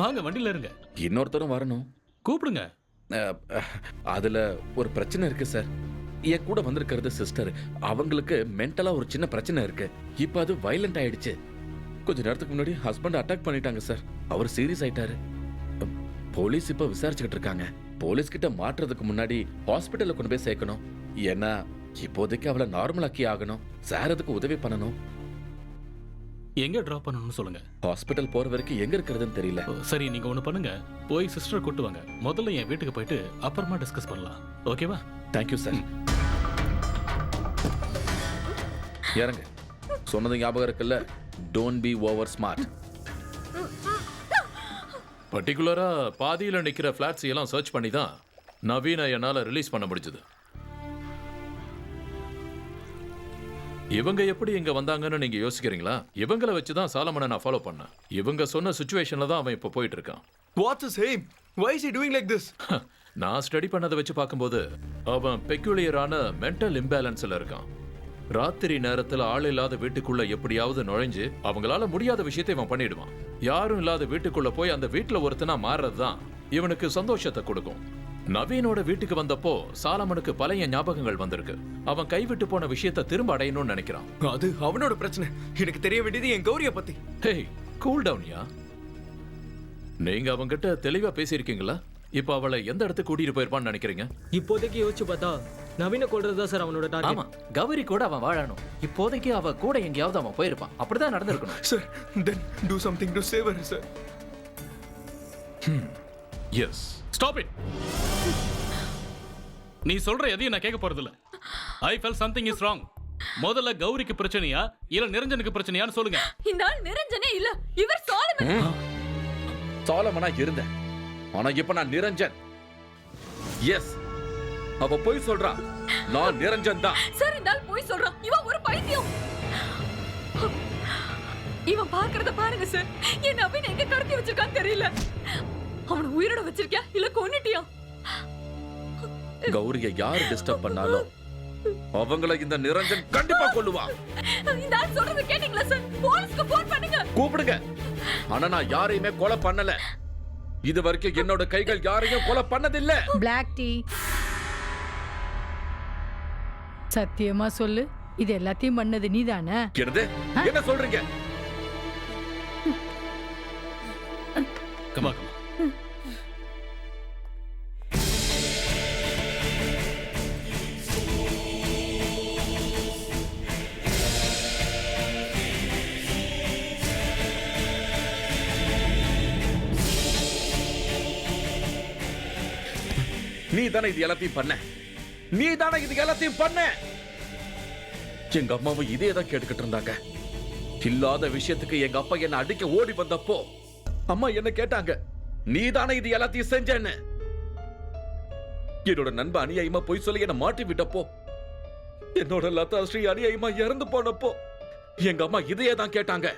வாங்க வண்டியில இருங்க. இன்னொருத்தரும் வரணும். கூப்பிடுங்க. அதுல ஒரு பிரச்சனை இருக்கு சார். என் கூட வந்திருக்கிறது சிஸ்டர். அவங்களுக்கு மென்டலா ஒரு சின்ன பிரச்சனை இருக்கு. இப்ப அது வயலண்ட் ஆயிடுச்சு. கொஞ்ச நேரத்துக்கு முன்னாடி ஹஸ்பண்ட் அட்டாக் பண்ணிட்டாங்க சார். அவர் சீரியஸ் ஆயிட்டாரு. போலீஸ் இப்ப விசாரிச்சுக்கிட்டு இருக்காங்க. போலீஸ் கிட்ட மாட்டுறதுக்கு முன்னாடி ஹாஸ்பிட்டல்ல கொண்டு போய் சேர்க்கணும். ஏன்னா இப்போதைக்கு அவளை நார்மலாக்கி ஆகணும். சார் அதுக்கு உதவி பண்ணணும். எங்க டிராப் பண்ணணும்னு சொல்லுங்க. ஹாஸ்பிட்டல் போற வரைக்கும் எங்க இருக்கிறதுன்னு தெரியல. சரி, நீங்க ஒண்ணு பண்ணுங்க. போய் சிஸ்டர் கூட்டு வாங்க. முதல்ல என் வீட்டுக்கு போயிட்டு அப்புறமா டிஸ்கஸ் பண்ணலாம். ஓகேவா? Thank you sir. இறங்க. சொன்னது ஞாபகம் இருக்குல்ல? Don't be over smart. பர்டிகுலரா பாதியில நிக்கிற பிளாட்ஸ் எல்லாம் சர்ச் பண்ணி தான் நவீன என்னால ரிலீஸ் பண்ண முடிஞ்சது. இவங்க எப்படி இங்க வந்தாங்கன்னு நீங்க யோசிக்கிறீங்களா? இவங்கள வச்சு தான் சாலமனை நான் ஃபாலோ பண்ணேன். இவங்க சொன்ன சிச்சுவேஷன்ல தான் அவன் இப்ப போயிட்டு இருக்கான். What's his aim? Why is he doing like this? நான் ஸ்டடி பண்ணதை வச்சு பார்க்கும்போது அவன் பெக்யூலியரான மென்டல் இம்பேலன்ஸ்ல இருக்கான். ராத்திரி நேரத்துல ஆள் இல்லாத வீட்டுக்குள்ள எப்படியாவது நுழைஞ்சு அவங்களால முடியாத விஷயத்தை இவன் பண்ணிடுவான். யாரும் இல்லாத வீட்டுக்குள்ள போய் அந்த வீட்டுல ஒருத்தனா மாறுறதுதான் இவனுக்கு சந்தோஷத்தை கொடுக்கும். நவீனோட வீட்டுக்கு வந்தப்போ சாலமனுக்கு பழைய ஞாபகங்கள் வந்திருக்கு. அவன் கைவிட்டு போன விஷயத்தை திரும்ப அடையணும்னு நினைக்கிறான். அது அவனோட பிரச்சனை. எனக்கு தெரிய வேண்டியது என் கௌரிய பத்தி. ஹேய், கூல் டவுன்யா. நீங்க அவங்கிட்ட தெளிவா பேசியிருக்கீங்களா? இப்ப அவளை எந்த இடத்துக்கு கூட்டிட்டு போயிருப்பான்னு நினைக்கிறீங்க? இப்போதைக்கு யோசிச்சு பார்த்தா நவீன கொல்றதா சார் அவனோட டார்கெட். ஆமா, கௌரி கூட அவன் வாழணும். இப்போதைக்கு அவ கூட எங்கேயாவது அவன் போயிருப்பான். அப்படிதான் நடந்திருக்கணும். Sir, then do something to save her, sir. Yes. Stop it. நீ சொல்ற எதையும் நான் கேட்க போறதில்ல. I felt something is wrong. முதல்ல கௌரிக்கு பிரச்சனையா இல்ல நிரஞ்சனுக்கு பிரச்சனையான்னு சொல்லுங்க. இந்த ஆள் நிரஞ்சனே இல்ல, இவர் சாலமன். சாலமனா இருந்தேன், ஆனா இப்ப நான் நிரஞ்சன். எஸ், அவ போய் சொல்றா. நான் நிரஞ்சன் தான். சார், இந்த ஆள் போய் சொல்றான். இவன் ஒரு பைத்தியம். இவன் பாக்குறத பாருங்க சார். என் நவீன் எங்க கடத்தி வச்சிருக்கான்னு தெரியல. அவனை உயிரோட வச்சிருக்கியா இல்ல கொன்னுட்டியா? கௌரிய யார் டிஸ்டர்ப் பண்ணாலும் அவங்கள இந்த நிரஞ்சன் கண்டிப்பா கொல்லுவா. இந்த ஆள் சொல்றது கேட்டீங்களா சார்? போலீஸ்க்கு போன் பண்ணுங்க. கூப்பிடுங்க. ஆனா நான் யாரையுமே கொலை பண்ணல. இது வரைக்கும் என்னோட கைகள் யாரையும் கொலை பண்ணதில்லை. Black tea. சத்தியமா சொல்லு, இது எல்லாத்தையும் பண்ணது நீதானே? என்னது? என்ன சொல்றீங்க? Come on, come on. நீ தானே இது எல்லாத்தையும் பண்ண. நீ தானே இது எல்லாத்தையும் பண்ண. எங்க அம்மாவும் இதே தான் கேட்டுக்கிட்டு இருந்தாங்க. இல்லாத விஷயத்துக்கு எங்க அப்பா என்ன அடிக்க ஓடி வந்தப்போ அம்மா என்ன கேட்டாங்க, நீ தானே இது எல்லாத்தையும் செஞ்சேன்னு. என்னோட நண்பன் அநியாயமா போய் சொல்லி என்ன மாட்டி விட்டப்போ, என்னோட லதா ஸ்ரீ அநியாயமா இறந்து போனப்போ எங்க அம்மா இதையே தான் கேட்டாங்க,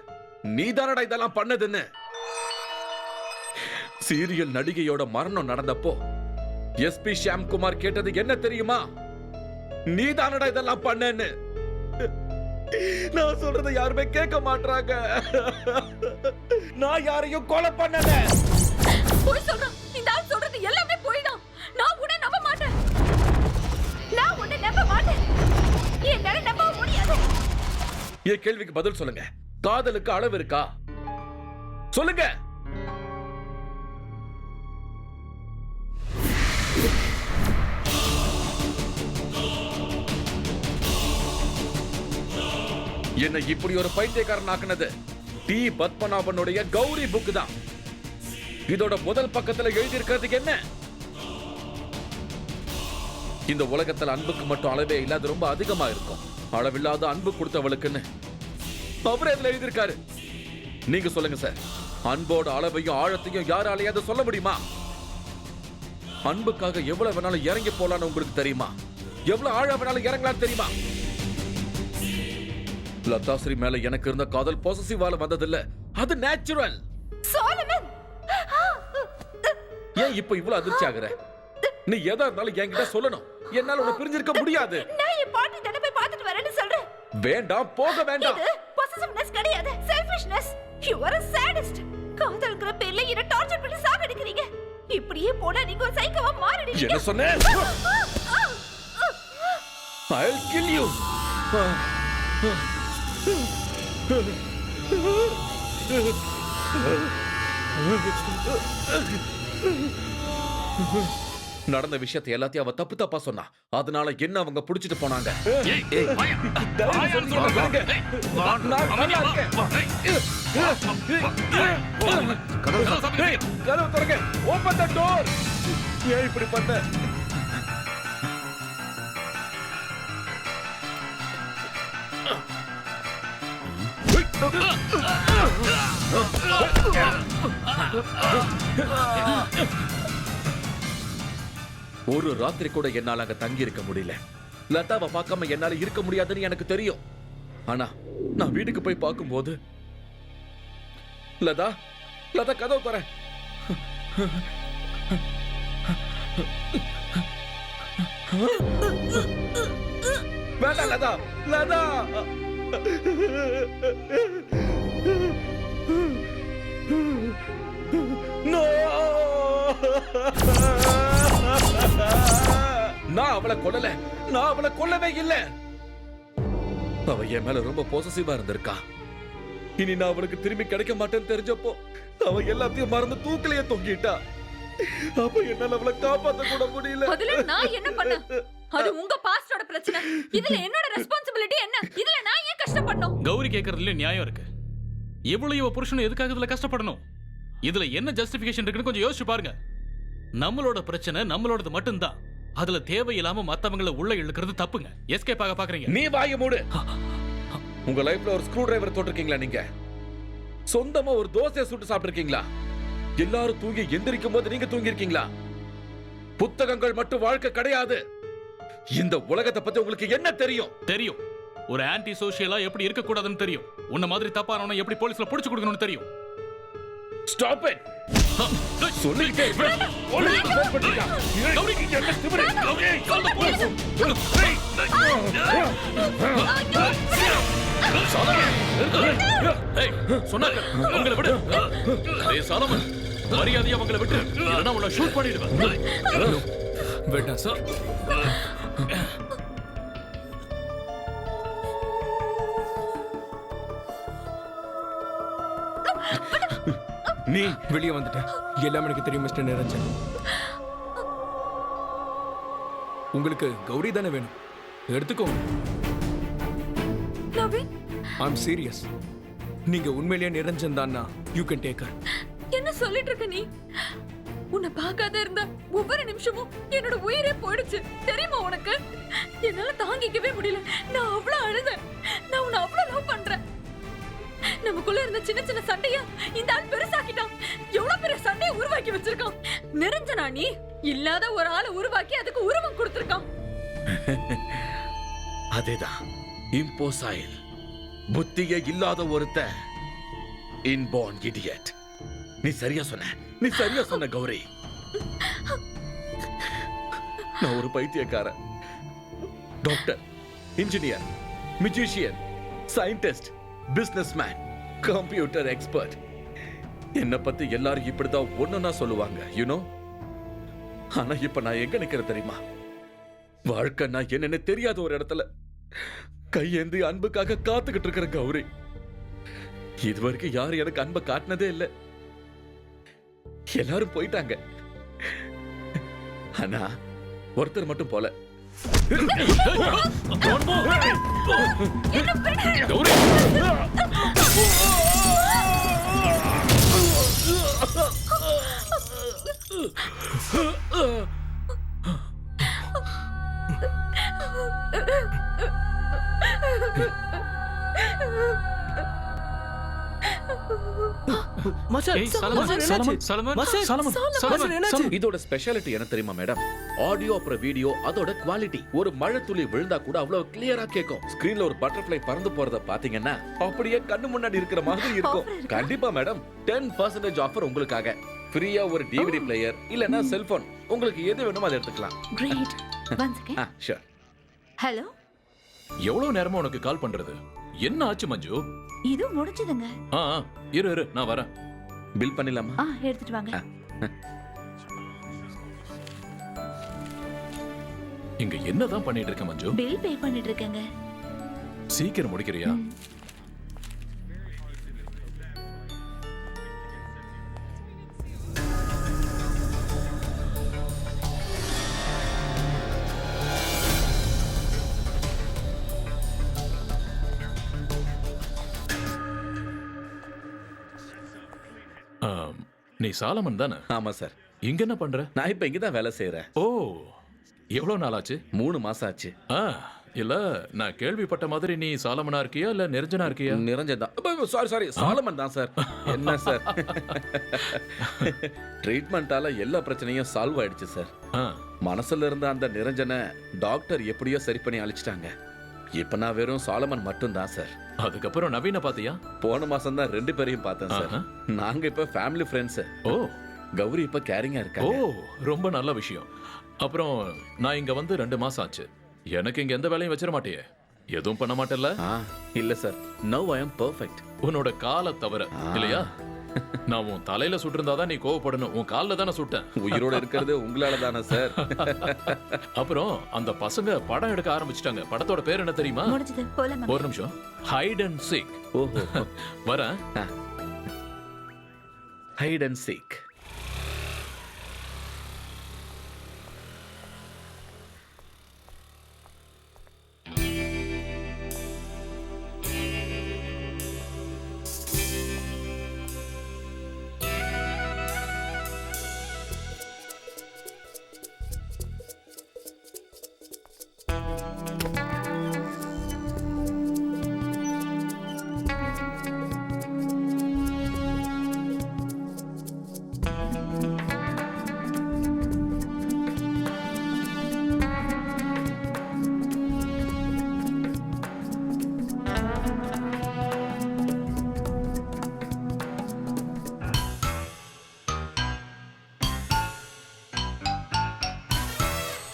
நீ தானடா இதெல்லாம் பண்ணதுன்னு. சீரியல் நடிகையோட மரணம் நடந்தப்போ எஸ்பி ஷியாம்குமார் கேட்டது என்ன தெரியுமா? நீ தானடா இதெல்லாம் பண்ணேன்னு. நான் சொல்றதை யாருமே கேட்க மாட்டாங்க. நான் யாரையும் கொலை பண்ணல. போய் சொல்றான். இந்த ஆள் சொல்றது எல்லாமே போய் தான். நான் உன்னை நம்ப மாட்டேன். நான் உன்னை நம்ப மாட்டேன். என்னால நம்ப முடியாது. என் கேள்விக்கு பதில் சொல்லுங்க. காதலுக்கு அளவு இருக்கா? சொல்லுங்க. என்ன இப்படி ஒரு பைத்தியக்காரன் ஆக்குனது டி பத்மநாபனுடைய கௌரி புக் தான். இதோட முதல் பக்கத்துல எழுதி இருக்கிறதுக்கு என்ன? இந்த உலகத்துல அன்புக்கு மட்டும் அளவே இல்ல, அது ரொம்ப அதிகமா இருக்கும். அளவில்லாத அன்பு கொடுத்தவளுக்குன்னு அவர் இதுல எழுதியிருக்காரு. நீங்க சொல்லுங்க சார், அன்போட அளவையும் ஆழத்தையும் யாராலையாவது சொல்ல முடியுமா? அன்புக்காக எவ்வளவு வேணாலும் இறங்கி போலான்னு உங்களுக்கு தெரியுமா? எவ்வளவு ஆழம் வேணாலும் இறங்கலான்னு தெரியுமா? லதாஸ்ரீ மேல எனக்கு இருந்த காதல் பொசசிவால வந்ததில்ல, அது நேச்சுரல். சாலமன், ஏன் இப்ப இவ்வளவு அதிர்ச்சி ஆகுற? நீ எதா இருந்தாலும் என்கிட்ட சொல்லணும். என்னால உன்னை பிரிஞ்சிருக்க முடியாது. நான் என் பாட்டி தானே போய் பார்த்துட்டு வரேன்னு சொல்றேன். வேண்டாம், போக வேண்டாம். இது பொசசிவ்னஸ் கிடையாது, selfishness. You are a sadist. காதல்ங்கற பேர்ல என்ன டார்ச்சர் பண்ணி சாகடிக்கிறீங்க. இப்படியே போனா நீங்க ஒரு சைக்கோவா மாறிடுவீங்க. என்ன சொன்னே? I'll kill you. நடந்த விஷயத்தை எல்லாத்தையும் அவ தப்பு தப்பா சொன்னா. அதனால என்ன அவங்க புடிச்சிட்டு போனாங்க. கதவு திறங்க. Open the door. ஏன் இப்படி பண்ண? ஒரு ராத்திரி கூட என்னால அங்க தங்கி இருக்க முடியல. லதாவை பார்க்காம என்னால இருக்க முடியாதுன்னு எனக்கு தெரியும். ஆனா நான் வீட்டுக்கு போய் பார்க்கும்போது லதா லதா கதவு தர. வேண்டாம் லதா, லதா. No! நான் அவளை கொல்லல. நான் அவளை கொல்லவே இல்லை. அவ என் மேல ரொம்ப பொசசிவா இருந்திருக்கா. இனி நான் அவளுக்கு திரும்பி கிடைக்க மாட்டேன்னு தெரிஞ்சப்போ அவ எல்லாத்தையும் மறந்து தூக்கிலேயே தொங்கிட்டா. அப்ப என்னால அவளை காப்பாத்த கூட முடியல. அதுல நான் என்ன பண்ண? அது உங்க பாஸ்டோட பிரச்சனை. இதுல என்னோட ரெஸ்பான்சிபிலிட்டி என்ன? இதுல நான் ஏன் கஷ்டப்படணும்? கௌரி கேக்குறதுல நியாயம் இருக்கு. இவ்வளவு புருஷன் எதுக்காக இதுல கஷ்டப்படணும்? இதுல என்ன ஜஸ்டிபிகேஷன் இருக்குன்னு கொஞ்சம் யோசிச்சு பாருங்க. நம்மளோட பிரச்சனை நம்மளோடது மட்டும்தான். அதுல தேவையில்லாம மத்தவங்கள உள்ள இழுக்கிறது தப்புங்க. எஸ்கேப் ஆக பாக்குறீங்க. நீ வாய மூடு. உங்க லைஃப்ல ஒரு ஸ்க்ரூ டிரைவர் தொட்டிருக்கீங்களா? நீங்க சொந்தமா ஒரு தோசையை சுட்டு சாப்பிட்டிருக்கீங்களா? எல்லாரும் தூங்கி எந்திரிக்கும் போது நீங்க தூங்கி இருக்கீங்களா? புத்தகங்கள் மட்டும் வாழ்க்கை கிடையாது. இந்த உலகத்தை பத்தி உங்களுக்கு என்ன தெரியும்? தெரியும். ஒரு ஆன்டி சோஷியலா எப்படி இருக்க கூடாதுன்னு தெரியும். உன்ன மாதிரி தப்பானவன எப்படி போலீஸ்ல புடிச்சு கொடுக்கணும்னு தெரியும். Stop it! சொல்லிட்டே இருக்கேன். போலீஸ் ஃபோன் பண்ணிட்டா. கௌரிக்கு என்ன திமிரு? Gauri, call police. ஏய், சொன்னாங்க அவங்கள விடு. ஏய் சாலமன், மரியாதையா அவங்கள விட்டு. இல்லனா உன்னை ஷூட் பண்ணிடுவேன். வேண்டாம் சார். நீ வெளியே வந்துட்ட. எல்லாம் எனக்கு தெரியும் மிஸ்டர் நிரஞ்சன். உங்களுக்கு கௌரி தானே வேணும்? எடுத்துக்கோ. Naveen, I'm serious. நீங்க உண்மையிலேயே நிரஞ்சன் தான்னா யூ கேன் டேக் ஹர். என்ன சொல்லிட்டு இருக்க நீ? உன்னை பார்க்காத இருந்த ஒவ்வொரு நிமிஷமும் என்னோட உயிரே போயிடுச்சு. தெரியுமா உனக்கு? என்னால தாங்கிக்கவே முடியல. நான் அவ்வளவு அழுதேன். நான் உன்னை அவ்வளவு லவ் பண்றேன். நமக்குள்ள இருந்த சின்ன சின்ன சண்டைய இந்த ஆள் பெருசாக்கிட்டான். எவ்வளவு பெரிய சண்டையை உருவாக்கி வச்சிருக்கான். நிரஞ்சனா நீ இல்லாத ஒரு ஆளை உருவாக்கி அதுக்கு உருவம் கொடுத்திருக்கான். அதேதான். இம்போசைல். புத்தியே இல்லாத ஒருத்த. Inborn idiot. நீ சரியா சொன்ன. நீ சரியா சொன்ன கௌரி. நான் ஒரு பைத்தியக்காரன். Doctor, engineer, musician, scientist, businessman, computer expert. என்ன பத்தி எல்லாரும் இப்படிதான் ஒண்ணுன்னா சொல்லுவாங்க, யூனோ. ஆனா இப்ப நான் எங்க நிக்கிறேன் தெரியுமா? வாழ்க்கை நான் என்னன்னு தெரியாத ஒரு இடத்துல கையேந்தி அன்புக்காக காத்துக்கிட்டு இருக்கிற கௌரி. இதுவரைக்கும் யாரும் எனக்கு அன்பை காட்டினதே இல்லை. எல்லாரும் போயிட்டாங்க. ஆனா ஒருத்தர் மட்டும் போல. இதோட ஸ்பெஷாலிட்டி என்ன தெரியுமா மேடம்? ஆடியோ அப்புறம் வீடியோ, அதோட குவாலிட்டி. ஒரு மழை துளி விழுந்தா கூட அவ்வளவு கிளியரா கேட்கும். ஸ்கிரீன்ல ஒரு பட்டர்ஃப்ளை பறந்து போறத பாத்தீங்கன்னா அப்படியே கண்ணு முன்னாடி இருக்கிற மாதிரி இருக்கும். கண்டிப்பா மேடம், 10% ஆஃபர் உங்களுக்காக. ஃப்ரீயா ஒரு டிவிடி பிளேயர் இல்லனா செல்போன் உங்களுக்கு எது வேணுமோ அதை எடுத்துக்கலாம். Great. One second. Sure. Hello. எவ்வளவு நேரமா உனக்கு கால் பண்றது? என்ன ஆச்சு மஞ்சு? இது முடிஞ்சதுங்க. இரு நான் வரேன். பில் பண்ணிடலாமா? எடுத்துட்டு வாங்க. இங்க என்னதான் பண்ணிட்டு இருக்க மஞ்சு? பில் பே பண்ணிட்டு இருக்கேங்க. சீக்கிரம் முடிக்கிறியா? நீ சாலமன் தானே? ஆமா சார். இங்க என்ன பண்ற? நான் இப்ப இங்க தான் வேலை செய்யறேன். ஓ, எவ்வளவு நாள் ஆச்சு? 3 மாசம் ஆச்சு. இல்ல, நான் கேள்விப்பட்ட மாதிரி நீ சாலமனா இருக்கியா இல்ல நிரஞ்சனா இருக்கியா? நிரஞ்சன் தான். சாரி சாலமன் தான் சார். என்ன சார், ட்ரீட்மெண்டால எல்லா பிரச்சனையும் சால்வ் ஆயிடுச்சு சார். மனசுல இருந்த அந்த நிரஞ்சனை டாக்டர் எப்படியோ சரி பண்ணி அழிச்சிட்டாங்க. இப்ப நான் வெறும் சாலமன் மட்டும் தான் சார். அதுக்கப்புறம் நவீன பாத்தியா? போன மாசம் தான் 2 பேரையும் பார்த்தேன் சார். நாங்க இப்ப ஃபேமிலி ஃப்ரெண்ட்ஸ். ஓ, கௌரி இப்ப கேரிங்கா இருக்காங்க. ஓ, ரொம்ப நல்ல விஷயம். அப்புறம் நான் இங்க வந்து 2 மாசம் ஆச்சு. எனக்கு இங்க எந்த வேலையும் வச்சிட மாட்டியே? எதுவும் பண்ண மாட்டேல்ல? இல்ல sir. Now I am perfect. உன்னோட காலை தவிர இல்லையா? நான் உன் தலையில சுட்டிருந்தாதான் நீ கோவப்படணும். உன் கால்ல தானே சுட்டேன். உயிரோட இருக்கிறது உங்களால தானே சார். அப்புறம் அந்த பசங்க படம் எடுக்க ஆரம்பிச்சிட்டாங்க. படத்தோட பேர் என்ன தெரியுமா? ஒரு நிமிஷம். Hide and seek. ஓஹோ, வரேன். Hide and seek.